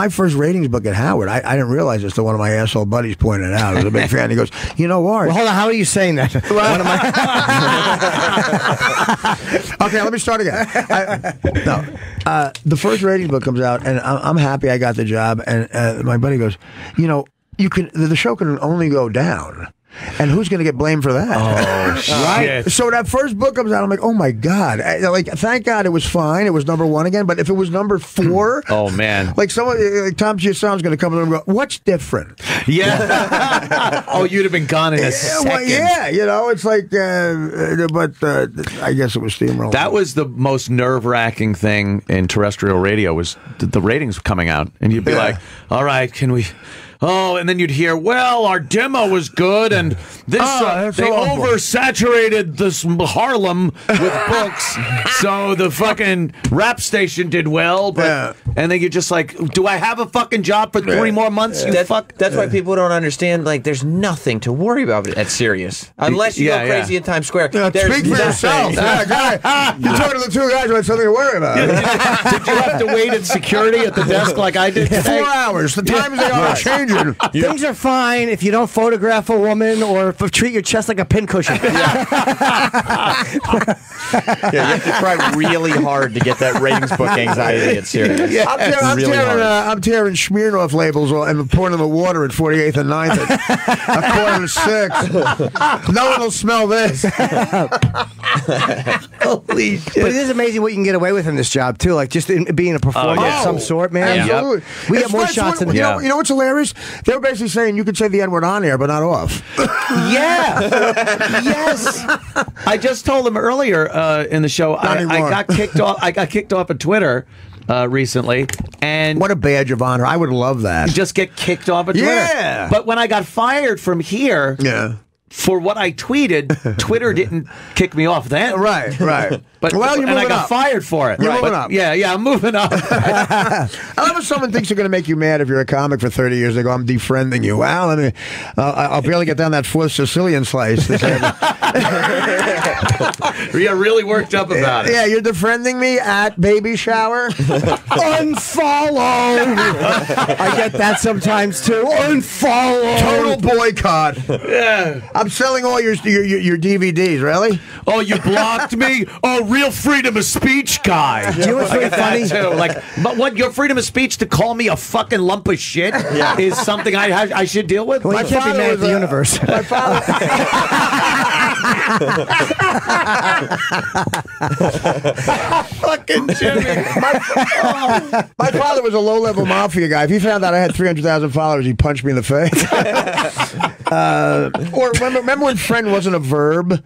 first ratings book at Howard, I didn't realize this till one of my asshole buddies pointed it out. I was a big fan. He goes, you know, Art. Well, hold on. How are you saying that? One of my Okay, let me start again. The first ratings book comes out, and I'm happy I got the job. And my buddy goes, the show can only go down. And who's going to get blamed for that? Oh, right. shit. So that first book comes out. I'm like, oh my god! Thank God it was fine. It was #1 again. But if it was #4, Oh, man. like someone like Tom Giussano's going to come in and go, what's different? Yeah. Oh, you'd have been gone in a second. Well, yeah, it's like, but I guess it was steamroller. That was the most nerve-wracking thing in terrestrial radio was the ratings coming out. And you'd be like, all right, can we... Oh, and then you'd hear, well, our demo was good, and this that's they awful. oversaturated this Harlem with books, so the fucking rap station did well, but and then you're just like, do I have a fucking job for 3 more months? You fuck. That's why people don't understand. Like, there's nothing to worry about at Sirius unless you go crazy in Times Square. There's Speak for nothing. yourself. You're talking to the 2 guys who had something to worry about. Did you have to wait at security at the desk like I did today? 4 hours. The times they are changing. things are fine if you don't photograph a woman or if treat your chest like a pincushion. You have to try really hard to get that ratings book anxiety at Sirius. I'm tearing Smirnoff labels and pouring them in the water at 48th and 9th at 5:45. No one will smell this. Holy shit. But it is amazing what you can get away with in this job too. Like just being a performer of some sort, man. Absolutely. We It's get more like- shots than you know what's hilarious? They were basically saying you could say the N-word on air, but not off. Yeah. Yes. I just told him earlier in the show. I anymore. got kicked off. I got kicked off of Twitter recently, and What a badge of honor. I would love that. just get kicked off of Twitter. Yeah. But when I got fired from here. Yeah. For what I tweeted, Twitter didn't kick me off then. Right. But Well, you're and I moving got up. fired for it. You're moving But, up. Yeah, I'm moving up. I love if someone thinks they're going to make you mad if you're a comic for 30 years. They go, I'm defriending you. Well, I'll barely get down that 4th Sicilian slice. You're really worked up about it. Yeah, you're defriending me at baby shower? unfollow. I get that sometimes too. Unfollow. Total boycott. Yeah. I'm selling all your DVDs, really? Oh, you blocked me? Oh, real freedom of speech guy. Do you know what's really funny? Too. Like, but what your freedom of speech to call me a fucking lump of shit is something I should deal with? Well, you can't be father mad at was the a- universe. My father. Fucking Jimmy. My father was a low-level mafia guy. If he found out I had 300,000 followers, he'd punch me in the face. Or remember when friend wasn't a verb?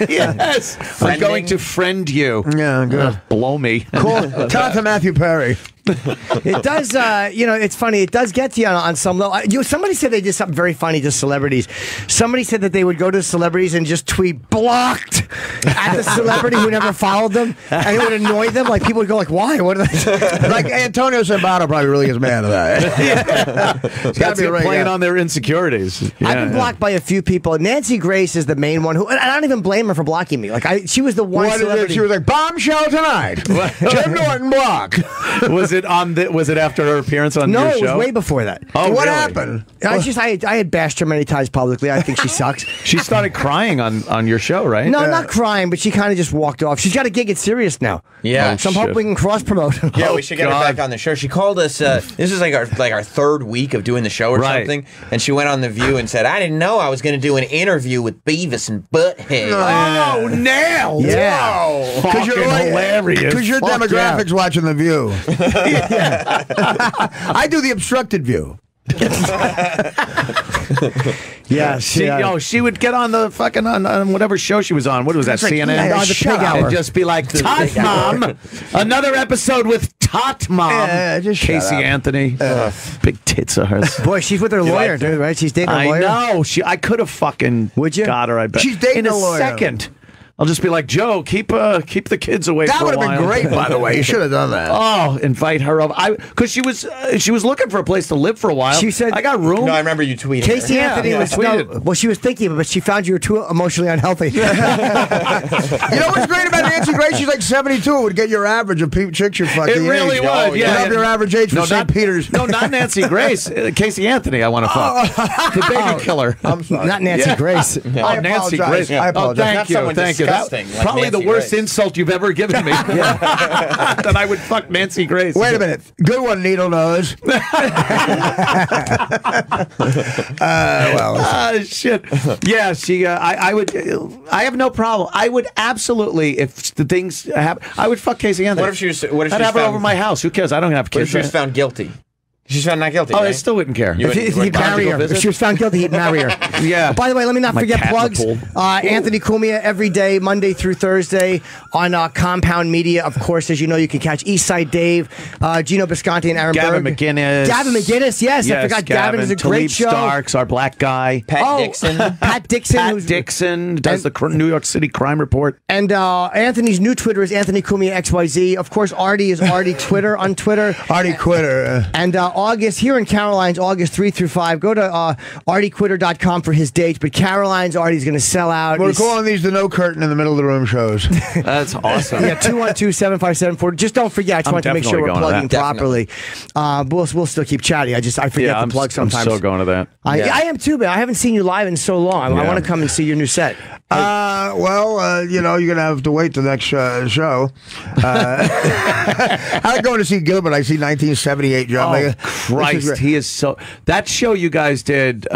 Yes. I'm going to friend you. Yeah, good. Blow me. Cool. Tell it to Matthew Perry. It does, it's funny. It does get to you on some level. Somebody said they did something very funny to celebrities. Somebody said that they would go to celebrities and just tweet blocked at the celebrity who never followed them, and it would annoy them. Like people would go like, "Why? What are they?" Like Antonio Sabato probably really gets mad at that. It's got to be playing on their insecurities. Yeah, I've been blocked by a few people. Nancy Grace is the main one who, and I don't even blame her for blocking me. Like she was the one. She was like, bombshell tonight. Jim Norton block. Was it after her appearance on your show? No, it was way before that. Oh, what happened? I had bashed her many times publicly. I think she sucks. She started crying on your show, right? No, not crying, but she kind of just walked off. She's got a gig at Sirius now. Yeah. So I'm hoping we can cross promote. Yeah, we should get her back on the show. She called us. This is like our third week of doing the show or something, and she went on The View and said, "I didn't know I was going to do an interview with Beavis and Butthead." Oh, nailed! Yeah, because you're hilarious. Because your demographics watching The View. I do the obstructed view. Yeah, she would get on the fucking on whatever show she was on. What was that? CNN. The Pig Hour. And just be like, Tot Mom, another episode with Tot Mom. Casey Anthony, big tits of hers. Boy, she's with her lawyer, dude. Right? She's dating a lawyer. I know. I could have fucking got her. I bet she's dating a lawyer. Second. I'll just be like, Joe, keep the kids away for a while. That would have been great, by the way. You should have done that. Oh, invite her over. Because she was looking for a place to live for a while. She said, I got room. No, I remember you tweeting. Casey Anthony was tweeted. Well, she was thinking, but she found you were too emotionally unhealthy. You know what's great about Nancy Grace? She's like 72. It would get your average of chicks you're fucking. It really would. Oh, yeah. Your average age for St. Peter's. No, not Nancy Grace. Casey Anthony. I want to fuck. The baby killer. I'm sorry. Not Nancy Grace. I Nancy Grace. I apologize. Thank you. Probably the worst insult you've ever given me. That I would fuck Nancy Grace. Wait a minute. Good one, Needle Nose. Shit. Yeah, she. I would. I have no problem. I would absolutely, if the things happen, I would fuck Casey Anthony. What if she was? What if I'd she have her over my house? Who cares? I don't have kids. What if she was found guilty? She's found not guilty. Oh, right? I still wouldn't care. He'd marry her. If she was found guilty, he'd marry her. Yeah. By the way, let me not forget plugs. Anthony Cumia every day, Monday through Thursday on Compound Media. Of course, as you know, you can catch Eastside Dave, Gino Bisconti, and Aaron Gavin Berg. McGinnis. Gavin McGinnis, yes. I forgot Gavin is a great show. Starks, our black guy. Pat Dixon. Pat Dixon. Pat Dixon does the New York City Crime Report. And Anthony's new Twitter is Anthony Cumia XYZ. Of course, Artie is Artie Twitter on Twitter. Artie Quitter. And August, here in Caroline's, August 3 through 5. Go to artiequitter.com for his dates. But Caroline's, Artie's going to sell out. We're calling these the no curtain in the middle of the room shows. That's awesome. Yeah, 212-757-40. Just don't forget. I just want to make sure we're plugging properly. We'll still keep chatting. I forget to plug sometimes. I'm still going to that. I am too, but I haven't seen you live in so long. I want to come and see your new set. You're going to have to wait the next show. I like going to see Gilbert. I see 1978 John. Oh, Christ. He is so... That show you guys did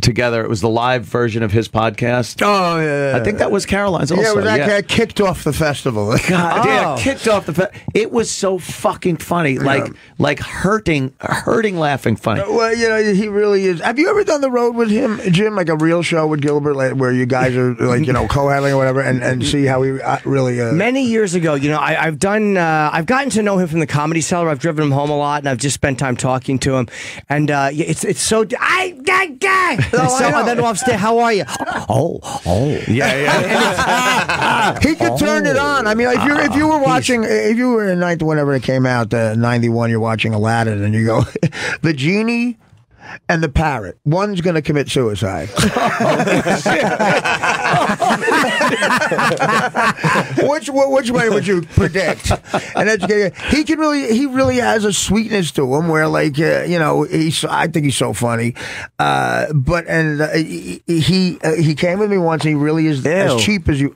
together, it was the live version of his podcast. Oh, yeah. I think that was Caroline's also. Yeah, it was that kicked off the festival. God, yeah, kicked off the festival. It was so fucking funny. Like hurting laughing funny. Well, he really is. Have you ever done the road with him, Jim? Like a real show with Gilbert, where you guys are co-handling or whatever, and see how he really... Many years ago, I've gotten to know him from the Comedy Cellar. I've driven him home a lot, and I've just spent time talking to him. And it's so... And then upstairs, how are you? Yeah. He could turn it on. I mean, if you were watching, if you were in whenever it came out, 91, you're watching Aladdin, and you go, the genie and the parrot, one's going to commit suicide. Which way would you predict? And he really has a sweetness to him where, I think he's so funny. He came with me once. And he really is as cheap as you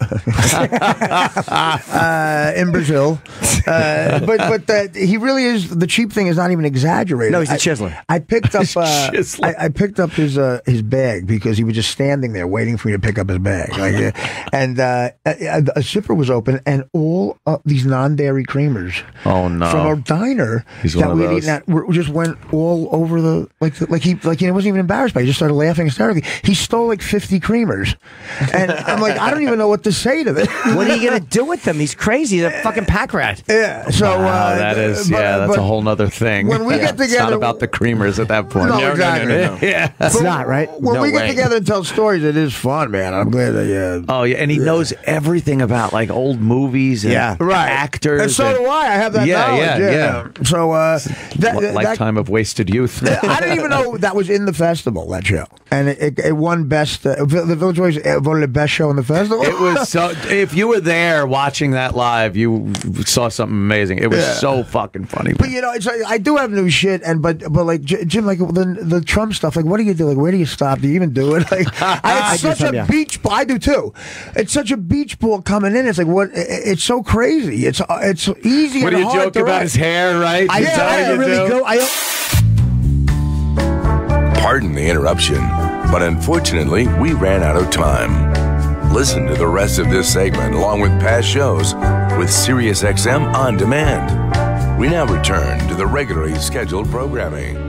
in Brazil. But he really is. The cheap thing is not even exaggerated. No, he's a chiseler. I picked up. I picked up his bag because he was just standing there waiting for me to pick up his bag. And and a zipper was open, and all these non-dairy creamers. Oh no! From a diner that we had eaten at, just went all over the like he wasn't even embarrassed by it. He just started laughing hysterically. He stole like 50 creamers, and I'm like, I don't even know what to say to this. What are you gonna do with them? He's crazy. He's a fucking pack rat. Yeah. So that is that's a whole nother thing. When we get together, it's not about the creamers at that point. No, exactly. No. Yeah, it's not right. When we get together and tell stories, it is fun, man. I'm glad that Oh yeah, and he knows everything about like old movies and actors. And so do I. I have that knowledge. Yeah. So lifetime of wasted youth. I didn't even know that was in the festival, that show, and it won best. The Village Voice voted the best show in the festival. It was so. If you were there watching that live, you saw something amazing. It was so fucking funny. But you know, it's like, I do have new shit, and but like Jim, like the Trump stuff. Like, what do you do? Like, where do you stop? Do you even do it? Like, it's such a beach ball. I do too. It's such a beach ball coming in. It's like what? It's so crazy. It's easy. What and do you hard joke to about write. his hair? Right? I really go. Pardon the interruption, but unfortunately, we ran out of time. Listen to the rest of this segment along with past shows with SiriusXM On Demand. We now return to the regularly scheduled programming.